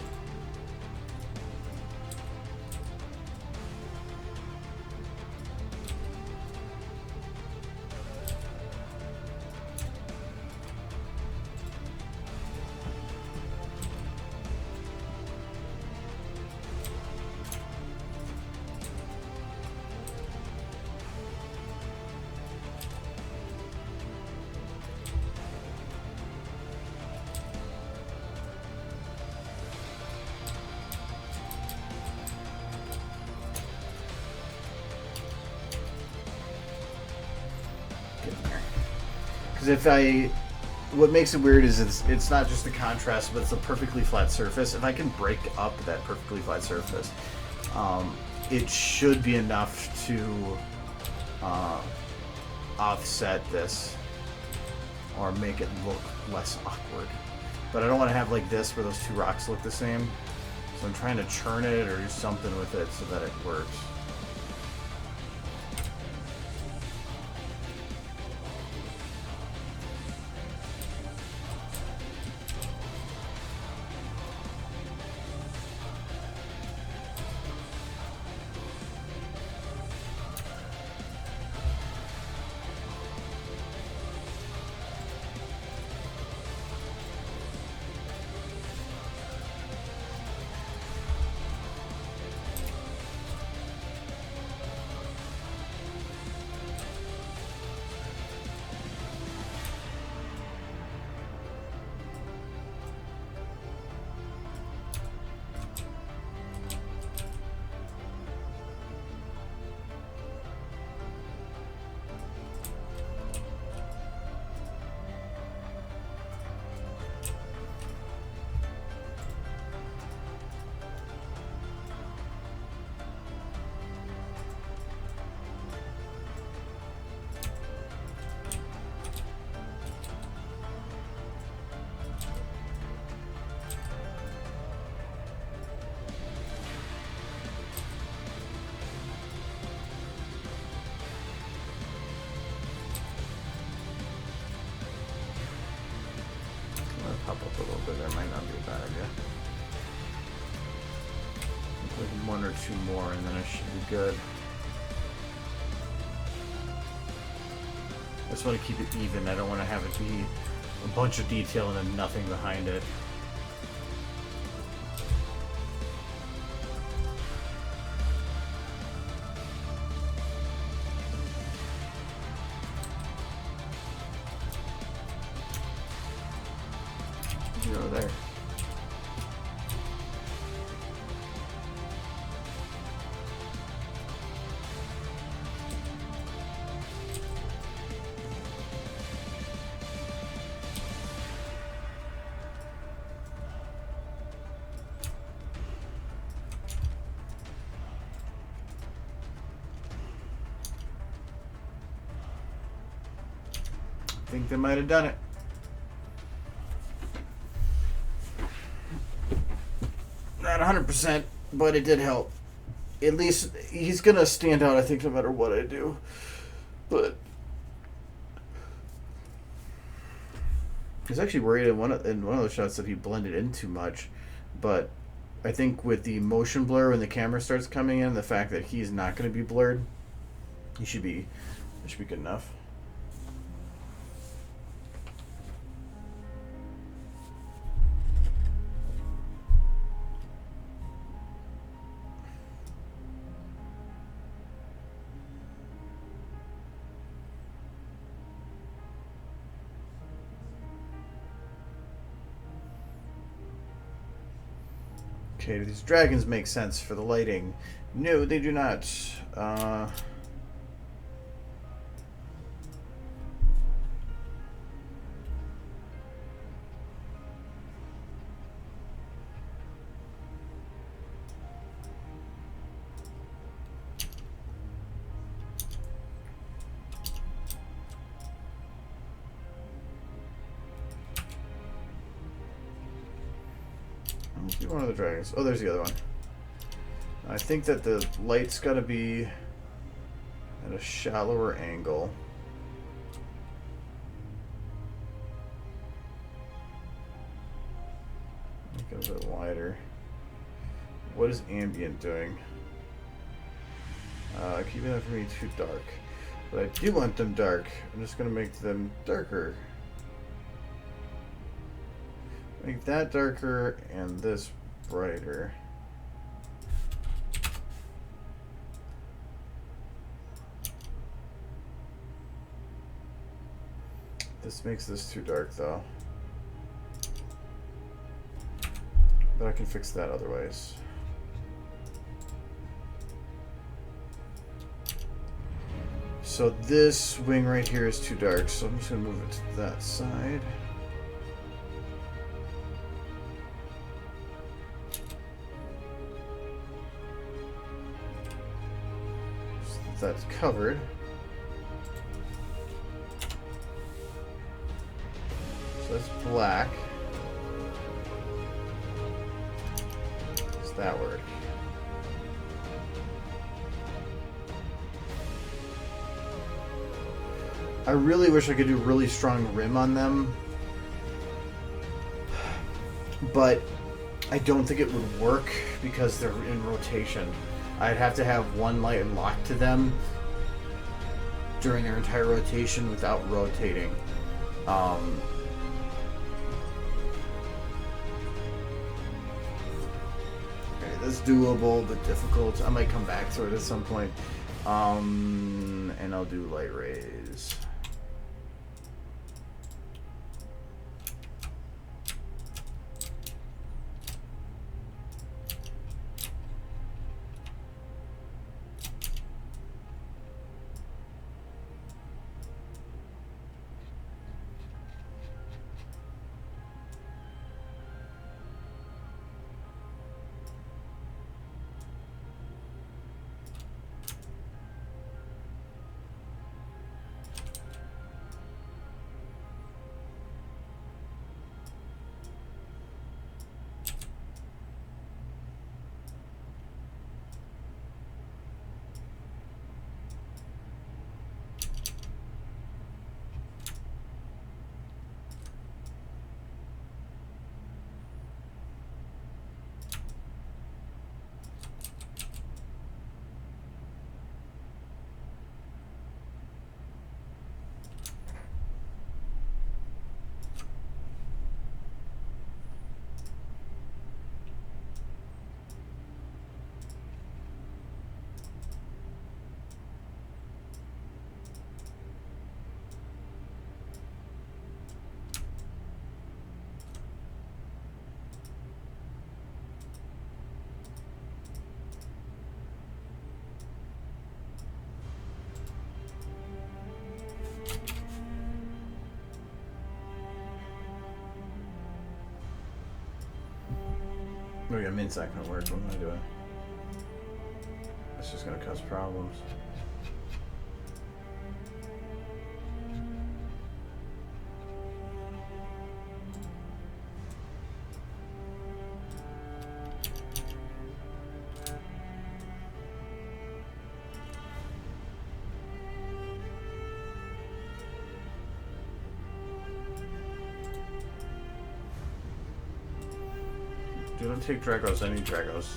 Because what makes it weird is it's not just the contrast, but it's a perfectly flat surface. If I can break up that perfectly flat surface, it should be enough to offset this or make it look less awkward. But I don't want to have like this where those two rocks look the same. So I'm trying to churn it or do something with it so that it works. Pop up a little bit, that might not be a bad idea. Like one or two more and then I should be good. I just want to keep it even. I don't want to have it be a bunch of detail and then nothing behind it. There. I think they might have done it. Not 100%, but it did help. At least he's gonna stand out, I think, no matter what I do. But I was actually worried in one of those shots that he blended in too much, but I think with the motion blur when the camera starts coming in, the fact that he's not going to be blurred, it should be good enough. Okay, do these dragons make sense for the lighting? No, they do not. Let's do one of the dragons. Oh, there's the other one. I think that the light's got to be at a shallower angle. Make it a bit wider. What is ambient doing? Keeping them from being too dark. But I do want them dark. I'm just going to make them darker. Make that darker and this brighter. This makes this too dark though. But I can fix that otherwise. So this wing right here is too dark, so I'm just going to move it to that side. So that's covered. So that's black. Does that work? I really wish I could do really strong rim on them, but I don't think it would work because they're in rotation. I'd have to have one light locked to them during their entire rotation without rotating. Okay, that's doable, but difficult. I might come back to it at some point. And I'll do light rays. Oh yeah, mint's not gonna work. What am I doing? It's just gonna cause problems. you don't take Dragos, I need Dragos.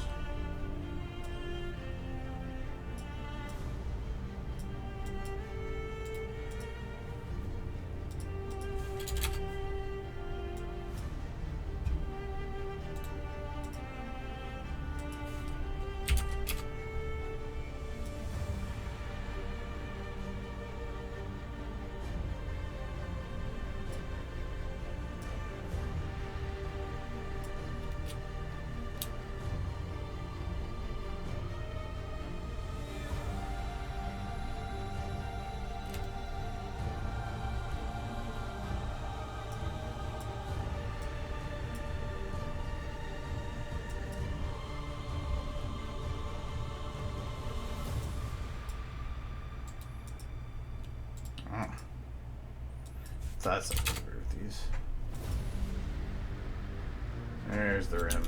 That's not gonna work with these. There's the rim.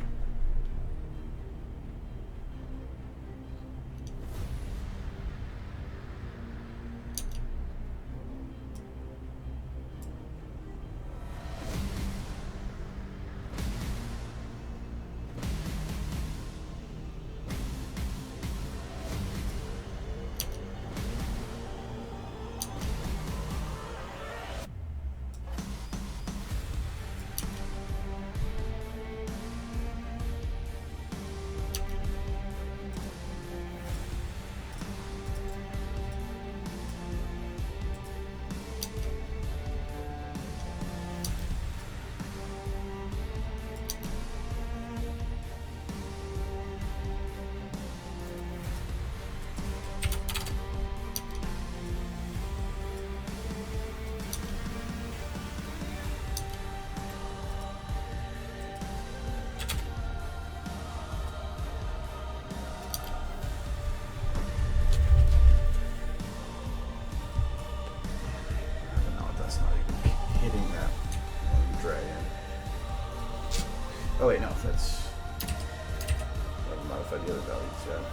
Oh wait, no, that's... I've modified the other values, yeah.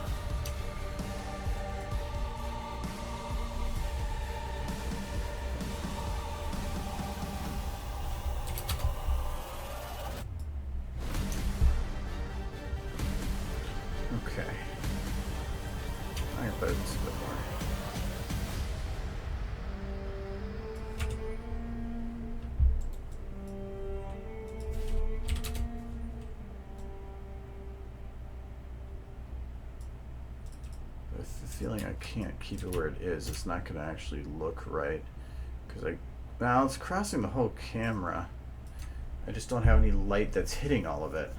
Okay. I can play this a bit more. Feeling I can't keep it where it is. It's not going to actually look right because now it's crossing the whole camera. I just don't have any light that's hitting all of it.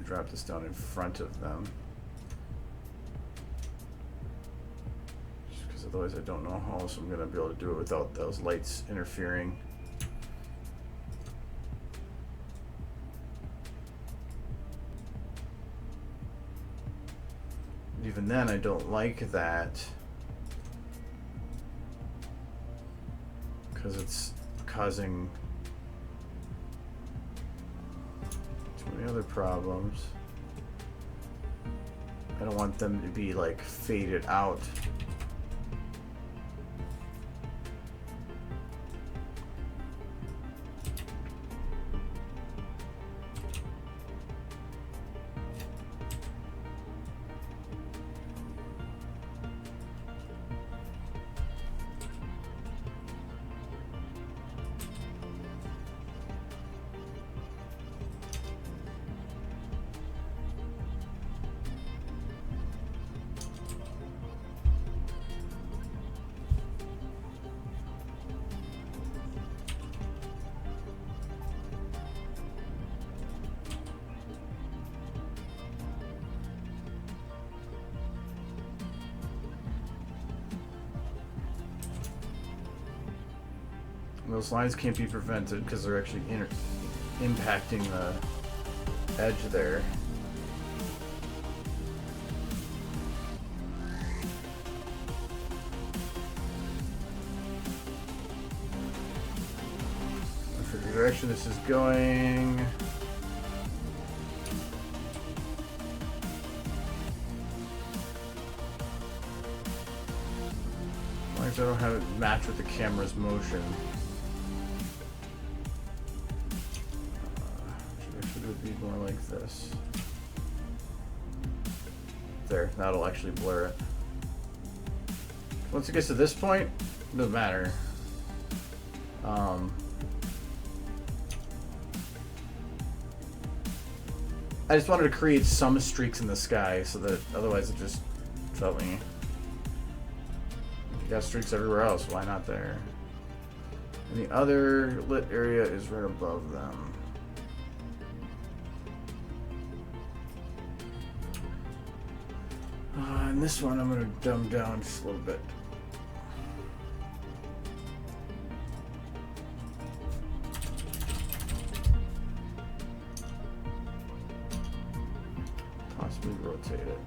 Drop this down in front of them. Just because otherwise I don't know how else I'm going to be able to do it without those lights interfering. Even then, I don't like that because it's causing other problems. I don't want them to be like faded out. Those lines can't be prevented because they're actually impacting the edge there. For the direction this is going. As long as I don't have it match with the camera's motion. Should it be more like this? There, that'll actually blur it. Once it gets to this point, it doesn't matter. I just wanted to create some streaks in the sky so that otherwise it just felt me. You got streaks everywhere else, why not there? And the other lit area is right above them. And this one I'm going to dumb down just a little bit. Possibly rotate it.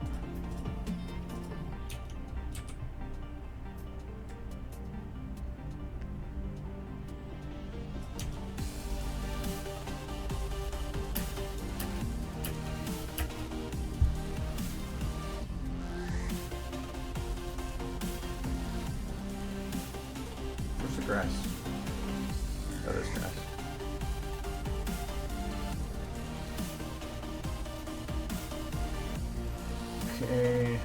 Grass. That is grass. Okay.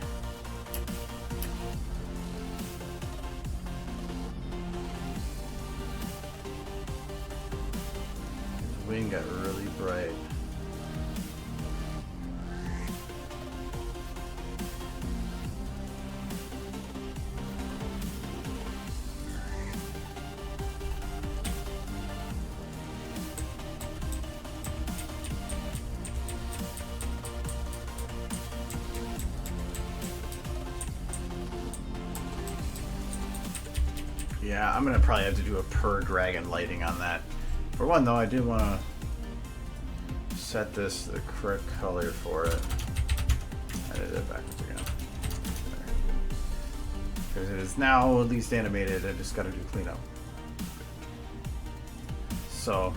His wing got really bright. Yeah, I'm gonna probably have to do a per dragon lighting on that. For one, though, I do want to set this the correct color for it. I did it backwards again. Because it is now at least animated. I just got to do cleanup. So,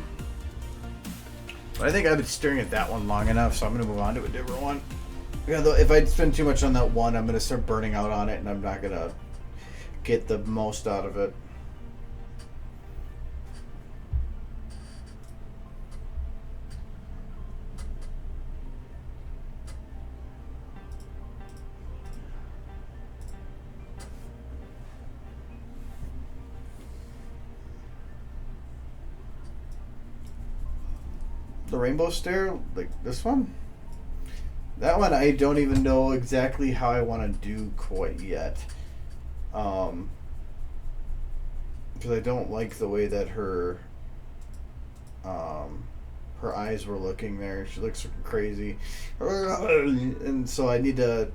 but I think I've been staring at that one long enough, so I'm gonna move on to a different one. Yeah, though, if I spend too much on that one, I'm gonna start burning out on it, and I'm not gonna get the most out of it. The rainbow stair, like this one? That one I don't even know exactly how I want to do quite yet. Because I don't like the way that her eyes were looking there. She looks crazy, and so I need to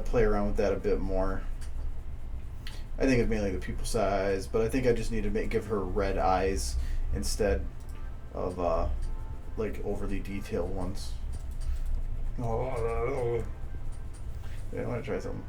play around with that a bit more. I think it's mainly the pupil size, but I think I just need to give her red eyes instead of like overly detailed ones. Oh, yeah, I want to try something.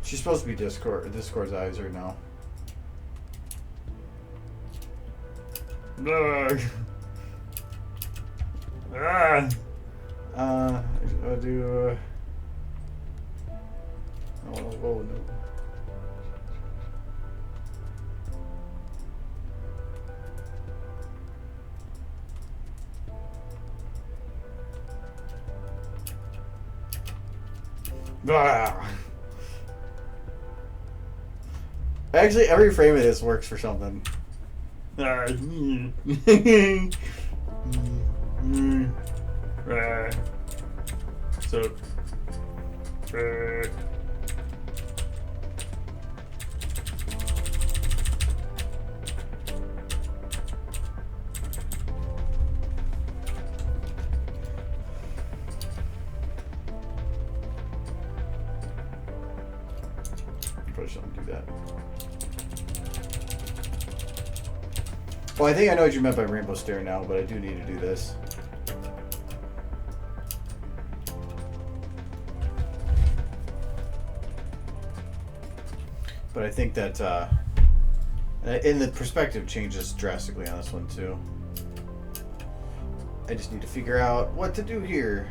She's supposed to be Discord's eyes right now. I'll do. Oh no. Actually, every frame of this works for something. So. Probably shouldn't do that. Well, I think I know what you meant by rainbow stare now, but I do need to do this. But I think that, and the perspective changes drastically on this one too. I just need to figure out what to do here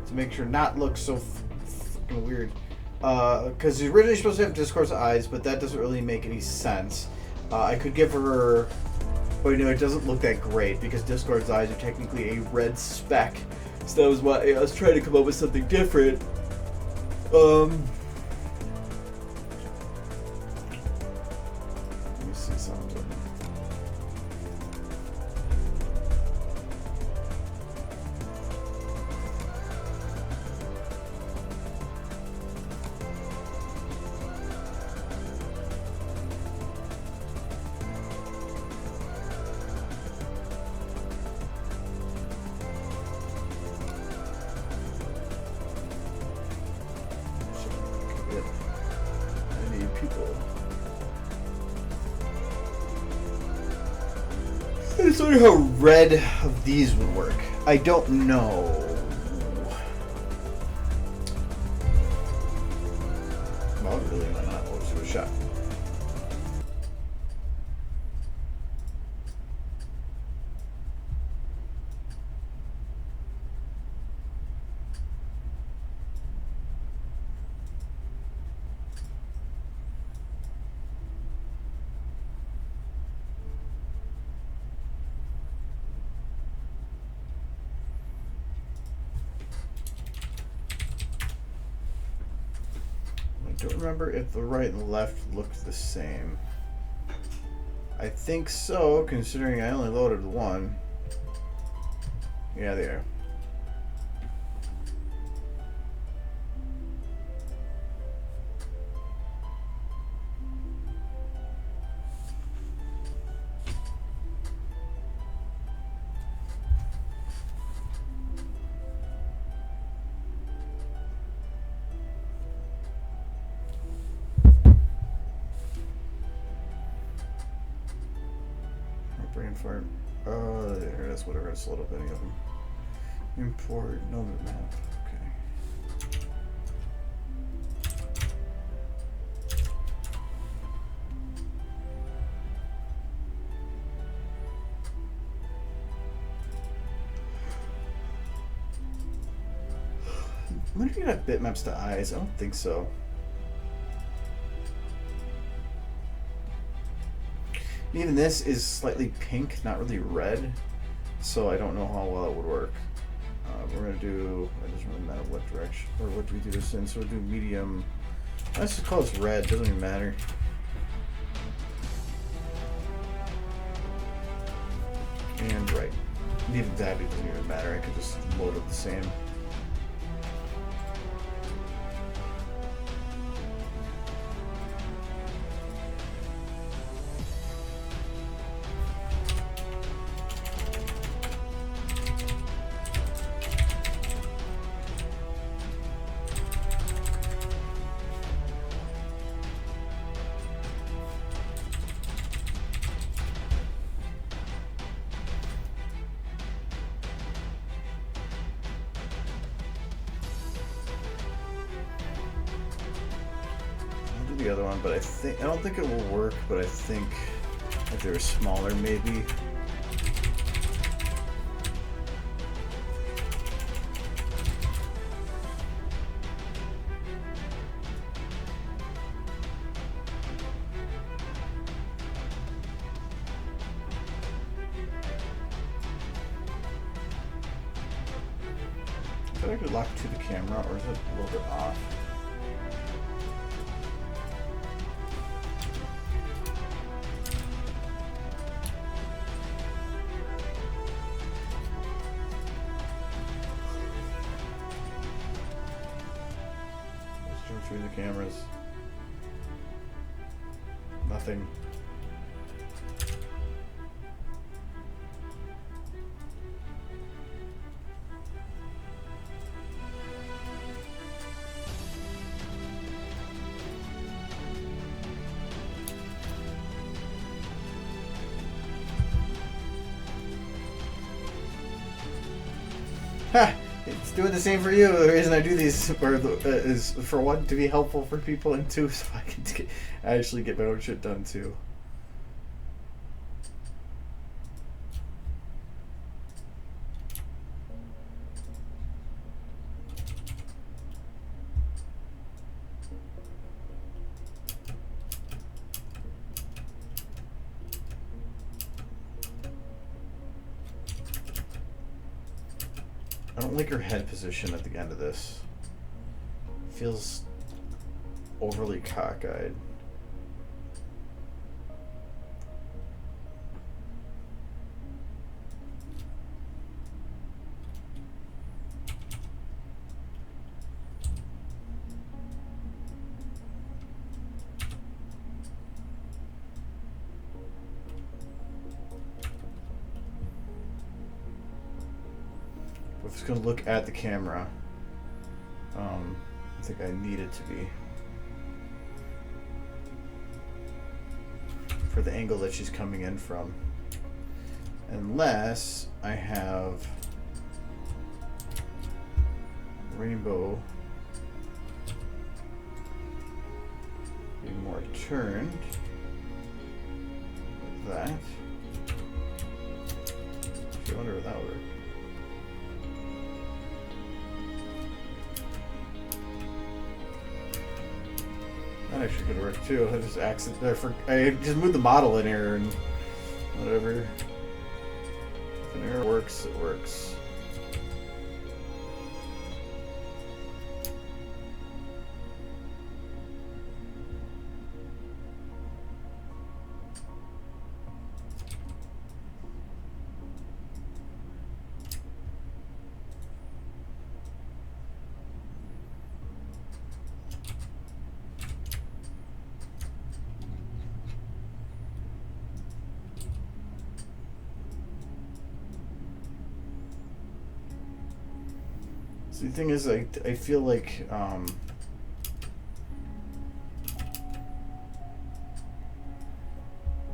to make sure not look so fucking weird. Because he's originally supposed to have Discord's eyes, but that doesn't really make any sense. I could give her... But you know, it doesn't look that great because Discord's eyes are technically a red speck. So that was why I was trying to come up with something different. Let me see something. I just wonder how red of these would work. I don't know. Well, really, why not? We'll just do a shot. I don't remember if the right and the left looked the same. I think so, considering I only loaded one. Yeah, they are. Brain fart. There, that's whatever. I slowed up any of them. Import, no map. Okay. I wonder if you have bitmaps to eyes. I don't think so. Even this is slightly pink, not really red, so I don't know how well it would work. We're gonna do, it doesn't really matter what direction, or what do we do this in, so we'll do medium. Let's just call this red, doesn't even matter. And right. Even that, it doesn't even matter, I could just load up the same. The other one, but I don't think it will work, but I think if they were smaller maybe. I could lock to the camera, or is it a little bit off? between the cameras. Nothing. Ha! It's doing the same for you. The reason I do these is for one, to be helpful for people, and two, so I can actually get my own shit done too. I don't like her head position at the end of this. Feels overly cockeyed. I'm just gonna look at the camera. I think I need it to be for the angle that she's coming in from, unless I have rainbow be more turned like that. I wonder if that would work. That actually could work too. I just I just moved the model in here and whatever. If an error works, it works. The thing is, I feel like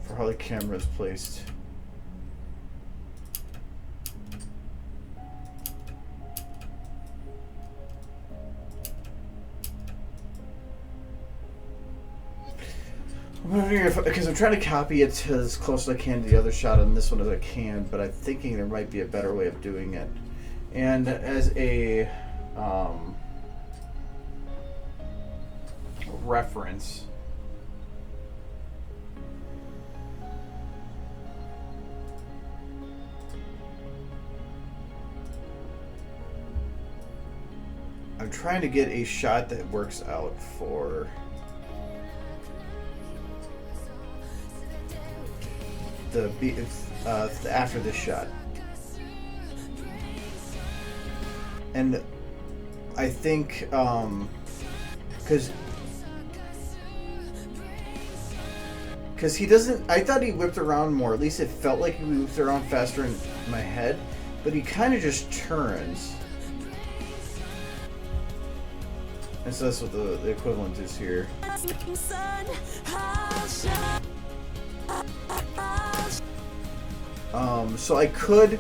for how the camera is placed, I'm wondering if, because I'm trying to copy it to as close as I can to the other shot on this one as I can, but I'm thinking there might be a better way of doing it. And as a reference, I'm trying to get a shot that works out for the after this shot. And I think, because he doesn't, I thought he whipped around more, at least it felt like he whipped around faster in my head, but he kind of just turns. And so that's what the equivalent is here. So I could,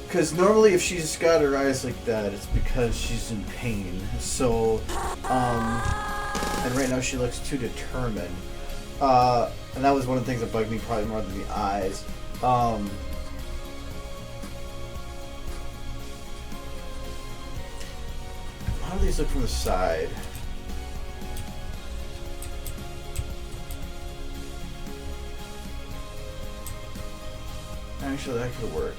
because normally if she's got her eyes like that, it's because she's in pain. So, and right now she looks too determined. And that was one of the things that bugged me probably more than the eyes. How do these look from the side? Actually, that could work.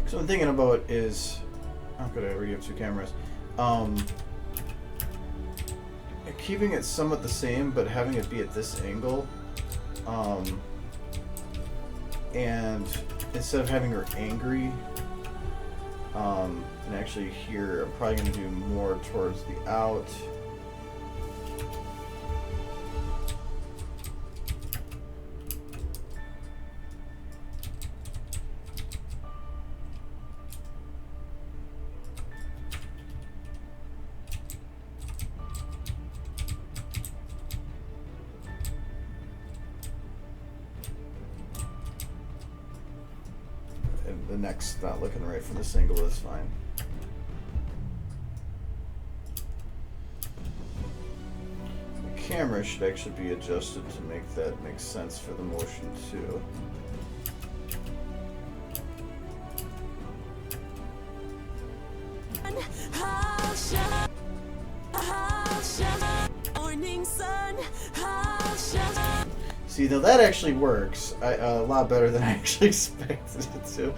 So what I'm thinking about is, how could I already have two cameras? Keeping it somewhat the same, but having it be at this angle. And instead of having her angry, and actually here, I'm probably going to do more towards the out. And the neck's not looking right from this angle, is fine. The camera should actually be adjusted to make that make sense for the motion too. See, now that actually works a lot better than I actually expected it to.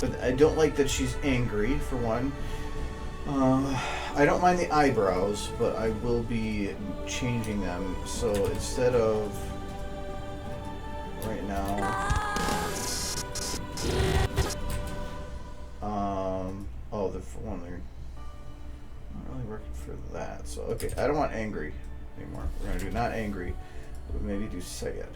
But I don't like that she's angry, for one. I don't mind the eyebrows, but I will be changing them. So instead of right now, oh, the one they're not really working for that. So okay, I don't want angry anymore. We're gonna do not angry, but maybe do sad.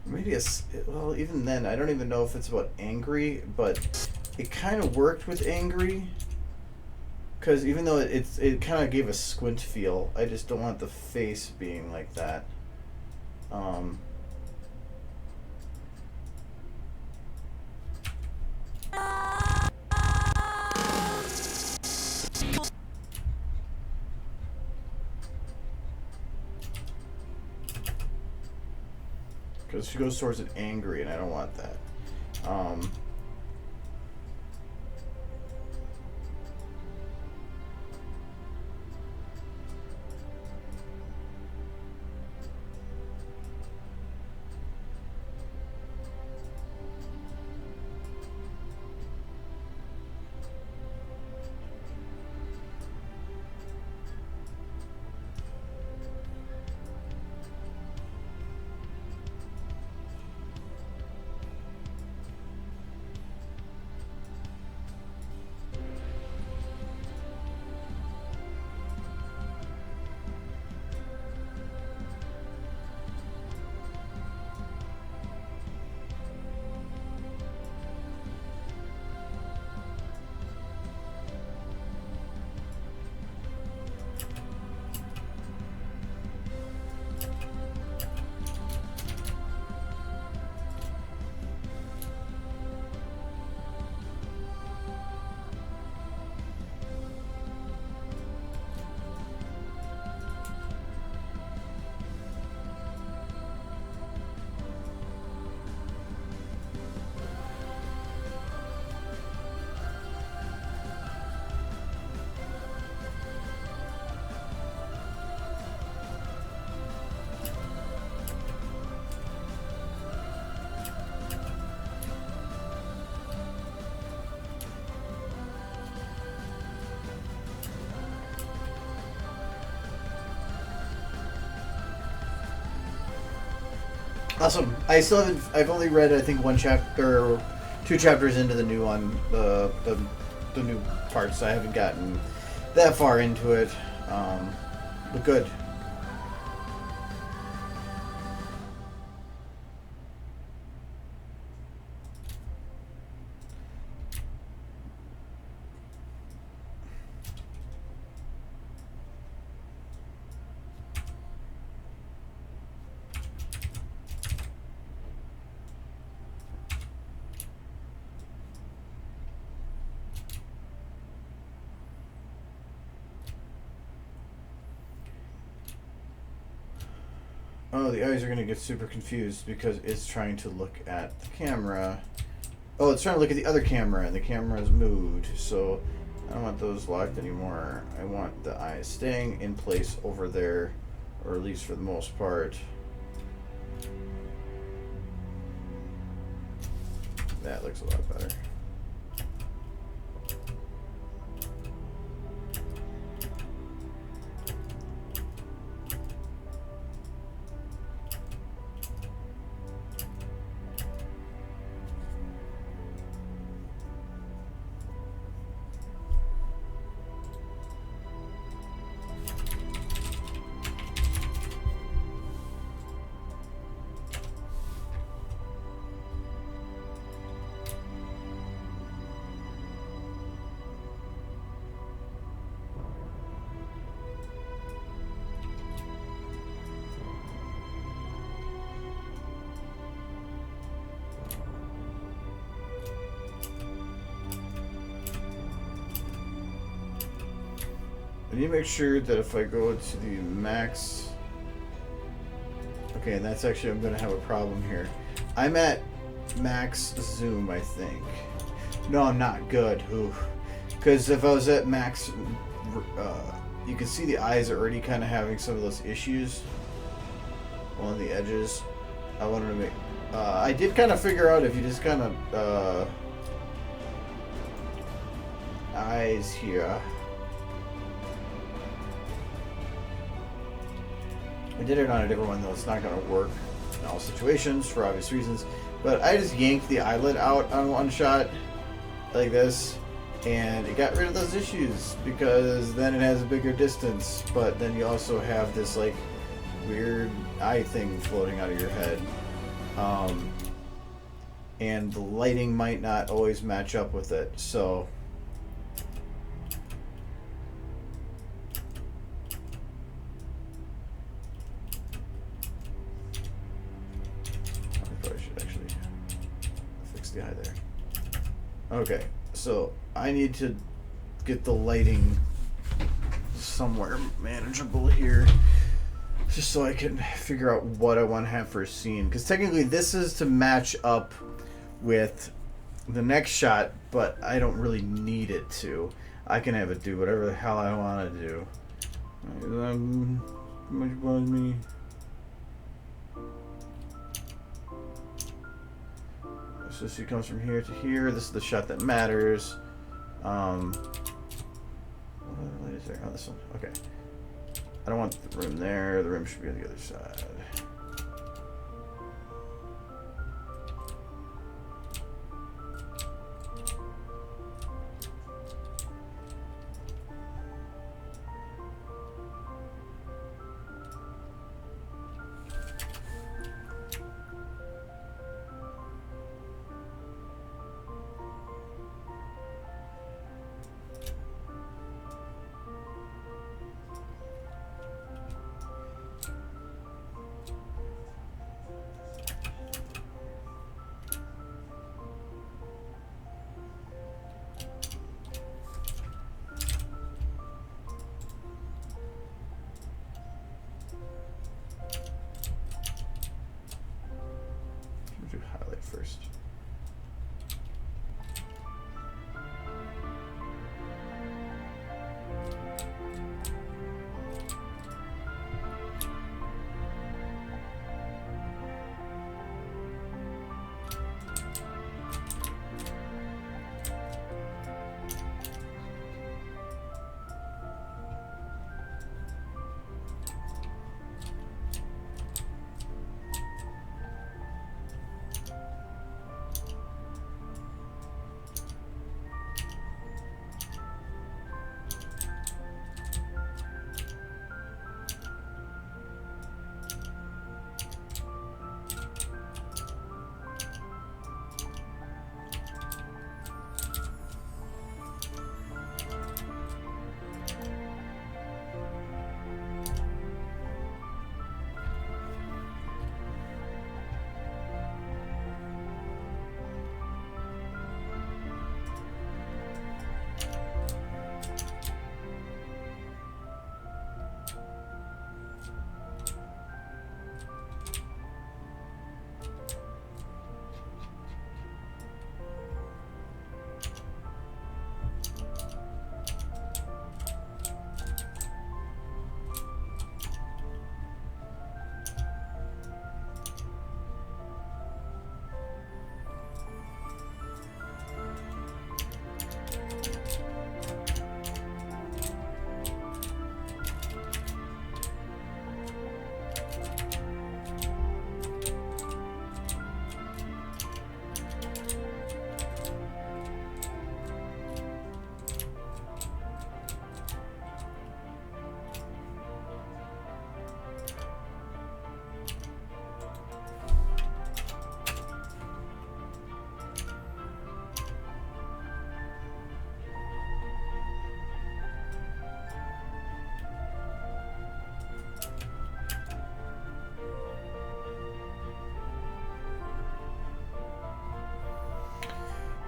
Maybe well, even then, I don't even know if it's about angry, but it kind of worked with angry. Because even though it kind of gave a squint feel, I just don't want the face being like that. Because she goes towards it angry, and I don't want that. Awesome. I still haven't. I've only read, I think, one chapter, 2 chapters into the new one, the new parts. I haven't gotten that far into it, but good. Oh, the eyes are going to get super confused because it's trying to look at the camera. Oh, it's trying to look at the other camera, and the camera's moved. So I don't want those locked anymore. I want the eyes staying in place over there, or at least for the most part. That looks a lot better. I need to make sure that if I go to the max... Okay, and that's actually, I'm going to have a problem here. I'm at max zoom, I think. No, I'm not. Good. Because if I was at max... you can see the eyes are already kind of having some of those issues on the edges. I wanted to make... I did kind of figure out if you just kind of... eyes here... I did it on a different one though. It's not going to work in all situations for obvious reasons. But I just yanked the eyelid out on one shot like this, and it got rid of those issues because then it has a bigger distance. But then you also have this like weird eye thing floating out of your head, and the lighting might not always match up with it. So. The eye there. Okay, so I need to get the lighting somewhere manageable here, just so I can figure out what I want to have for a scene. Because technically this is to match up with the next shot, but I don't really need it to. I can have it do whatever the hell I want to do. Much bugs me. So she comes from here to here. This is the shot that matters. What other light is there? Oh, this one. Okay. I don't want the room there. The room should be on the other side. Highlight first.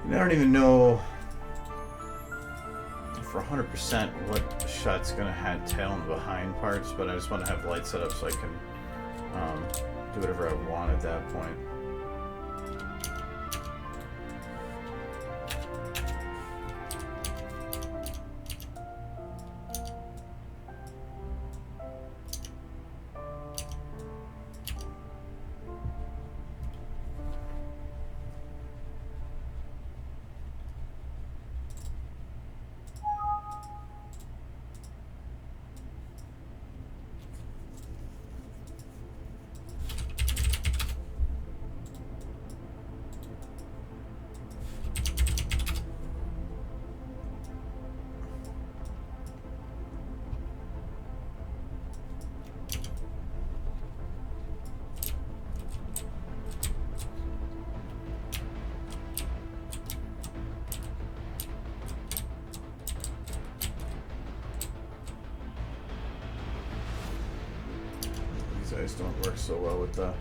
And I don't even know for 100% what shot's gonna have tail and behind parts, but I just want to have light set up so I can do whatever I want at that point. These eyes don't work so well with the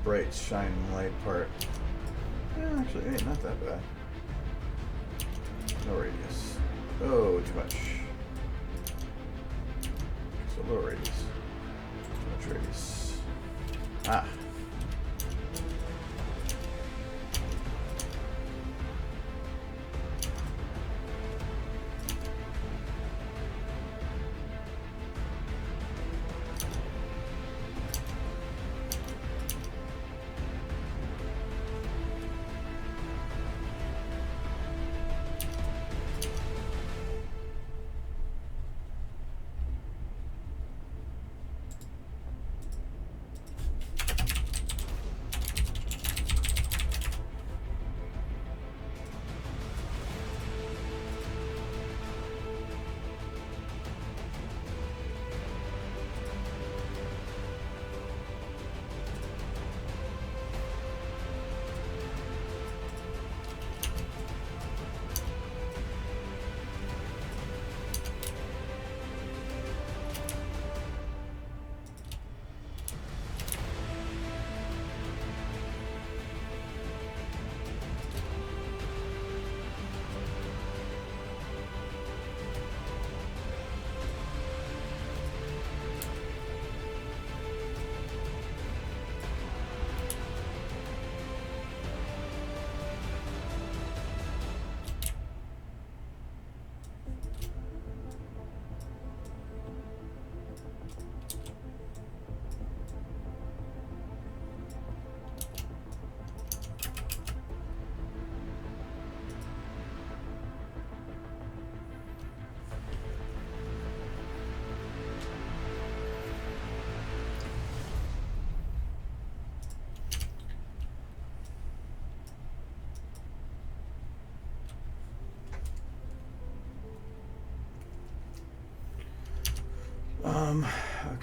bright shining light part. Yeah, actually, hey, not that bad. No radius. Oh, too much. So low radius. Too much radius. Ah.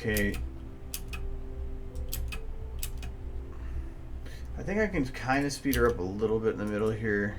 Okay. I think I can kind of speed her up a little bit in the middle here.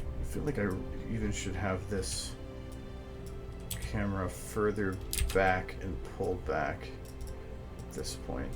I feel like I even should have this camera further back and pulled back at this point.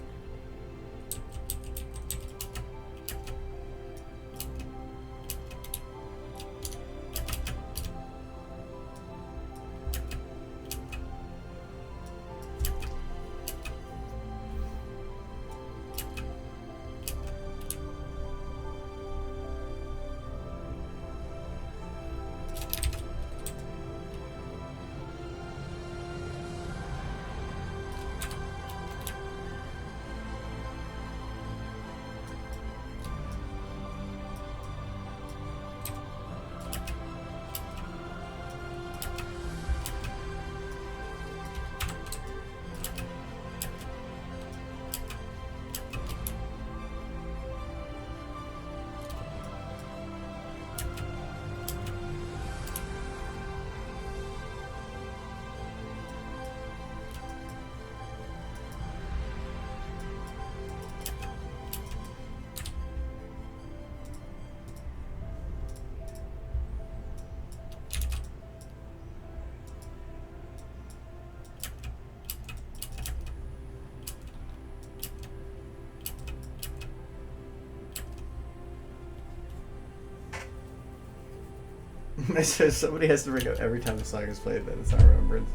I said somebody has to bring up every time the song is played that it's not Remembrance.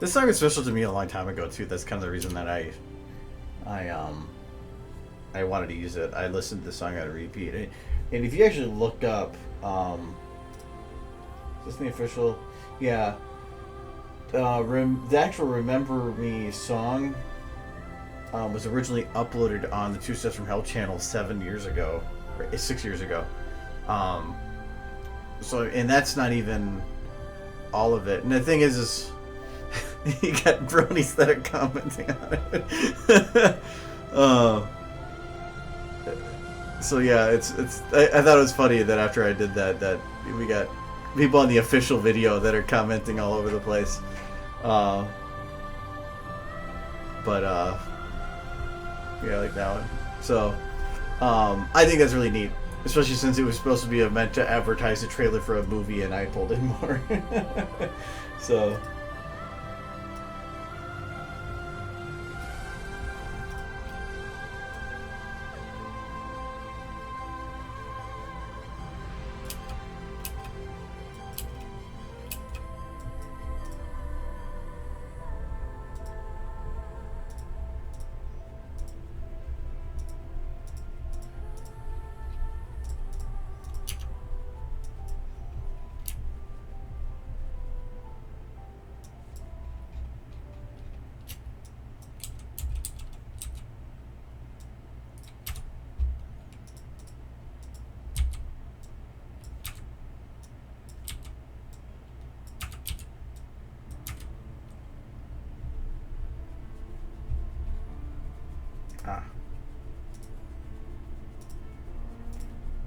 This song was special to me a long time ago too. That's kind of the reason that I wanted to use it. I listened to the song on repeat, and if you actually look up, is this the official? Yeah, the actual "Remember Me" song was originally uploaded on the Two Steps from Hell channel 7 years ago, or 6 years ago. So, and that's not even all of it. And the thing is you got bronies that are commenting on it. So yeah, it's. I thought it was funny that after I did that we got people on the official video that are commenting all over the place. But yeah, like that one. So I think that's really neat, especially since it was supposed to be meant to advertise a trailer for a movie, and I pulled in more. So.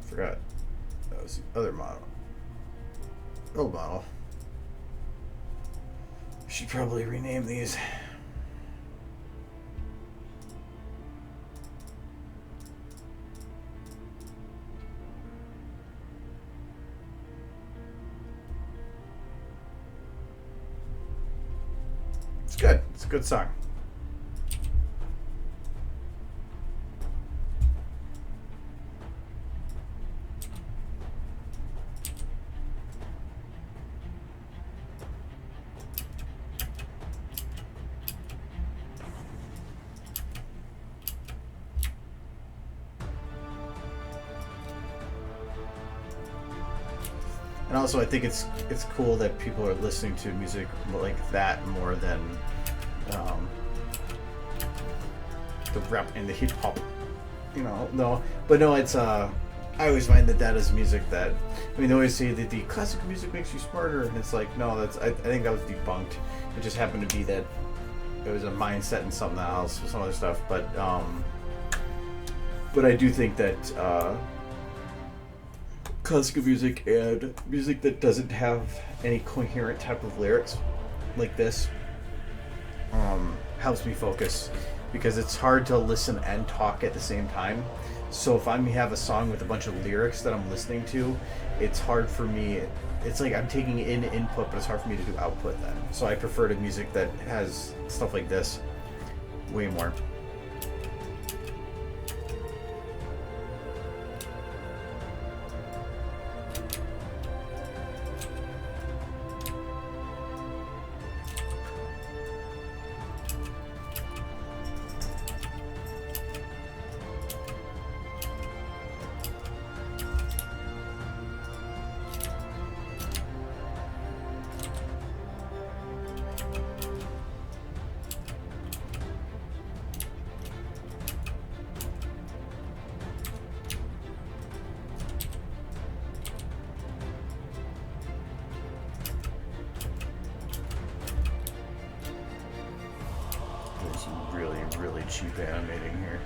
Forgot. That was the other model. Old model. Should probably rename these. It's good. It's a good song. And also, I think it's cool that people are listening to music like that more than the rap and the hip hop. You know, no, but no, it's I always find that is music that, I mean, they always say that the classical music makes you smarter, and it's like, no, that's I think that was debunked. It just happened to be that it was a mindset and something else, some other stuff. But I do think that. Classical music and music that doesn't have any coherent type of lyrics like this helps me focus, because it's hard to listen and talk at the same time. So if I have a song with a bunch of lyrics that I'm listening to, it's hard for me. It's like I'm taking in input, but it's hard for me to do output then. So I prefer to music that has stuff like this way more. Really cheap animating here.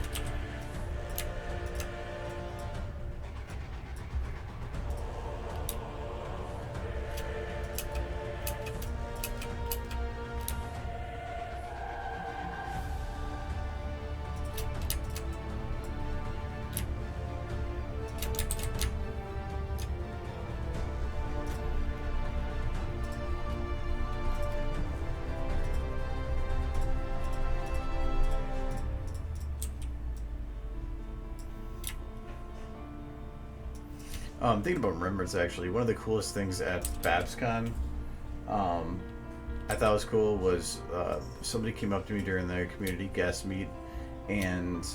Thinking about remembrance, actually, one of the coolest things at BabsCon, I thought was cool was somebody came up to me during their community guest meet and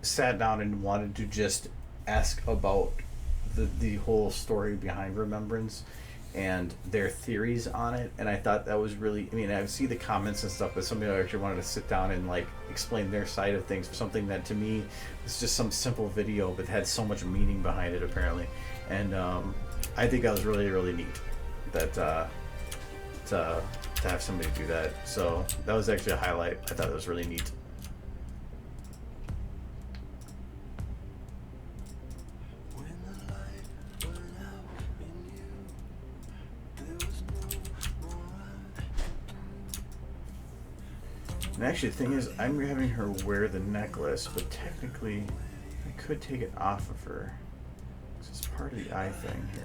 sat down and wanted to just ask about the whole story behind remembrance and their theories on it. And I thought that was really, I mean, I see the comments and stuff, but somebody actually wanted to sit down and like explain their side of things for something that to me was just some simple video but had so much meaning behind it apparently. And I think that was really, really neat that to have somebody do that. So that was actually a highlight. I thought it was really neat. And actually, the thing is, I'm having her wear the necklace, but technically, I could take it off of her. This is part of the eye thing here.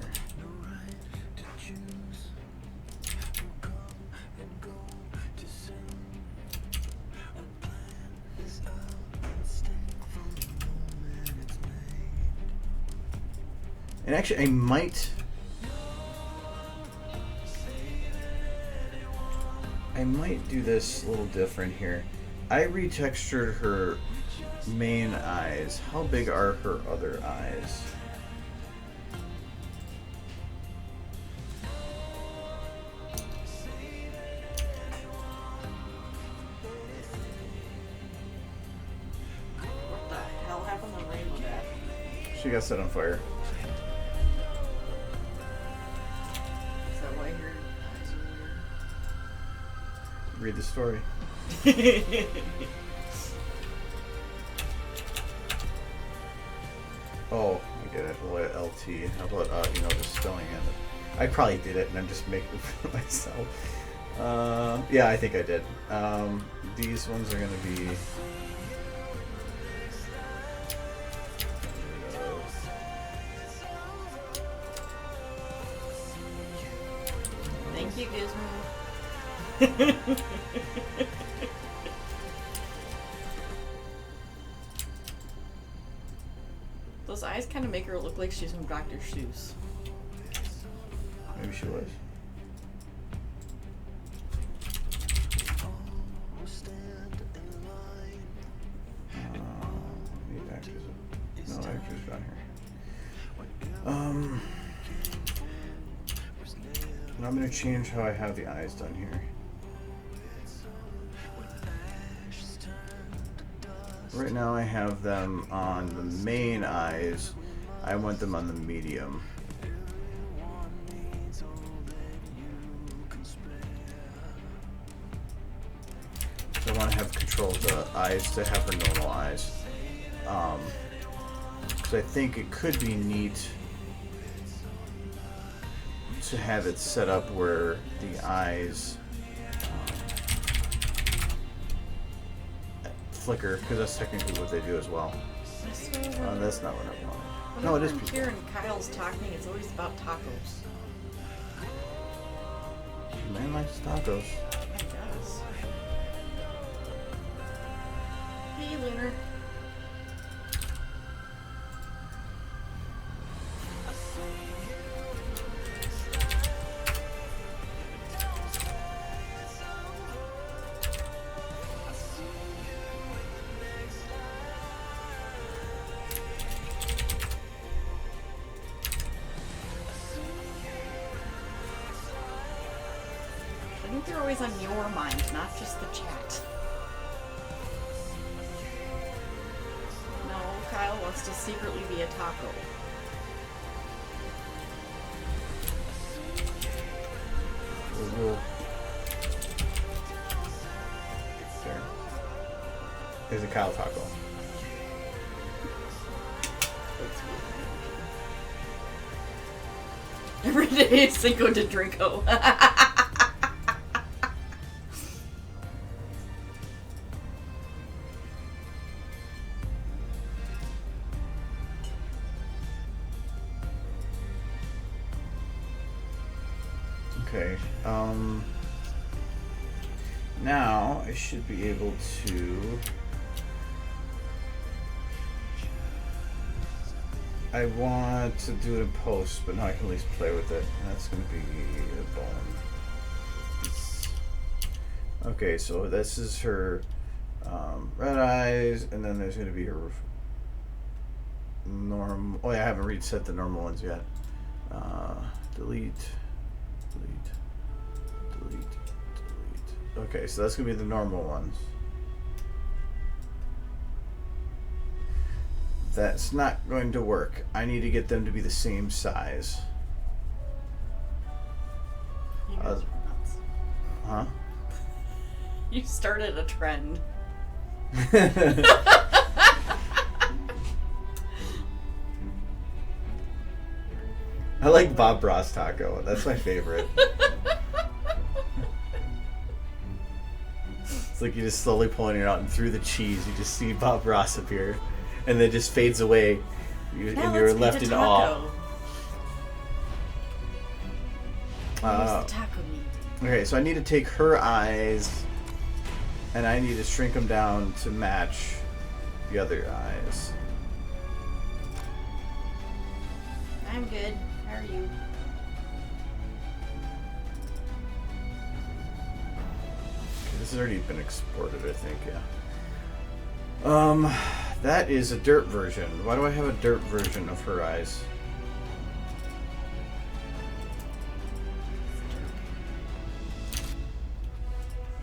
And actually, I might do this a little different here. I retextured her main eyes. How big are her other eyes? What the hell happened to Rainbow Dash? She got set on fire. Is that why your eyes are weird? Read the story. Oh, I get it. What LT? How about just spelling it? I probably did it, and I'm just making it for myself. Yeah, I think I did. These ones are gonna be. Thank you, Gizmo. Those eyes kind of make her look like she's from Dr. Seuss. Maybe she was. Need actors. No actors down here. I'm gonna change how I have the eyes done here. Right now I have them on the main eyes. I want them on the medium. So I want to have control of the eyes to have her normal eyes. So I think it could be neat to have it set up where the eyes flicker, because that's technically what they do as well. That's not what I want. No, it is I'm people. hearing Kyle's talking, it's always about tacos. Man likes tacos. I guess. Hey, Lunar. I think they're always on your mind, not just the chat. No, Kyle wants to secretly be a taco. There. There's a Kyle taco. Every day it's Cinco de Drinko. Okay, now I should be able to, I want to do it in post, but now I can at least play with it. And that's going to be a bone. Okay, so this is her red eyes, and then there's going to be her normal. Oh, yeah, I haven't reset the normal ones yet. Delete. Okay, so that's going to be the normal ones. That's not going to work. I need to get them to be the same size. You guys are nuts. Huh? You started a trend. I like Bob Ross taco. That's my favorite. It's like you're just slowly pulling it out, and through the cheese, you just see Bob Ross appear, and then just fades away, and you're left in awe. Where's the taco meat? Okay, so I need to take her eyes, and I need to shrink them down to match the other eyes. I'm good. How are you? This has already been exported, I think, yeah. That is a dirt version. Why do I have a dirt version of her eyes?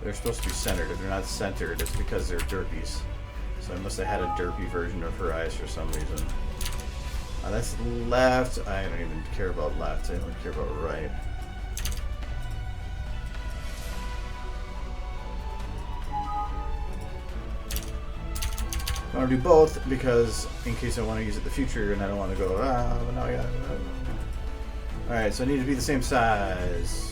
They're supposed to be centered. If they're not centered, it's because they're derpies. So I must have had a derpy version of her eyes for some reason. That's left. I don't even care about left. I only care about right. I want to do both because in case I want to use it in the future and I don't want to go, but now I got it. Alright, so I need to be the same size.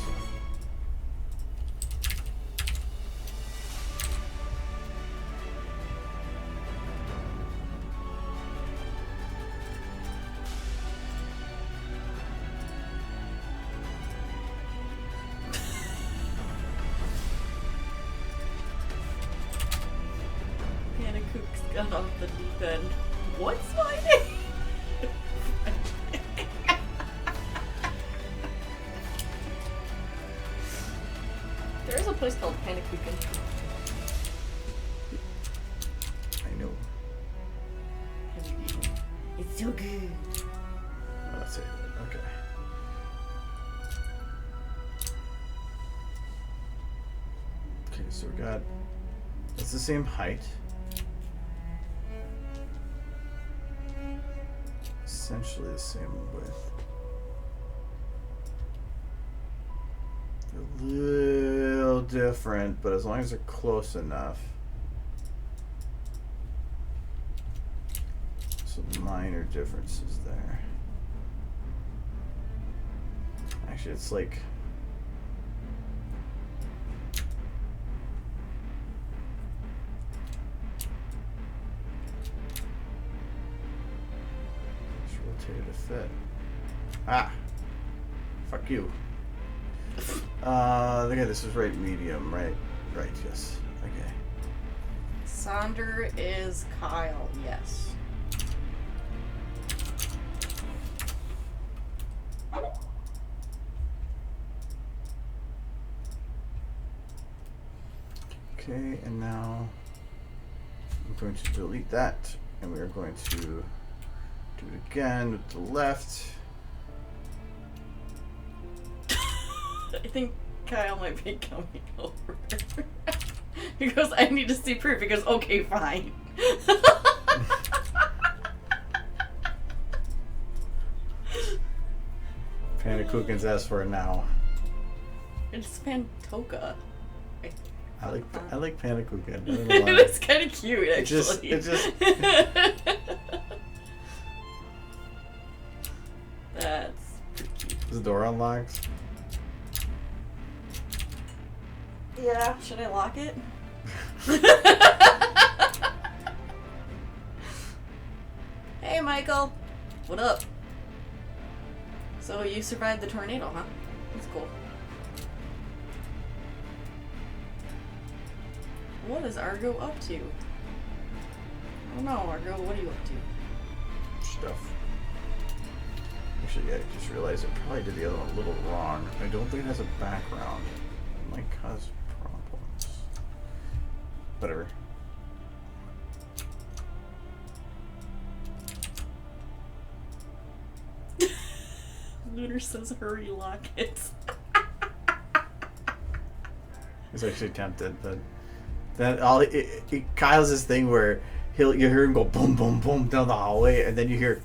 Got off the deep end. What's my name? There is a place called Panakuchen. I know. Have you eaten? It's so good. Oh, that's it. Okay. Okay, so we got. It's the same height. Essentially the same width. They're a little different, but as long as they're close enough. Some minor differences there. Actually, it's like to fit. Ah! Fuck you. Okay, this is right medium, right? Right, yes. Okay. Sonder is Kyle, yes. Okay, and now I'm going to delete that, and we are going to do it again with the left. I think Kyle might be coming over. He goes, I need to see proof. He goes, okay, fine. Panakuchen's asked for it now. It's Pantoka. I like Panakuchen. I don't know why. It's kind of cute, actually. It just That's pretty cute. the door unlocks. Yeah, should I lock it? Hey, Michael. What up? So you survived the tornado, huh? That's cool. What is Argo up to? I don't know, Argo. What are you up to? Stuff. Actually, I just realized I probably did the other one a little wrong. I don't think it has a background. It might cause problems. Whatever. Lunar says, hurry, lock it. He's actually tempted, but that Kyle's this thing where you hear him go boom, boom, boom down the hallway, and then you hear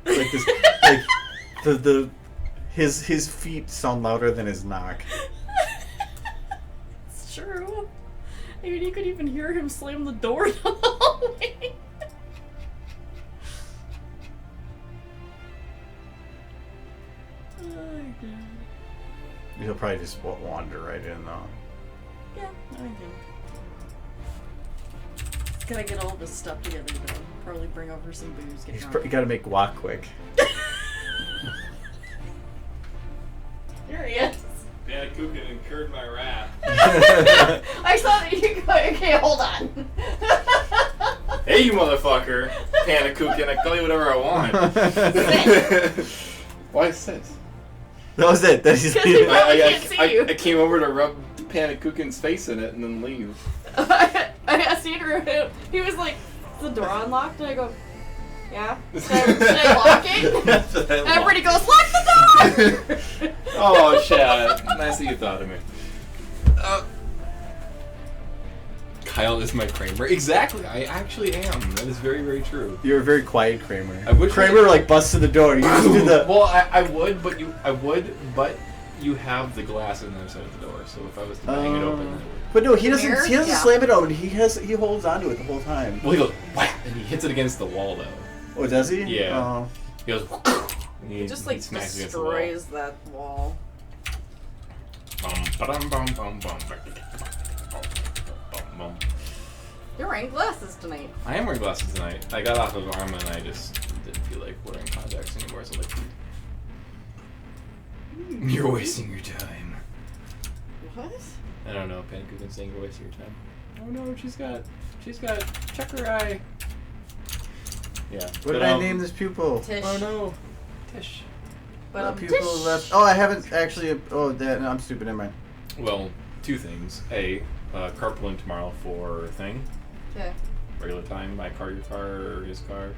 like this, like his feet sound louder than his knock. It's true. I mean, you could even hear him slam the door down the hallway. Oh, God. He'll probably just wander right in, though. Yeah, I think. He's gotta get all of his stuff together, though. Probably bring over some booze. Get drunk. You gotta make guac quick. Here he is. Panakukin incurred my wrath. I saw that you go. Okay, hold on. Hey, you motherfucker! Panakukin, I can call you whatever I want. Why sit? That was it. That's just Because he probably can't see you. I came over to rub Panakukin's face in it and then leave. I seen her. He was like, "Is the door unlocked?" And I go, "Yeah." Should I lock it? And everybody goes, "Lock the door!" Oh, shit. Nice that you thought of me. Kyle is my Kramer. Exactly. I actually am. That is very, very true. You're a very quiet Kramer. I wish Kramer like busts to the door. You just do the. Well, I would, but you have the glass on the other side of the door. So if I was to bang it open, that would. But no, he doesn't. Mirror? He doesn't Yeah. slam it open. He holds onto it the whole time. Well, he goes whap, and he hits it against the wall though. Oh, does he? Yeah. Oh. He goes. And He just like smacks against the wall. destroys that wall. You're wearing glasses tonight. I am wearing glasses tonight. I got off of Arm and I just didn't feel like wearing contacts anymore, so like, you're wasting your time. What? I don't know, Panakukin's saying you're wasting your time. Oh no, she's got checker eye. Yeah. What did I name this pupil? Tish. Oh no, Tish. But Pupil Tish. left. Oh, I haven't actually. Oh, that. No, I'm stupid. Never mind. Well, two things. A, carpooling tomorrow for thing. Okay. Regular time, my car, your car, or his car.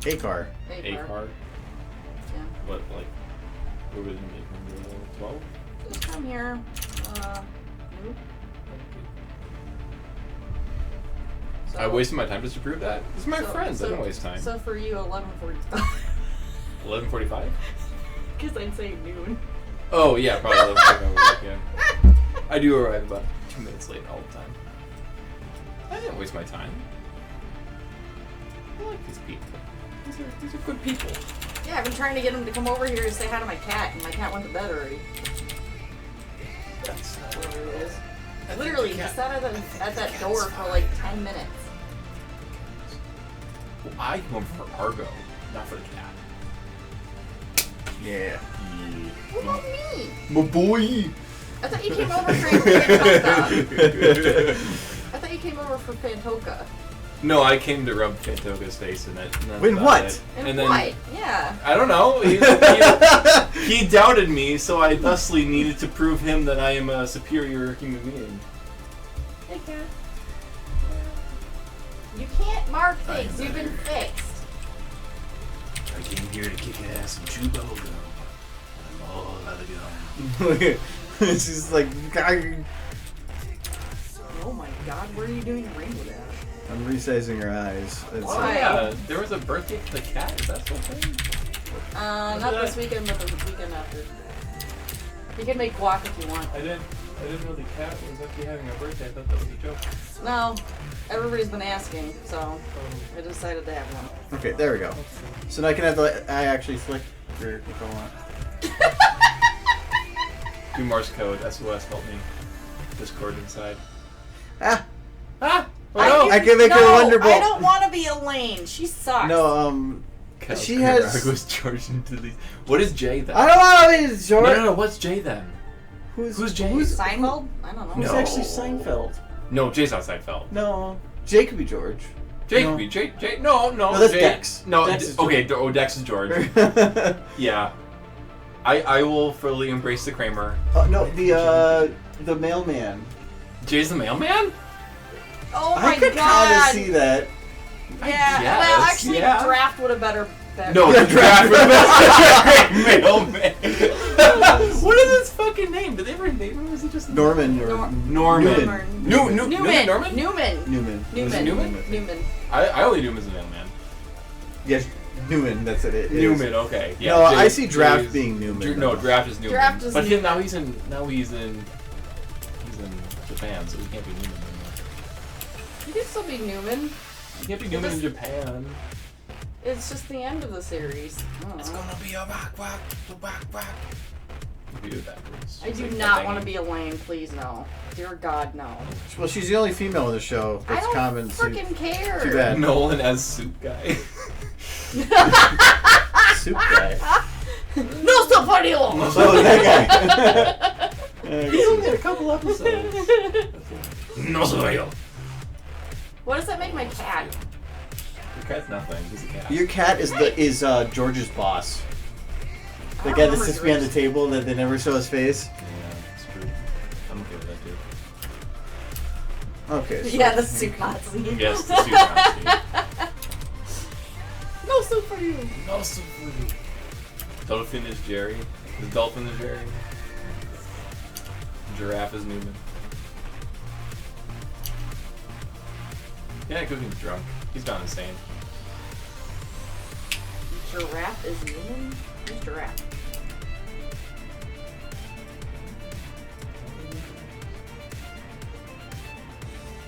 A car. A car. Yeah. What, like, what would it make? 12? Just come here. Nope. So, I wasted my time just to prove that. This is my friends. I don't waste time. So for you, 11:45. 11:45? Because I'd say noon. Oh yeah, probably 11:45. Yeah. I do arrive about 2 minutes late all the time. I didn't waste my time. I like these people. These are good people. Yeah, I've been trying to get him to come over here to say hi to my cat, and my cat went to bed already. That's Whatever it is. Literally, he sat at that door for like 10 minutes. Well, I came over for Argo, not for the cat. Yeah. What about me? My boy. I thought you came over for Pantoka. I thought you came over for Pantoka. No, I came to rub Pantoka's face in it. When what? And what? Yeah. I don't know. He doubted me, so I thusly needed to prove him that I am a superior human being. Hey, cat. You can't mark things. You've been fixed. I came here to kick ass and chew bubblegum. I'm all out of gum. It's just like. Oh my god, where are you doing a rainbow at? I'm resizing her eyes. It's, Why? Yeah, there was a birthday for the cat. Is that still a thing? Not this weekend, but the weekend after. You can make guac if you want. I didn't know the cat was actually having a birthday. I thought that was a joke. No, everybody's been asking, so I decided to have one. okay, there we go. So now I can have the. I actually flick her if I want. Do Morse code. SOS help me. Discord inside. Ah! Ah! Oh, no. I can make her Wonderbolt. I don't want to be Elaine. She sucks. No, Kyle's she Kramer has. goes George into these. What is Jay then? I don't want to be George. No. What's Jay then? Who's Jay? Seinfeld? I don't know. Who's No. actually Seinfeld? No, Jay's not Seinfeld. No, Jay could be George. Jake No. would be Jake. No, No, that's Jake. Dex. No, Dex is okay. Dex is George. Yeah. I will fully embrace the Kramer. No, the mailman. Jay's the mailman? Oh my I could kind god. of see that. Yeah. guess, Well, actually, yeah. Draft would have better. No, Yeah, the draft Draft. mailman. What is his fucking name? Did they ever name him? Or was he just Norman or Norman? Newman. Norman? Newman. Was it Newman? Newman. I only knew him as the mailman. Yes, Newman. That's it. Newman, okay. Yeah, No, I Jay- see Draft Jay's- being Newman. No, Draft is Newman. Draft is but Newman. now he's in Japan, so he can't be Newman anymore. You can still be Newman. He can't be Newman in Japan. It's just the end of the series. It's gonna be a whack. Read it backwards. I do It's like not banging. want to be Elaine, please no. Dear God, no. Well, she's the only female in the show. I That's don't common. freaking care. Too bad. Nolan as soup guy. Soup guy. No superior! Oh, that guy. He only had a couple episodes. No surveil. What does that make my cat? Your cat's nothing. He's a cat. Your cat is George's boss. The I guy that remember sits behind the George. table that they never show his face. Yeah, it's true. I'm okay with that too. Okay. So Yeah, the soup Nazi. Yes, the soup Nazi. No soup for you. No soup for you. Dolphin is Jerry. The dolphin is Jerry. Giraffe is Newman. Yeah, Cookie's drunk. He's gone insane. Giraffe is Newman? Who's Giraffe?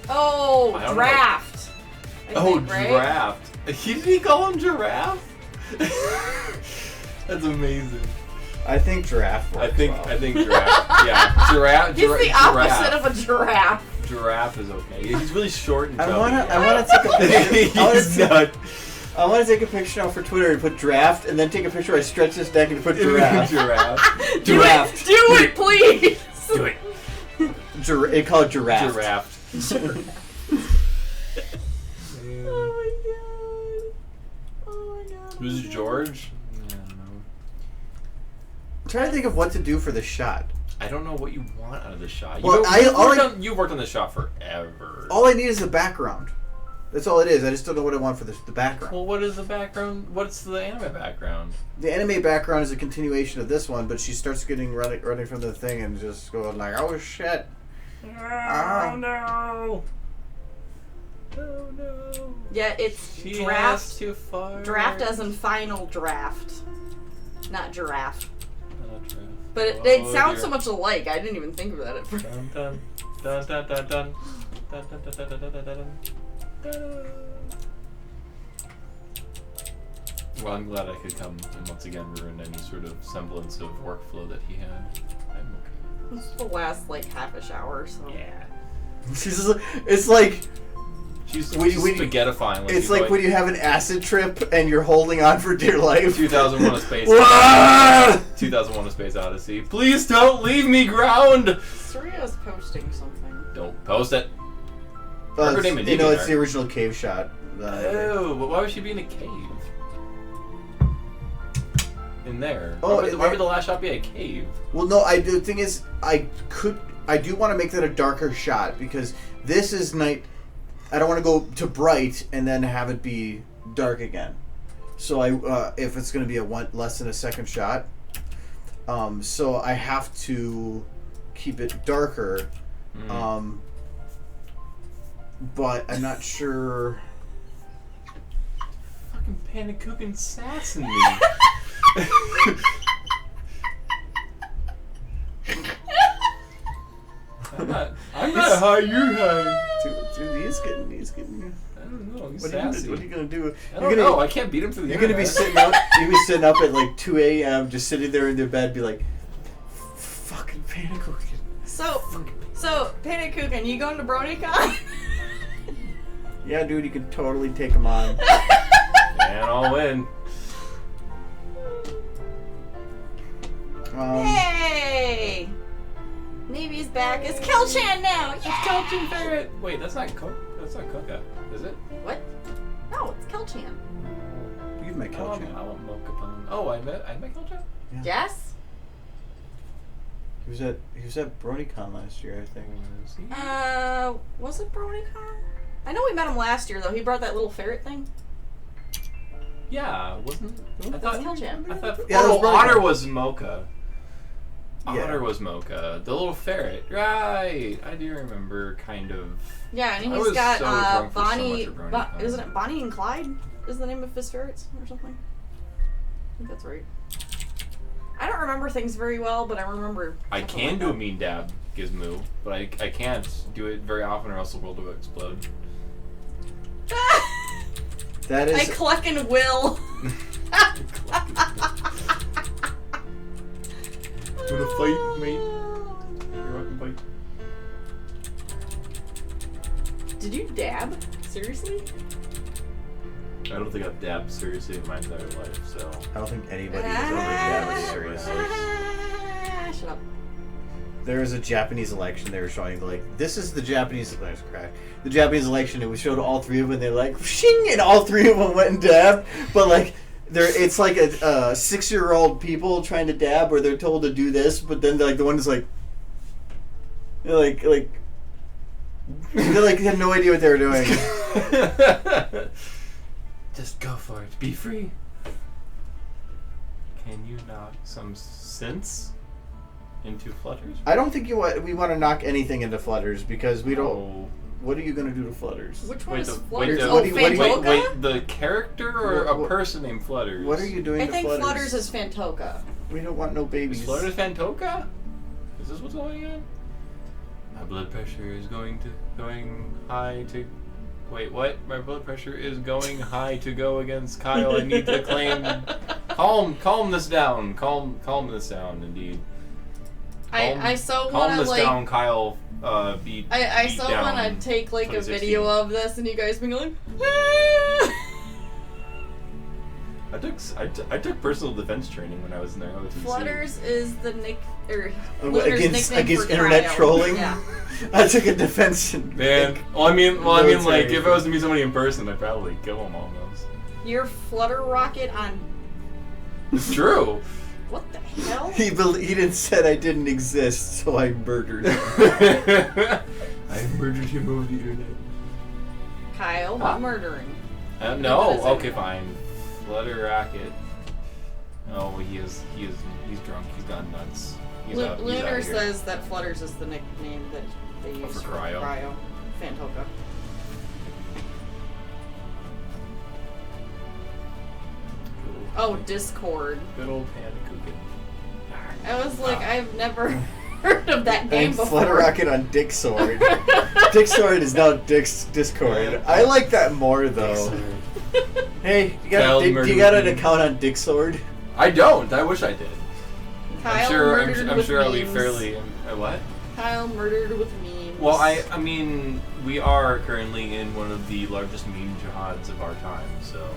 Oh, I don't know. Draft. I think, right? Draft. Did he call him Giraffe? That's amazing. I think giraffe. I works think well. Giraffe. Yeah, Giraffe. He's the opposite of a giraffe. Giraffe is okay. He's really short and chubby. I wanna take a picture. He's not. I want to take a picture now for Twitter and put draft, and then take a picture. I stretch this neck and put giraffe. Giraffe. Do Draft. it! Do it, please! Do it. They call it giraffe. Giraffe. Oh my god. Oh my god. Who's George? I don't know. I'm trying to think of what to do for the shot. I don't know what you want out of the shot. Well, You've worked on the shot forever. All I need is the background. That's all it is. I just don't know what I want for the background. Well, what is the background? What's the anime background? The anime background is a continuation of this one, but she starts getting running from the thing and just going like, "Oh shit!" Oh no! Oh no! Yeah, it's She draft. has to fart. Draft as in final draft. Not giraffe. Not draft. But Oh, it sounds dear. so much alike. I didn't even think of that at first. Dun dun dun dun dun dun. Dun, dun, dun, dun, dun, dun, dun, dun, dun. Well, I'm glad I could come and once again ruin any sort of semblance of workflow that he had. I'm okay. This is the last like half a shower, so. Yeah. It's like She's When you- spaghettifying. Like it's she's like when you have an acid trip and you're holding on for dear life. 2001: A Space. Wah! 2001: A Space Odyssey. Please don't leave me ground. Surya's posting something. Don't post it. Uh, Her name in you know, it's DeviantArt. the original cave shot. Oh, but why would she be in a cave? In there. Oh, Why would the last shot be a cave? Well, no, the thing is, I do want to make that a darker shot because this is night. I don't want to go to bright and then have it be dark again. So if it's going to be less than a second shot, so I have to keep it darker. But I'm not sure. Fucking Panacook sassing me. I'm not high, you're high. Dude, he's getting. I don't know, he's What sassy. are you gonna do? I don't know, I can't beat him through the You're gonna be internet. sitting up. You're gonna be sitting up at like 2 a.m. just sitting there in their bed, be like, "Fucking Panacook." So Panacook, you going to BronyCon? Yeah, dude, you can totally take him on. And I'll win. Yay! Navy's back. It's Kelchan now. It's Kelchan Ferret. Wait, that's not Cook. That's not Cook, is it? What? Kelchan. You've met I Kelchan. want Mocha Pun. Oh, I met Kelchan? Yeah. Yes? He was at BronyCon last year, I think. Was it BronyCon? I know we met him last year though. He brought that little ferret thing. Yeah, wasn't. I That's thought. Kelchan. I thought. Yeah, that was Brony Otter Con. was Mocha. Yeah. Otter was Mocha. The little ferret. Right. I do remember, kind of. Yeah, and I he's was got so drunk for so Bonnie. much of BronyCon. Isn't it Bonnie and Clyde? Is the name of his ferrets or something? I think that's right. I don't remember things very well, but I remember. I something can like do a that. mean dab gizmo, but I can't do it very often or else the world will explode. That I is. cluck and will. Wanna fight, mate? You're welcome, fight. Did you dab? Seriously? I don't think I've dabbed seriously in my entire life, so. I don't think anybody has ever dabbed seriously. Shut up. There was a Japanese election. They were showing this is the Japanese. Nice crack. The Japanese election. And we showed all three of them. And they're like, shing, and all three of them went and dabbed. But it's like a 6-year-old people trying to dab, where they're told to do this, but then the one is like they had no idea what they were doing. Just go for it. Be free. Can you knock some sense into flutters? I don't think we want to knock anything into flutters because we don't. Oh. What are you going to do to flutters? Which one is Wait, Flutters? the- Oh, what do you- Fantoka? Wait, the character or What- a person named Flutters? What are you doing I to think flutters? Flutters is Fantoka. We don't want no babies. Is Flutters Fantoka? Is this what's going on? My blood pressure is going high to. Wait, what? My blood pressure is going high to go against Kyle. I need to claim. Calm this down. Calm this down. Indeed. I so Calm want to this down, Kyle. Beat. I beat so down want to take a 2016. video of this and you guys being like, I took personal defense training when I was in there. Flutters is the Luner's against nickname for internet cryo. trolling. Yeah. I took a defense. Man, I mean, like military. if I was to meet somebody in person, I'd probably kill them almost. Your flutter rocket on It's true. what the hell? He didn't said I didn't exist, so I murdered him. I murdered him over the internet. Kyle, Huh? murdering. No, What is it? okay, fine. Flutter Rocket. Oh, he's drunk. He's gone nuts. He's out Lunar of here. says that Flutters is the nickname that they use for cryo. Fantoka. Oh, Discord. Good old Panda Cookin. I was like, I've never heard of that game And before. Flutter Rocket on Dick Sword. Dick Sword is now Dick's Discord. I like that more though. Hey, do Kyle you murdered got an me. account on Dick Sword? I don't. I wish I did. Kyle I'm murdered sure with I'll be memes. fairly. What? Kyle murdered with memes. Well, I mean, we are currently in one of the largest meme jihads of our time, so.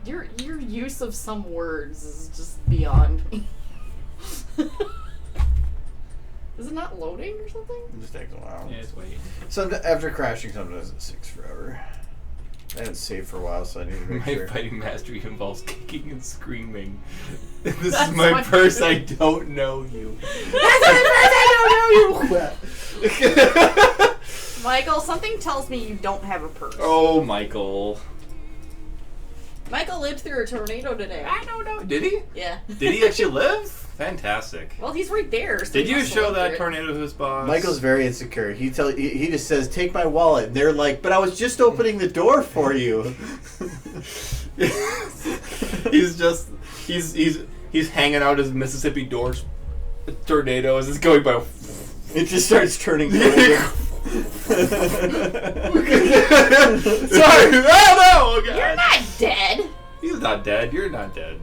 Your use of some words is just beyond me. Is it not loading or something? It just takes a while. Yeah, it's waiting. After crashing, sometimes it takes forever. I haven't saved for a while, so I need to make My sure. fighting mastery involves kicking and screaming. This That's is my my purse, I person. don't know you. Michael, something tells me you don't have a purse. Oh, Michael. Michael lived through a tornado today. I don't know. Did he? Yeah. Did he actually live? Fantastic. Well, he's right there. So Did he you must show have that lived tornado to his boss? Michael's very insecure. He just says, "Take my wallet." And they're like, "But I was just opening the door for you." he's hanging out his Mississippi doors. A tornado as it's going by. It just starts turning. Sorry. Oh no! Oh, God. You're not dead. He's not dead. You're not dead.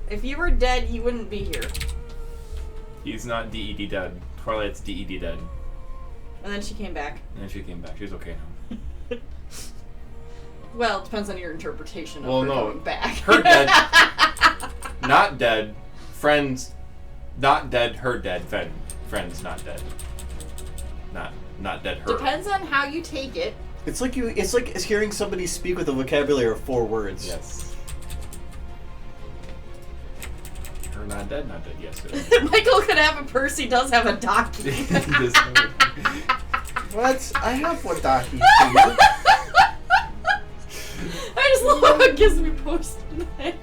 If you were dead, you wouldn't be here. He's not DED dead. Twilight's DED dead. And then she came back. And then she came back. She's okay now. Well, it depends on your interpretation of Well, her no. going back. Her dead. Not dead. Friends. Not dead. Her dead. Friends not dead. Not dead. Her. Depends on how you take it. It's like hearing somebody speak with a vocabulary of 4 words. Yes. You're not dead, yes. Michael could have a purse, he does have a donkey. What? I have one donkey for you. I just love how it gives me post-it.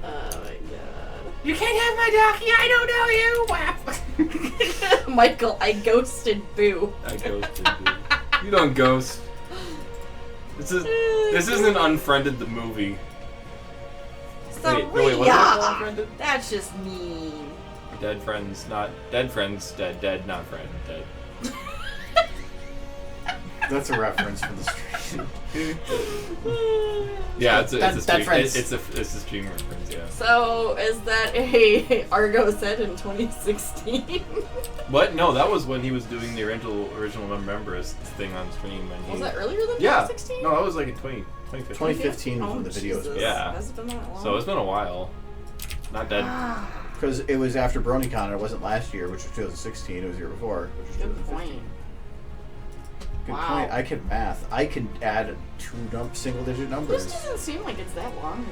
Oh my god. You can't have my donkey, I don't know you! Michael, I ghosted Boo. I ghosted you. You don't ghost. This isn't Unfriended the movie. So wait, was it Unfriended? That's just mean. Dead friends, not dead friends, dead, not friend, dead. That's a reference from the stream. Yeah, it's a stream. friends. It's a stream reference. Yeah. So is that a Argo set in 2016? What? No, that was when he was doing the original Remembrance thing on stream. And Was that earlier than Yeah. 2016? No, that was like in 2015. 2015 was when the video was Jesus. made. Yeah. Has it been that long? So it's been a while. Not dead. Because it was after BronyCon, it wasn't last year, which was 2016, it was the year before, which was Good 2015. point. Good Wow. point. I can math. I can add 2 single-digit numbers. This doesn't seem like it's that long ago.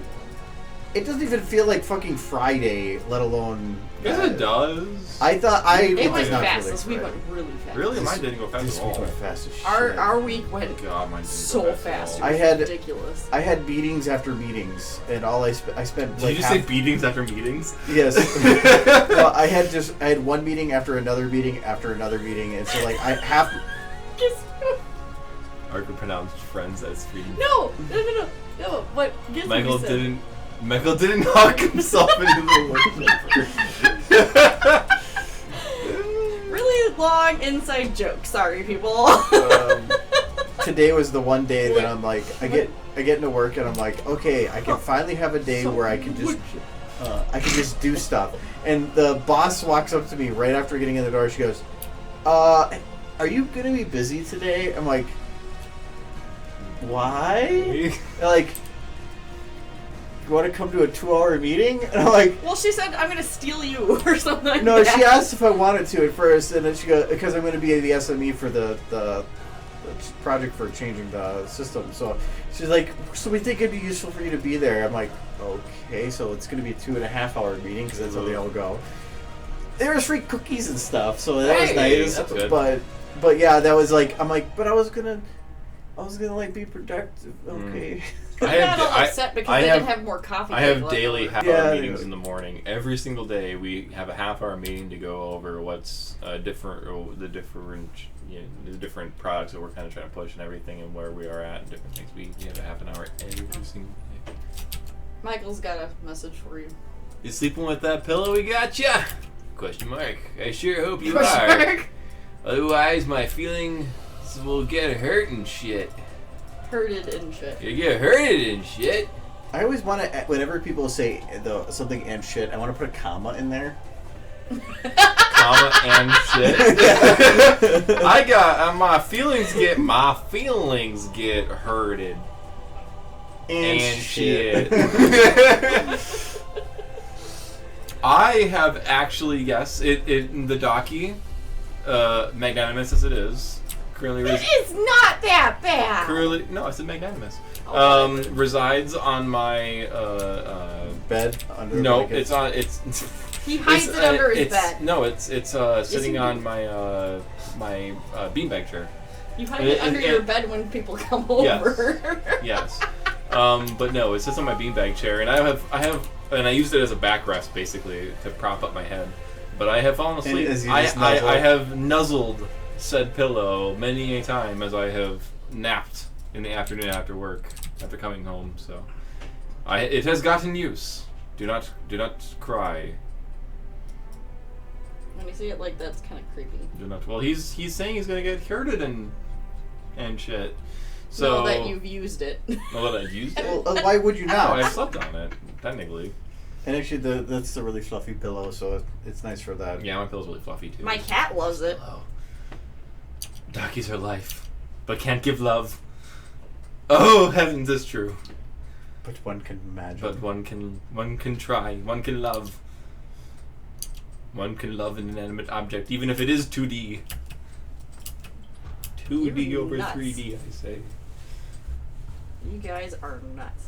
It doesn't even feel like fucking Friday, let alone... Yes, it does. I thought It did went not fast. feel This like week Friday. went really fast. Really? Mine didn't go fast This at week all. went fast as shit. Our week went God, mine didn't so go fast. at all. It was I had- ridiculous. I had meetings after meetings, and all I spent Did like you just say beatings after meetings? Yes. Well, I had one meeting after another meeting after another meeting, and so like I have. Arthur pronounced friends as free. No. What? Michael didn't knock himself into the wallpaper. Really long inside joke. Sorry, people. Today was the one day that I'm like, I get into work and I'm like, okay, I can finally have a day where I can just do stuff. And the boss walks up to me right after getting in the door. She goes, "Are you gonna be busy today?" I'm like, "Why?" Like, you want to come to a 2-hour meeting? And I'm like, Well, she said I'm gonna steal you or something. Like no, that. she asked if I wanted to at first, and then she goes, because I'm going to be the SME for the project for changing the system. So she's like, so we think it'd be useful for you to be there. I'm like, okay, so it's going to be a 2.5-hour meeting because that's how they all go. There was free cookies and stuff, so that was nice. That's good. But yeah, that was like, I'm like, but I was gonna like be productive. Okay. I got all upset because they didn't have more coffee. I have daily half-hour meetings Yeah. in the morning. Every single day, we have a half-hour meeting to go over what's the different products that we're kind of trying to push and everything, and where we are at and different things. We have a half an hour every single day. Michael's got a message for you. You sleeping with that pillow we got ya? Question mark. I sure hope you Question are. mark. Otherwise, my feelings will get hurt and shit. Hurted and shit. You get hurted and shit. I always want to, whenever people say something and shit, I want to put a comma in there. Comma and shit. I got my feelings get hurted and shit. I have actually, yes, it the docky, magnanimous as it is, currently It's not that bad. no, I said magnanimous. Okay. Resides on my Bed under the no, blanket. it's He hides it under his bed. No, it's sitting you on do? my my beanbag chair. You hide it under your bed when people come Yes. over. Yes. But no, it sits on my beanbag chair, and I have, and I used it as a backrest basically to prop up my head. But I have fallen asleep. as you I just nuzzle. have nuzzled said pillow many a time as I have napped in the afternoon after work, after coming home. So, it has gotten use. Do not cry. When you see it like that, it's kind of creepy. Do not. Well, he's saying he's gonna get hurted and shit. So Know that you've used it. Know that I've used it. Well, why would you No, not? I slept on it technically. And actually, that's a really fluffy pillow, so it's nice for that. Yeah, my pillow's really fluffy too. My cat loves it. Hello. Dockies are life, but can't give love. Oh heavens, it's true. But one can imagine. But one can try. One can love. One can love an inanimate object, even if it is 2D. 2D You're over nuts. 3D, I say. You guys are nuts.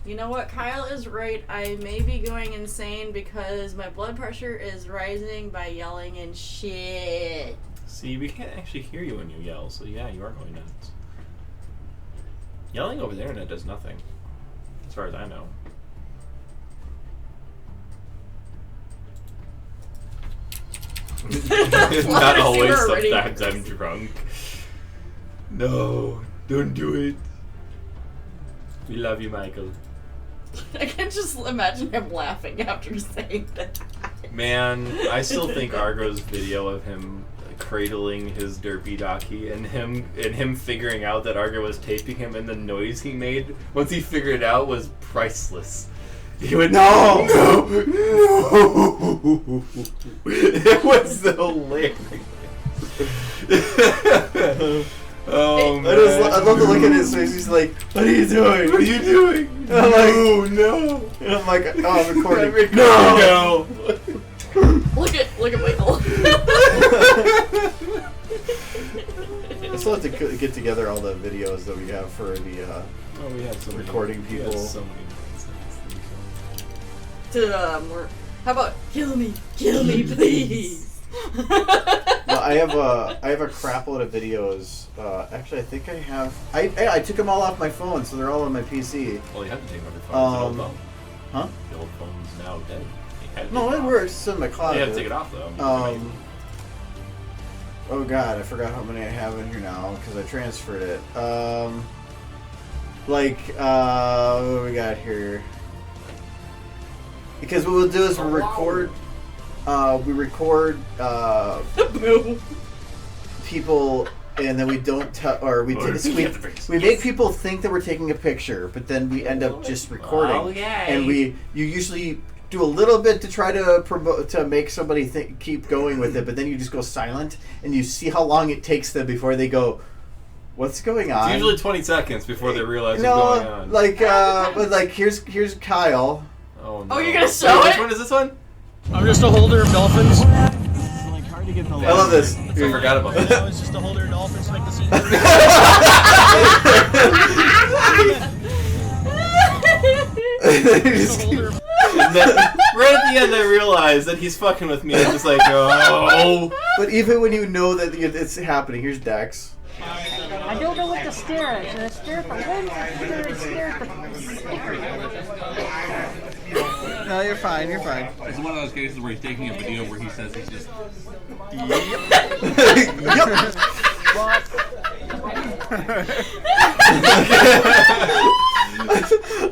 You know what? Kyle is right. I may be going insane because my blood pressure is rising by yelling and shit. See, we can't actually hear you when you yell, so yeah, you are going nuts. Yelling over the internet does nothing, as far as I know. Not always, sometimes I'm drunk. No, don't do it. We love you, Michael. I can just imagine him laughing after saying that. Man, I still think Argo's video of him cradling his derpy donkey and him figuring out that Argo was taping him and the noise he made once he figured it out was priceless. He went, no! It was hilarious. Oh man. I love the look at his face. He's like, "What are you doing? What are you doing?" And I'm like, no. And I'm like, "Oh, I'm recording." No. Look at Michael. I still have to get together all the videos that we have for the We had so many, recording we had people. so many How about kill me, please? Well, I have a crap load of videos. Actually, I think I have. I took them all off my phone, so they're all on my PC. Well, you have to take them off your phone. It's an old phone. Huh? The old phone's now dead. You had to No, take it off. works. It's in my closet. You have to take it off though. Oh god, I forgot how many I have in here now because I transferred it. What do we got here? Because what we'll do is we'll record. We record people, and then we don't tell, or we make people think that we're taking a picture, but then we end up just recording. Oh, yay. And you usually do a little bit to try to promote to make somebody keep going with it, but then you just go silent, and you see how long it takes them before they go, "What's going on?" It's usually 20 seconds before they realize what's going on. But here's Kyle. Oh no! Oh, you're gonna show Wait, it? Which one is this one? I'm just a holder of dolphins. I love this. I forgot about that. I was just a holder of dolphins to make the scene. And then, right at the end, I realized that he's fucking with me. I'm just like, oh. But even when you know that it's happening, here's Dex. I don't know what to stare at. Should I stare at the lens or stare at the sticker? No, you're fine. You're fine. It's one of those cases where he's taking a video where he says he's just.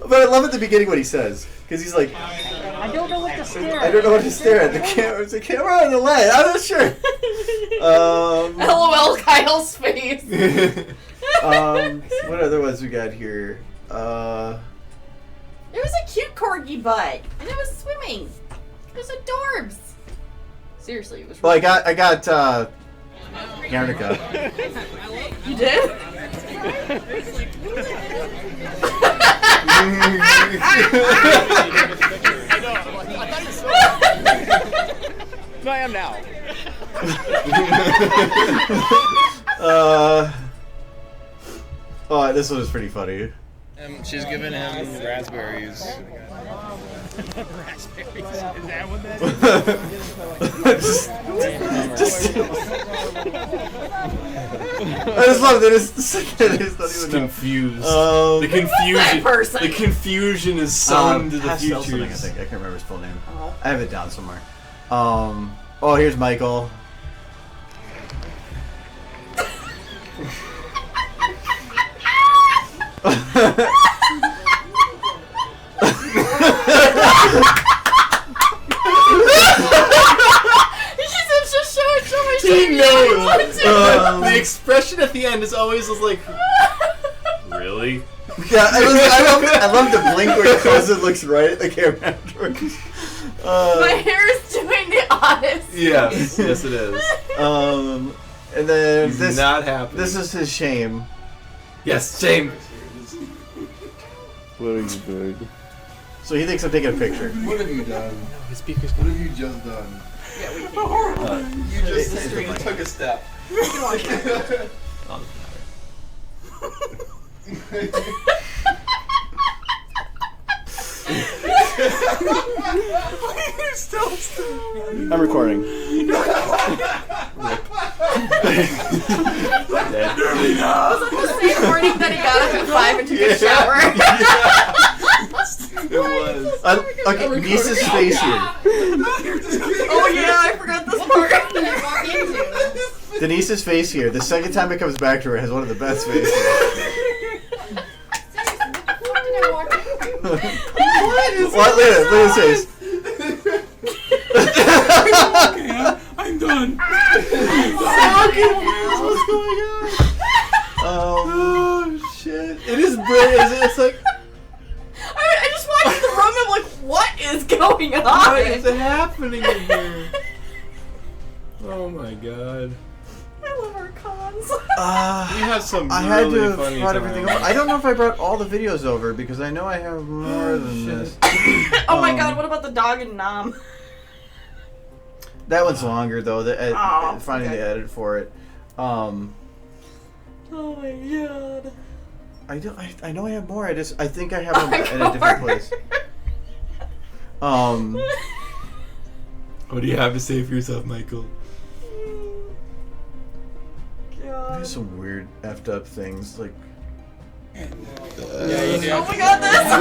But I love at the beginning what he says, because he's like, I don't know what to stare at. I don't know what to stare at. The camera on the lens. I'm not sure. LOL, Kyle's face. What other ones we got here? It was a cute corgi butt, and it was swimming. It was adorbs. Seriously, it was. Well, really I got Yarnica. You did? I am now. Oh, this one was pretty funny. She's giving him raspberries. Raspberries? Is that what that is? I just love that it's not It's even confused. know. The confusion. That person. The confusion is summoned to the Pastel something, I futures. think. I can't remember his full name. Oh. I have it down somewhere. Oh, here's Michael. He knows. The expression at the end is always like, really? Yeah, I love the blink where he goes and looks right at the camera afterwards. My hair is doing the oddest. Yes, yes it is. And then He's not happy. This is his shame. Yes, shame. What are you doing? So he thinks I'm taking a picture. What have you done? His speaker's What have you just done? Yeah, we You just took a step. You can watch it. Oh, I'm recording. Was it the same morning that he got up at 5 and took a shower? it was. Okay, Nisa's face here. Oh yeah, I forgot this part. Denise's face here. The second time it comes back to her has one of the best faces. What? Look at his face. Okay, I'm done. What's going on? Oh shit! It is brilliant. It's like, I just walked in the room and I'm like, what is going on? What is happening in here? Oh my god. I love our cons. We have some I had really to have funny brought everything times. over. I don't know if I brought all the videos over because I know I have more than this. Oh my god, what about the dog and Nom? That one's longer though. Oh, Finding okay. the edit for it. Oh my god. I know I have more. I think I have them in a different place. What do you have to say for yourself, Michael? God. There's some weird effed up things like. Yeah, you do. Oh my god, this!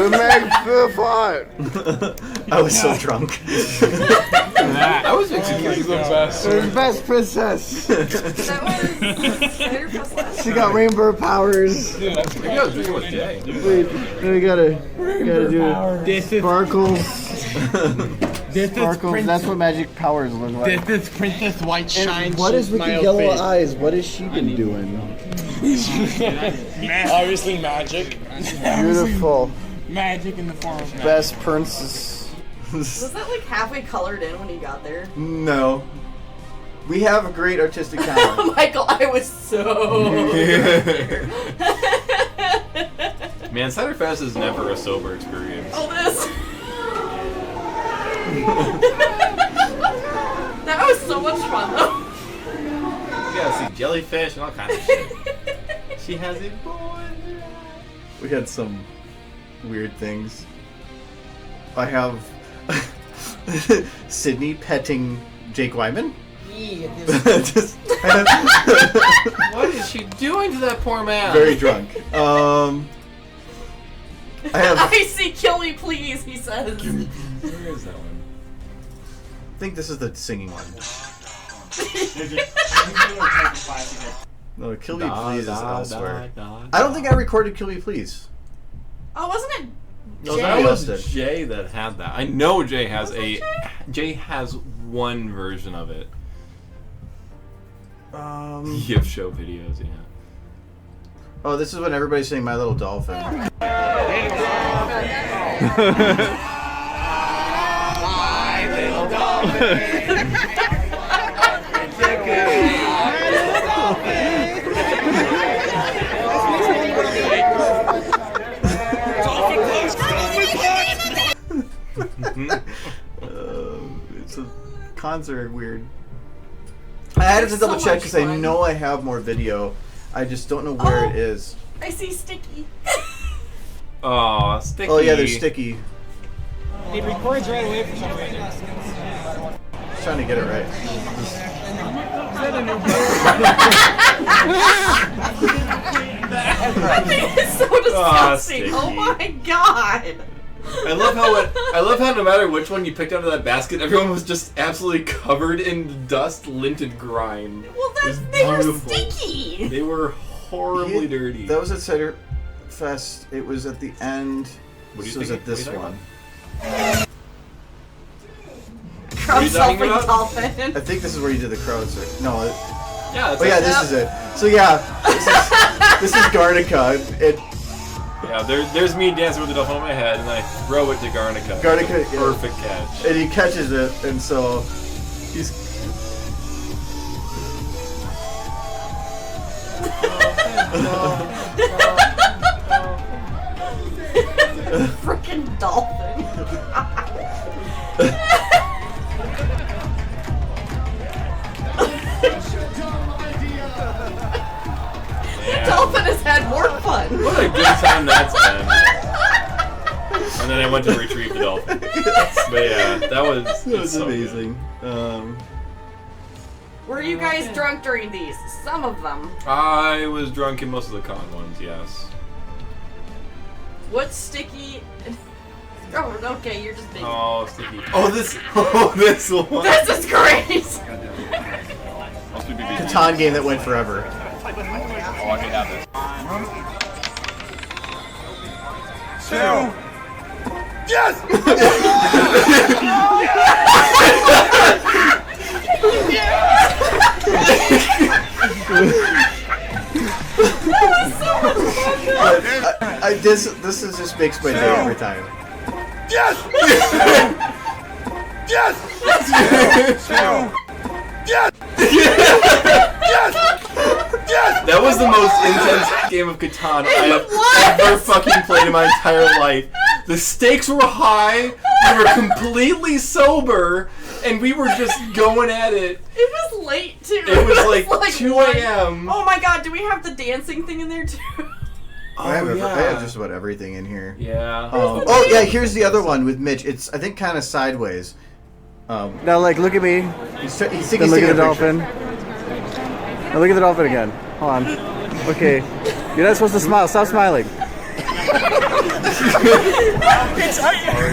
I was so drunk. I was executing the best. There's best princess. That was Spider Plus last. She got rainbow powers. Maybe I was drinking with Jay. Wait, then we gotta do This is sparkles. this Sparkles. is That's what magic powers look like. this is Princess White Shine. And what is with the Smile yellow Face. eyes? What has she been doing? Obviously magic. Beautiful. Magic in the form of magic. Best princess. Was that like halfway colored in when you got there? No. We have a great artistic talent. Michael, I was so Man, Ciderfest is never a sober experience. Oh, this. That was so much fun though. You gotta see jellyfish and all kinds of shit. She has a boy. We had some weird things. I have Sydney petting Jake Wyman. Just What is she doing to that poor man? very drunk. I have. I see, kill me please, he says. Where is that one? I think this is the singing one. No, Kill Me Please is elsewhere. I don't think I recorded Kill Me Please. Oh, wasn't it? No, Jay? that was Jay. Jay that had that. I know Jay has Was it Jay has one version of it. Gift show videos, yeah. Oh, this is when everybody's saying My Little Dolphin. It's a concert weird. I had to They're double so check much because I fun. know I have more video. I just don't know where it is. I see Sticky. Aw, Sticky. Oh yeah, there's Sticky. It records right away for some reason. Just trying to get it right. I think it's so disgusting. Sticky. Oh my god. I love how no matter which one you picked out of that basket, everyone was just absolutely covered in dust, lint, and grime. Well, It was they were beautiful. sticky. They were horribly dirty. That was at Cider Fest. It was at the end. What do you This was think- at this what are you one. Crowd you talking surfing about? dolphin. I think this is where you did the crowd surf. No. Yeah, that's Oh yeah, it. this is it. So yeah, this is Garnica. Yeah, there's me dancing with the dolphin on my head, and I throw it to Garnica. Garnica, It's a yeah. perfect catch. And he catches it, and so he's. Freaking dolphin. then I went to retrieve the dolphin. But yeah, that was so amazing. Were you guys drunk during these? Some of them. I was drunk in most of the con ones, yes. What's sticky? Oh, okay, you're just big. Oh, sticky. Oh, this one. This is great! Catan game that went forever. Oh, I can have this. Yes! This is just makes my day every time. Yes! Yes! Yes! Yes! That was the most intense game of Catan I have ever fucking played in my entire life. The stakes were high, we were completely sober, and we were just going at it. It was late too. It was like 2 a.m. Oh my god, do we have the dancing thing in there too? I have just about everything in here. Yeah. Oh yeah, here's the other one with Mitch. It's I think kind of sideways. Now, like, look at me. He's Then taking look a at the picture. dolphin. Now look at the dolphin again. Hold on. Okay. You're not supposed to smile. Stop smiling.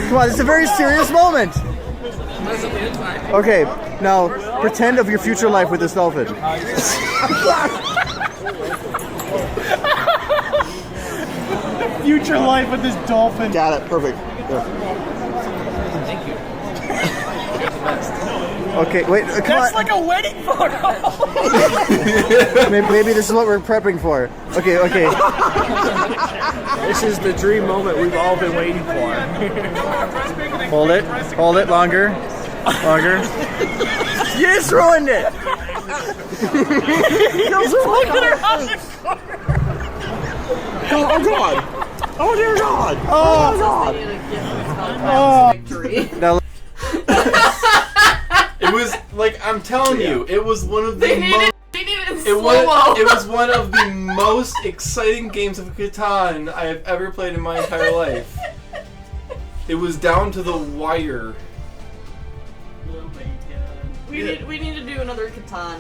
Come on, it's a very serious moment. Okay, now pretend of your future life with this dolphin. Future life with this dolphin. Got it. Perfect. Okay, wait, come That's on. like a wedding photo. Maybe this is what we're prepping for. Okay. This is the dream moment we've all been waiting for. Hold it, longer. You just ruined it! Look at her on the Oh God! Oh dear God! Oh Victory. Now, It was like I'm telling you, it was one of the They most. needed it in It slow-mo. was one of the most exciting games of Catan I have ever played in my entire life. It was down to the wire. We need to do another Catan.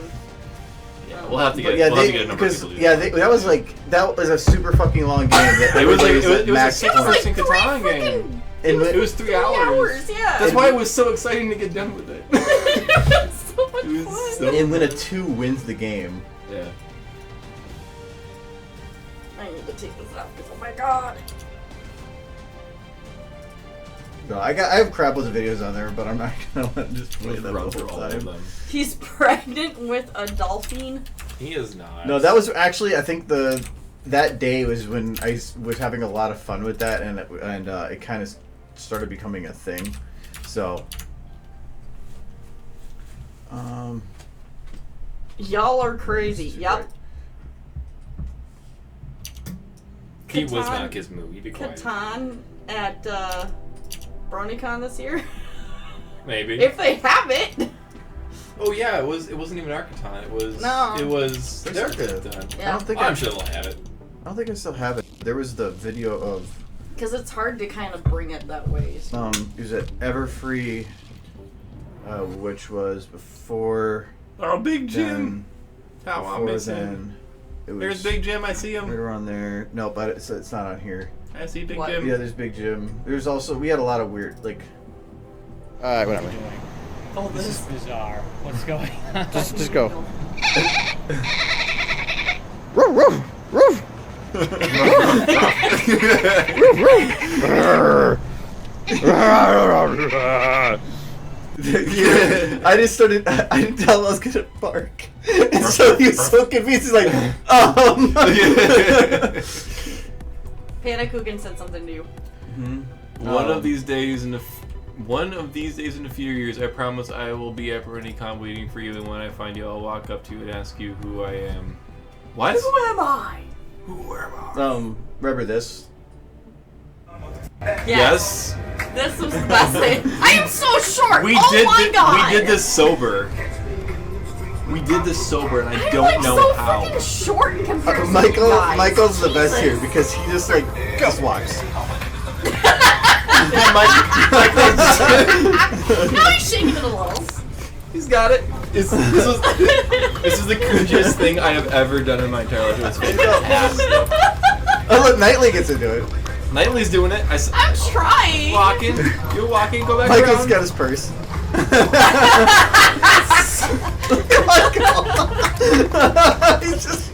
Yeah, we'll have to get. Yeah, we'll have to get a number of because people to do that was a super fucking long game. That It was like everybody it was a max six-person Three Catan game. freaking- And It was 3 hours. Yeah. That's why it was so exciting to get done with it. It was so much It was fun. so- and when a 2 wins the game. Yeah. I need to take this out because oh my god. No, I have crap with the videos on there, but I'm not gonna let just play them Run the through whole all of time. them. He's pregnant with a dolphin. He is not. No, that was actually I think that day was when I was having a lot of fun with that, and it kind of started becoming a thing. So, Y'all are crazy. Yep. He was Catan- not Gizmo. He'd be quiet. Catan at BronyCon this year. Maybe. If they have it. Oh yeah, it wasn't even our Catan. It was. No. It was There's their like a- Catan. Yeah. I don't think I'm sure they'll have it. I don't think I still have it. There was the video of Because it's hard to kind of bring it that way. So. it was at Everfree, which was before. Oh, Big Jim. Then, How I before miss him. then, it was There's Big Jim. I see right him. around there. No, but it's not on here. I see Big What? Jim. Yeah, there's Big Jim. There's also we had a lot of weird like. alright, whatever. Oh, This is bizarre. What's going on? Just go. Roof, roof, roof. Yeah, I just started. I didn't tell him I was gonna bark, and so he was so confused. He's like, Panakugan said something to you. One of these days in a few years, I promise I will be at BronyCon waiting for you, and when I find you, I'll walk up to you and ask you who I am. What? Who am I? Who am I? remember this? Yes. This was the best thing. I am so short. We oh did. my god. We did this sober. We did this sober, and I I'm don't like know so how. freaking short in comparison to you Michael's guys. the best here Jesus. because he just walks. Now he's shaking it a little. He's got it. This is the cringiest thing I have ever done in my entire life. It's fantastic. Oh look, Knightley gets into it. Knightley's doing it. I'm trying. Walking. You're walking. Go back Michael's around. got his purse. Michael. He's just.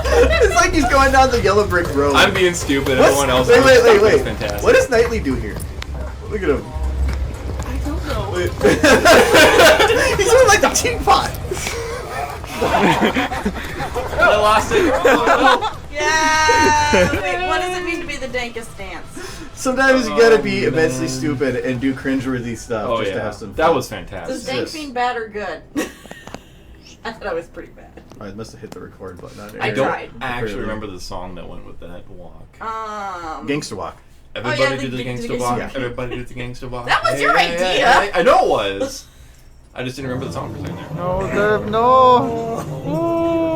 It's like he's going down the yellow brick road. I'm being stupid. What's- Everyone else. Wait. It's fantastic. What does Knightley do here? Look at him. I don't know. Wait. He's doing like the teapot. I lost it. Oh, Yeah. Wait, what does it mean to be the dankest dance? Sometimes you gotta be man. immensely stupid and do cringeworthy stuff Oh just to yeah. have some fun. That was Does fantastic. dank Yes. mean bad or good? I thought I was pretty bad. I must have hit the record button on I it. don't tried. actually Barely. remember the song that went with that walk. Gangster walk. Everybody yeah, do the the gangsta gangsta walk. walk. Everybody do the gangsta walk. That was your idea. I know it was. I just didn't remember the song for a second there. No.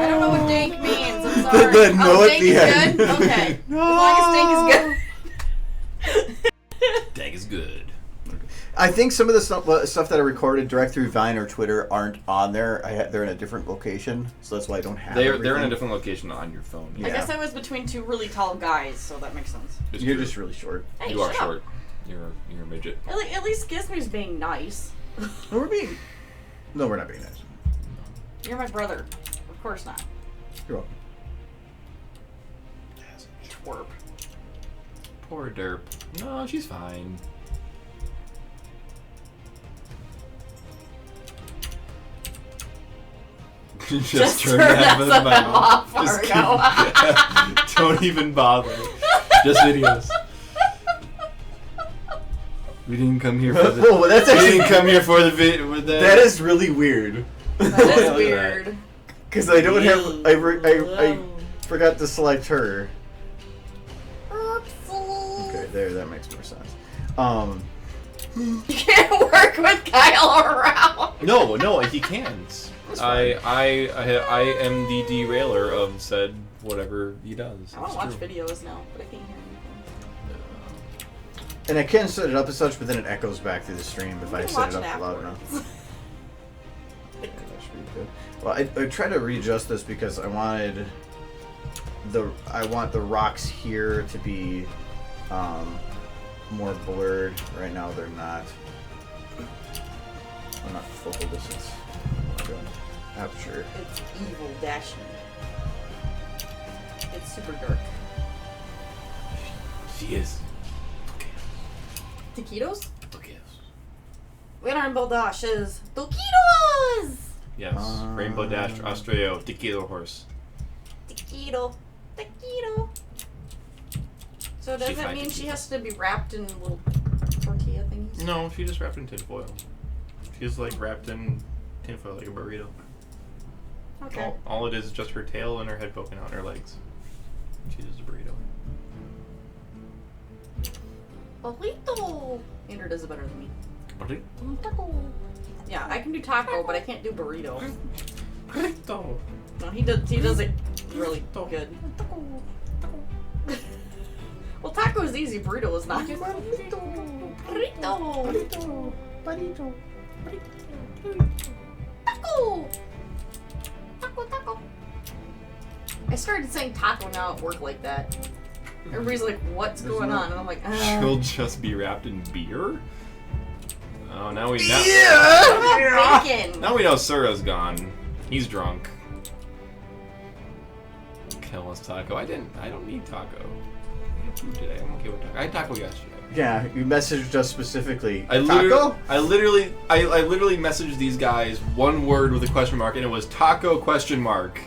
I don't know what dank means. I'm sorry. The no at dank the is end. good? Okay. As long as dank is good. Dank is good. I think some of the stuff that I recorded direct through Vine or Twitter aren't on there. They're in a different location, so that's why I don't have. They're in everything. a different location on your phone. Yeah. I guess I was between two really tall guys, so that makes sense. It's You're true. just really short. Hey, You are shut up. short. You're a midget. At least Gizmo's being nice. No, we're being. No, we're not being nice. You're my brother. Of course not. You're welcome. Twerp. Poor Derp. No, she's fine. Just turn that SFM off, Just Fargo. keep- Don't even bother. Just videos. We didn't come here for the. Oh, that's We actually didn't come here for the video. that is really weird. That is weird. Because I don't have. I forgot to select her. Okay, there. That makes more sense. You can't work with Kyle around. No, he can't. I am the derailer of said whatever he does. I want It's to watch true. videos now, but I can't hear anything. And I can set it up as such, but then it echoes back through the stream if I can set watch it up it loud enough. afterwards. Yeah, that should be good. Well, I tried to readjust this because I want the rocks here to be more blurred. Right now they're not. I'm not focal distance. Aperture. It's evil dashing. It's super dark. She is. Taquitos? Okay. We are in Baldashes. Taquitos! Yes. Rainbow Dash Australia Tequila Horse. Taquito. Taquito. So does She that fine mean she taquitos. has to be wrapped in little tortilla thingies? No, she just wrapped in tinfoil. She's like wrapped in tinfoil like a burrito. Okay. All it is just her tail and her head poking out and her legs. She's just a burrito. Burrito! Andrew does it better than me. Burrito. Yeah, I can do taco, but I can't do burrito. Burrito. No, he does it really good. Well, taco is easy, burrito is not. Burrito! Taco! Taco! I started saying taco now at work like that. Everybody's like, what's going on? And I'm like, She'll just be wrapped in beer? Oh, now we know. what about bacon? Now we know Sura's gone. He's drunk. Kill us taco. I don't need taco. I had food today. I'm okay with taco. I had taco yesterday. Yeah, you messaged us specifically. I Taco? literally messaged these guys one word with a question mark, and it was taco question mark.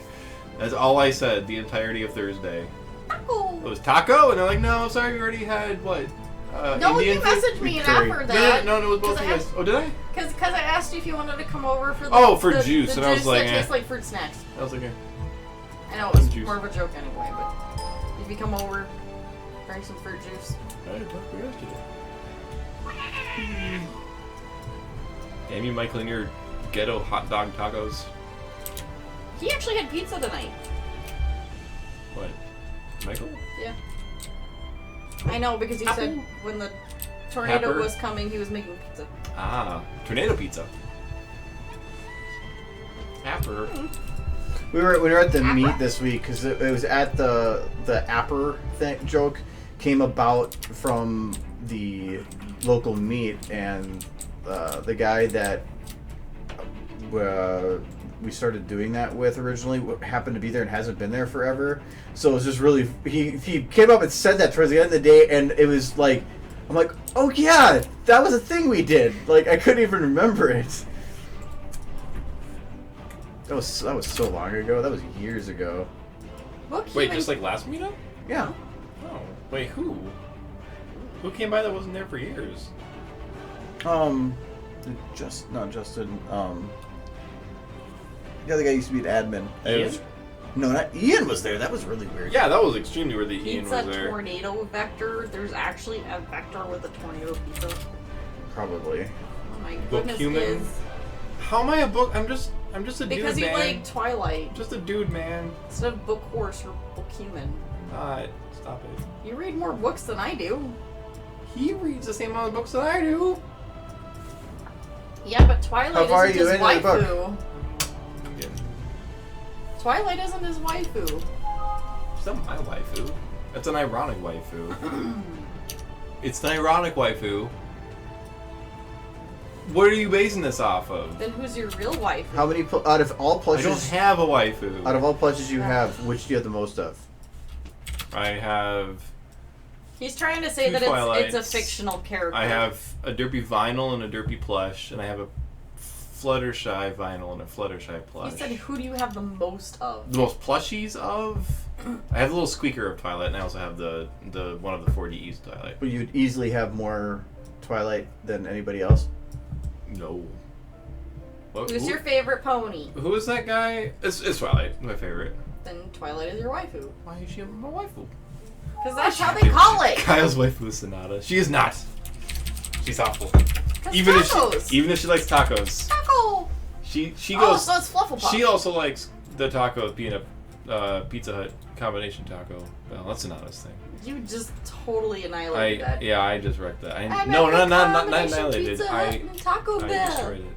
That's all I said the entirety of Thursday. Taco! It was taco, and they're like, no, sorry, we already had what? No, Indian you food? messaged me and Curry. offered No, that. no, it was both 'Cause of you I guys. Oh, did I? Because I asked you if you wanted to come over for the Oh, for the, juice, the and I was juice like, that eh. tastes like fruit snacks. I was like, I know it was Juice. more of a joke anyway, but if you come over, drink some fruit juice. I had taco yesterday. Damn you, Michael, and your ghetto hot dog tacos. He actually had pizza tonight. What? Michael? Yeah. I know because he said when the tornado Pepper? was coming, he was making pizza. Ah, tornado pizza. Apper. We were at the meet this week because it was at the Apper thing joke came about from the local meet, and the guy that we started doing that with originally happened to be there and hasn't been there forever. So it was just really he came up and said that towards the end of the day, and it was like I'm like, oh yeah, that was a thing we did. Like I couldn't even remember it. That was so long ago. That was years ago. Wait, just like last meetup? Yeah. Oh, wait, who? Who came by that wasn't there for years? Not Justin. The other guy used to be an admin. Ian? No, not Ian was there. That was really weird. Yeah, that was extremely weird that Ian Pizza was there. tornado vector. There's actually a vector with a tornado pizza. Probably. Oh my Book goodness, human? is How am I a book? I'm just a because dude, you man. like Twilight Just a dude, man. instead of book horse or book human. Stop it. You read more books than I do. He reads the same amount of books that I do. Yeah, but Twilight How far isn't are you his into the book? waifu. Twilight isn't his waifu. It's not my waifu. That's an ironic waifu. It's an ironic waifu. What are you basing this off of? Then who's your real waifu? How many out of all I plushes? don't have a waifu. Out of all plushes you have, which do you have the most of? I have. He's trying to say Two that it's a Twilights. fictional character. I have a derpy vinyl and a derpy plush, and I have a Fluttershy vinyl and a Fluttershy plush. He said, who do you have the most of? The most plushies of. I have the little squeaker of Twilight, and I also have the one of the 4Ds Twilight. But you'd easily have more Twilight than anybody else. No. What, Who's your favorite pony? Who is that guy? It's Twilight, my favorite. Then Twilight is your waifu. Why is she my waifu? Because that's how they call it. Kyle's waifu is Sonata. She is not. She's awful. 'Cause Even tacos. if she likes tacos. Taco. She Oh, goes. so it's Flufflepuff. She also likes the taco being a Pizza Hut combination taco. Well, that's Sonata's thing. You just totally annihilated that. Yeah, I just wrecked that. I No, make a not combination annihilated. Pizza Hut and Taco I Bell. destroyed it.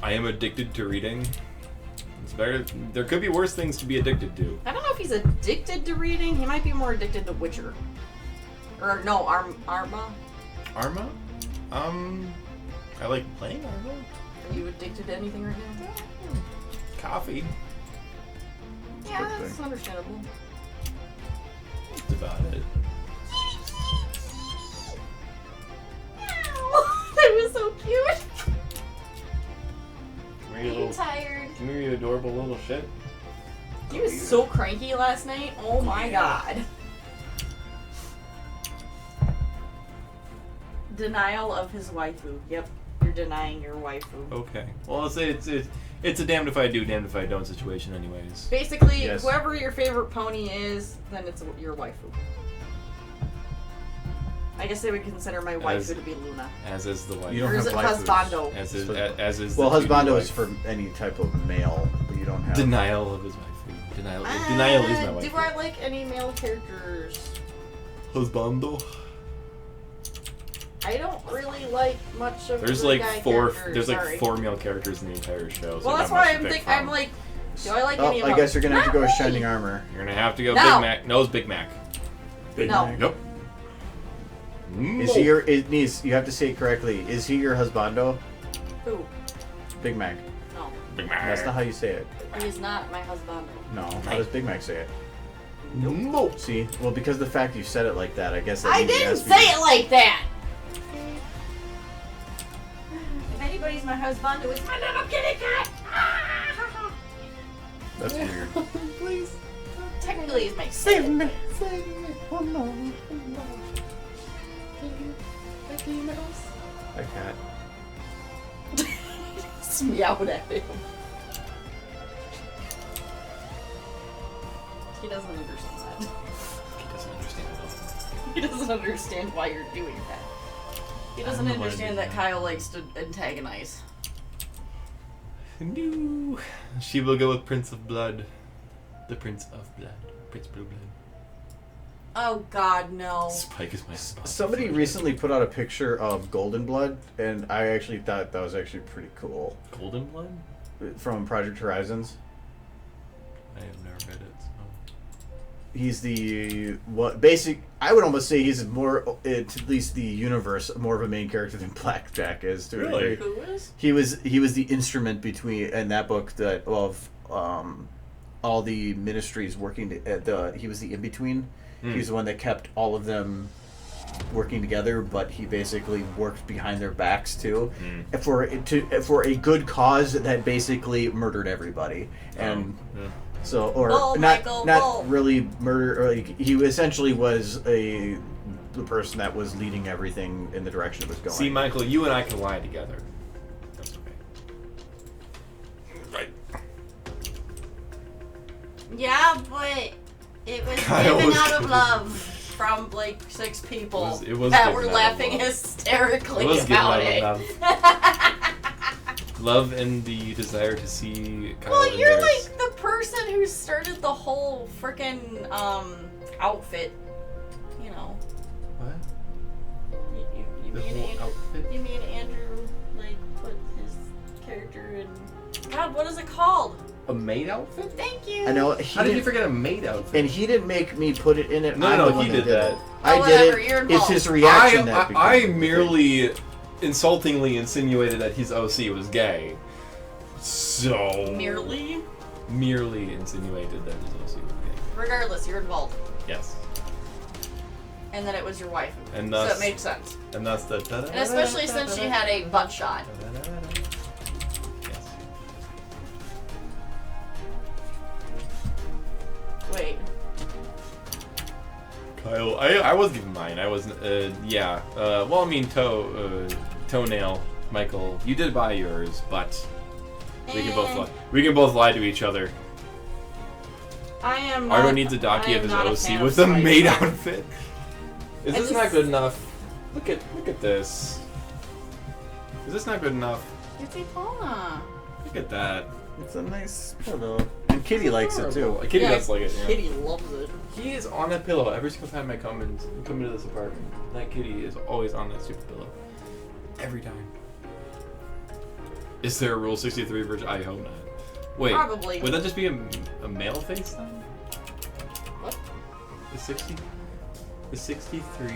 I am addicted to reading. It's better. There could be worse things to be addicted to. I don't know if he's addicted to reading. He might be more addicted to Witcher. Or no, Arma. Arma? I like playing Arma. Are you addicted to anything right now? Coffee. Yeah, that's understandable. That's about it. That was so cute. Are you tired? Come here, you adorable little shit. He was so cranky last night. Oh my god. Denial of his waifu. Yep, you're denying your waifu. Okay. Well, it's a damned if I do, damned if I don't situation, anyways. Basically, Yes. whoever your favorite pony is, then it's your waifu. I guess they would consider my waifu As- to be Luna. As is the wife. You don't Or is it have waifus. husbando? As is. Well, the 2D husbando wife. is for any type of male, but you don't have. Denial of his waifu. Denial is my wife. Do I like any male characters? Husbando. I don't really like much of There's the like guy four. characters, There's like sorry. 4 male characters in the entire show. So Well, that's not much why to I'm pick think from. I'm like, do I like Oh, any of I them? guess you're gonna have to go with Not Shining really. Armor. You're gonna have to go No. Big Mac. No, it's Big Mac. Big No. Mac. Nope. Is he your? You have to say it correctly. Is he your husbando? Who? Big Mac. No, Big Mac? That's not how you say it. he is not my husband. No. How does Big Mac say it? No. See, well, because the fact you said it like that, I guess. That I means it didn't has to be- say it like that. If anybody's my husband, it was my little kitty cat. That's weird. Please. Technically, it's my son. Oh no. A cat. Just meowed at him. He doesn't understand that. He doesn't understand at all. He doesn't understand why you're doing that. He doesn't don't know why I understand did that that. Kyle likes to antagonize. No. She will go with Prince of Blood. The Prince of Blood. Prince Blue Blood. Oh God, no. Spike is my spot. Somebody recently put out a picture of Golden Blood, and I actually thought that was actually pretty cool. Golden Blood? From Project Horizons. I have never read it. So. He's the I would almost say he's more, at least the universe, more of a main character than Blackjack is. To a Really? degree. Who is? He was the instrument between in that book that of all the ministries working. He was the in between. He was the one that kept all of them working together, but he basically worked behind their backs too, for a good cause that basically murdered everybody. And so, or Bull, not Michael, not bull. really murder. Or like, he essentially was the person that was leading everything in the direction it was going. See, Michael, you and I can lie together. That's okay. Right. Yeah, but it was Kyle given was out of given- love from like 6 people It was that given were out of laughing love. hysterically It was given about out it. of love and the desire to see Kyle Well, you're embarrassed. like the person who started the whole freaking outfit. You know, What? you The mean whole outfit? you mean Andrew like put his character in? God, what is it called? A maid outfit? Thank you. I know. How did you forget a maid outfit? And he didn't make me put it in it. No, I'm no, the one he that did that. it. Oh, I whatever, did you're it. It's involved. his reaction that became I the thing. merely insultingly insinuated that his OC was gay. So Merely. merely insinuated that his OC was gay. Regardless, you're involved, Yes. and that it was your wife, And so thus it made sense. And that's the And especially since she had a butt shot. Yes. Wait. Kyle, I was giving mine. I wasn't. Yeah. Well, I mean, toenail. Michael, you did buy yours, but we can both lie. We can both lie to each other. I am. Ardo not, needs a I donkey am of his not a OC fan with of a Spike. maid outfit. Is I this not just- good enough? Look at this. Is this not good enough? It's Epona. Look at that. It's a nice pillow, and Kitty likes it too. A kitty does like it. Yeah. Kitty loves it. He is on that pillow every single time I come into this apartment. That kitty is always on that stupid pillow. Every time. Is there a Rule 63 version? I hope not. Wait. Probably. Would that just be a male face then? What? The 60? The 63?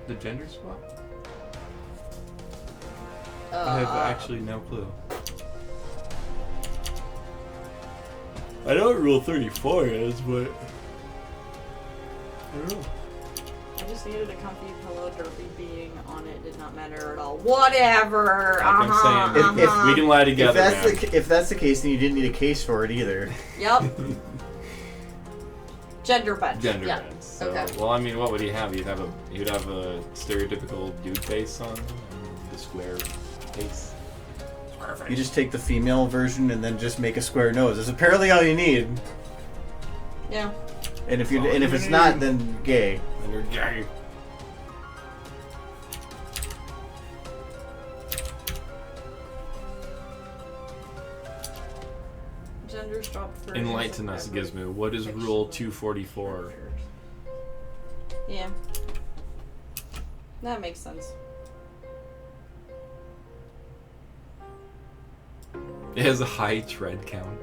The gender swap? I have actually no clue. I know what Rule 34 is, but I don't know. I just needed a comfy pillow. Derpy being on it did not matter at all. Whatever. Like I'm saying, If we can lie together, If that's the case, then you didn't need a case for it either. Yep. Gender bend. Gender Yeah. bend. So, Okay. well, I mean, what would he have? He'd have a stereotypical dude face on the square face. Square face. You just take the female version and then just make a square nose. That's apparently all you need. Yeah. And if That's all if you it's need. not, then gay. And you're gay. Gender swapped for. Enlighten us, Gizmo. What is Rule 244? Yeah. That makes sense. It has a high tread count.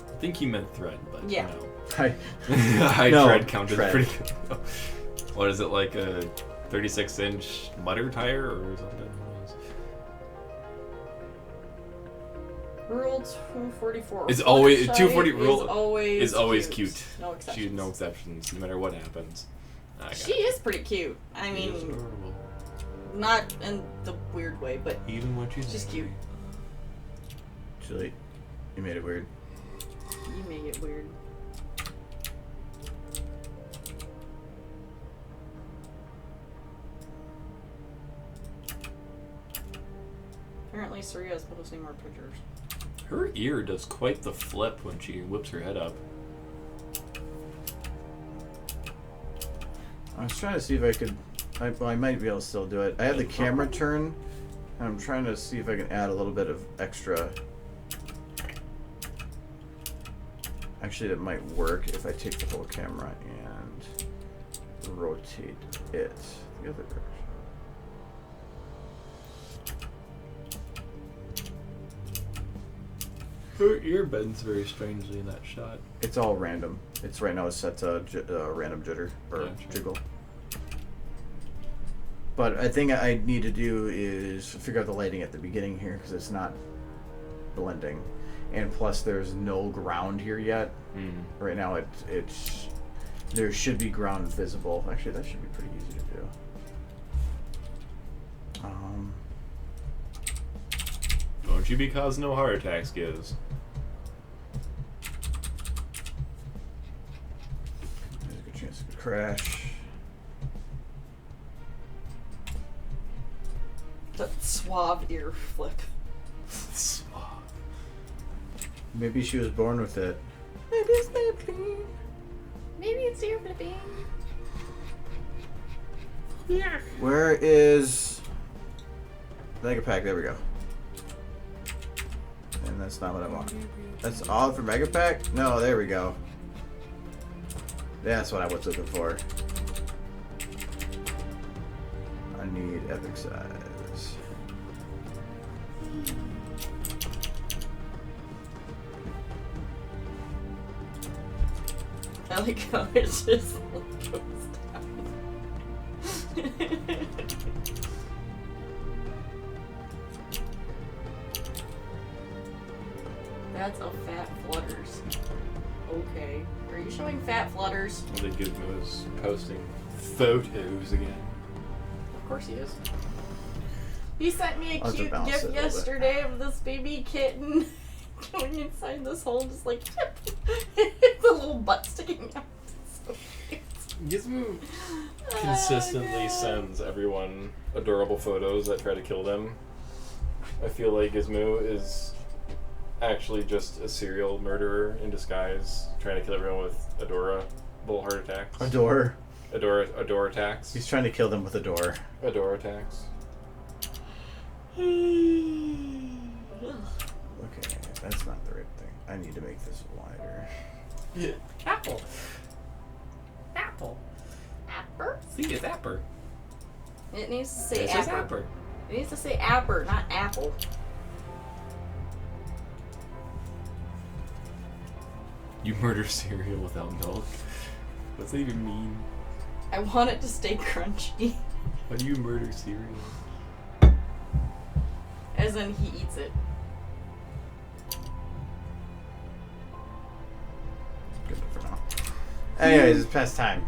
I think he meant thread, but Yeah. no. I, High No, tread count tread. is pretty good. What is it, like a 36-inch mutter tire or something? Rule 244. It's always- Fluttershy 240 rule is always cute. No exceptions. She no exceptions, no matter what happens. I got She it. is pretty cute. I She is mean, adorable. not in the weird way, but Even when she's she's angry. cute. Actually, you made it weird. You make it weird. Apparently, Suria's posting more pictures. Her ear does quite the flip when she whips her head up. I was trying to see if I could. I might be able to still do it. I have the camera turn. I'm trying to see if I can add a little bit of extra. Actually, that might work if I take the whole camera and rotate it the other direction. Her ear bends very strangely in that shot. It's all random. It's right now it's set to random jitter or Gotcha. jiggle. But I think I need to do is figure out the lighting at the beginning here because it's not blending, and plus there's no ground here yet. Right now it's there should be ground visible. Actually, that should be pretty easy to do. Don't you be causing no heart attacks, Giz. There's a good chance it could crash. That suave ear flip. Suave. Maybe she was born with it. Maybe it's flipping. Maybe it's ear flipping. Yeah. Where is Mega Pack? There we go. And that's not what I want. That's all for Mega Pack? No, there we go. That's what I was looking for. I need epic size. I like how it just goes down. That's a fat flutters. Okay. Are you showing fat flutters? I think Gizmo is posting photos again. Of course he is. He sent me a I'll have to cute balance it a gift little bit. yesterday of this baby kitten going inside this hole, just like the little butt sticking out. It's so cute. Gizmo Oh, consistently God. sends everyone adorable photos that try to kill them. I feel like Gizmo is actually just a serial murderer in disguise, trying to kill everyone with adorable heart attacks. Adore. Adore attacks. He's trying to kill them with a door. Adore attacks. Okay, that's not the right thing. I need to make this wider. Yeah. Apple. Apple. Apper? See, it's Apper. It needs to say It says apper. Apper. It needs to say apper, not apple. You murder cereal without milk. What's that even mean? I want it to stay crunchy. How do you murder cereal? As in, he eats it. Good for now. Anyways, it's past time.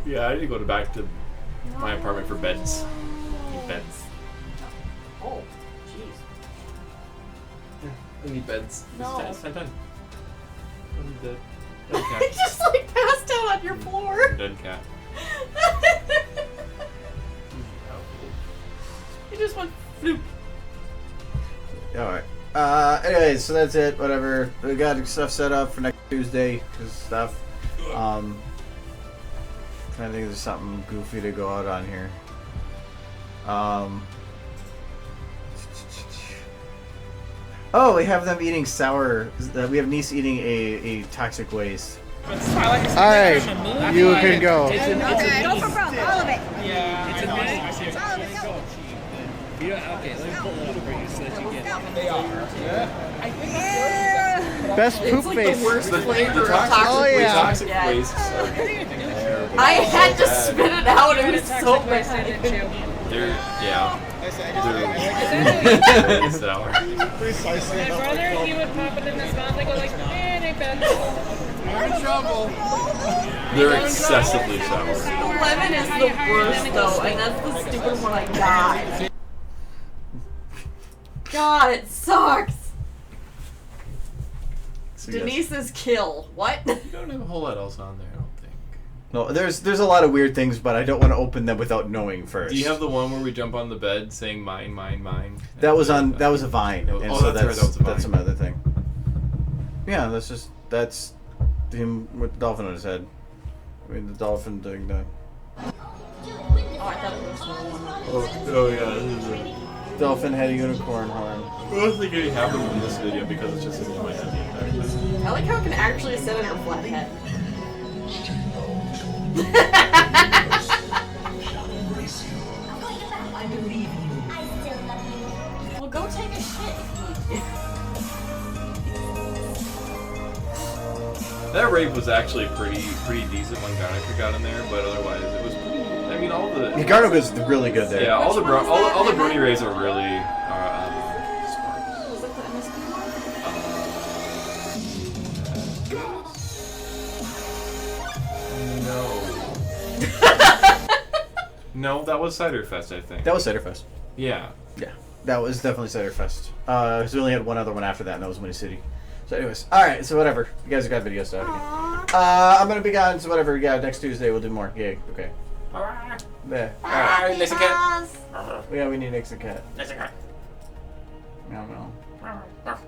Yeah, I need to go back to my apartment for beds. Need beds. Oh, jeez. I need beds. No. It's time. I need the dead I cat. just like passed out on your floor. Dead cat. You just went floop. Alright. Anyways, so that's it. Whatever. We got stuff set up for next Tuesday. Cause stuff. Trying to think of something goofy to go out on here. Oh, we have them eating sour. We have niece eating a toxic waste. Alright, you can go. Okay, Go for broke, all of it. Yeah, All of it, go. okay, let me pull it up for you so that you get it. Yeah. Best poop It's like face. the worst flavor of toxic, toxic Oh, yeah. toxic Yeah. wastes are I had to spit it out. It was so bad. They're, yeah. They're sour. My brother, he would pop it in his mouth and go like, man, ain't bad. They're excessively sour. The lemon is the worst though, and that's the stupid one I got. God, it sucks. So yes. Denise's kill. What? You don't have a whole lot else on there, I don't think. No, there's a lot of weird things, but I don't want to open them without knowing first. Do you have the one where we jump on the bed saying mine, mine, mine? That was a Vine, Oh, and oh, so that's right, that was a Vine. that's some other thing. Yeah, that's him with the dolphin on his head. I mean, the dolphin doing that. Oh, I thought it was the one. Oh yeah, this is it. Dolphin had a unicorn horn. I don't think it happened in this video because it's just in my head the entire time. I like how it can actually sit on her flat head. rape was actually pretty decent when Garnica got in there, but otherwise it was pretty. I mean, all the Garno is really good there. yeah, all the Which one was that? all the Brony Rays are really Was it the MSP No, that was Ciderfest, I think. That was Ciderfest. Yeah. Yeah, that was definitely Ciderfest. Because we only had one other one after that, and that was Winnie City. So anyways, alright, so whatever. You guys have got video stuff again. I'm going to be gone, so whatever. Yeah, next Tuesday we'll do more. Yay, okay. There. Alright, Nixon Cat. Yeah, we need Nixon Cat. Nixon Cat. Meow meow.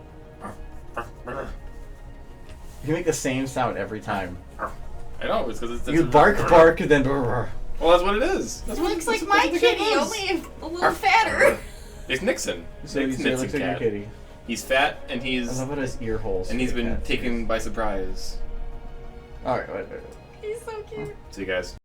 You make the same sound every time. I know, it's because it's... You bark, then... Well, that's what it is. It looks like my kitty, only a little fatter. It's Nixon. So you say it looks like your kitty. He's fat, and I he's... love it his ear holes. And he's been taken by surprise. Alright, wait. He's so cute. See you guys.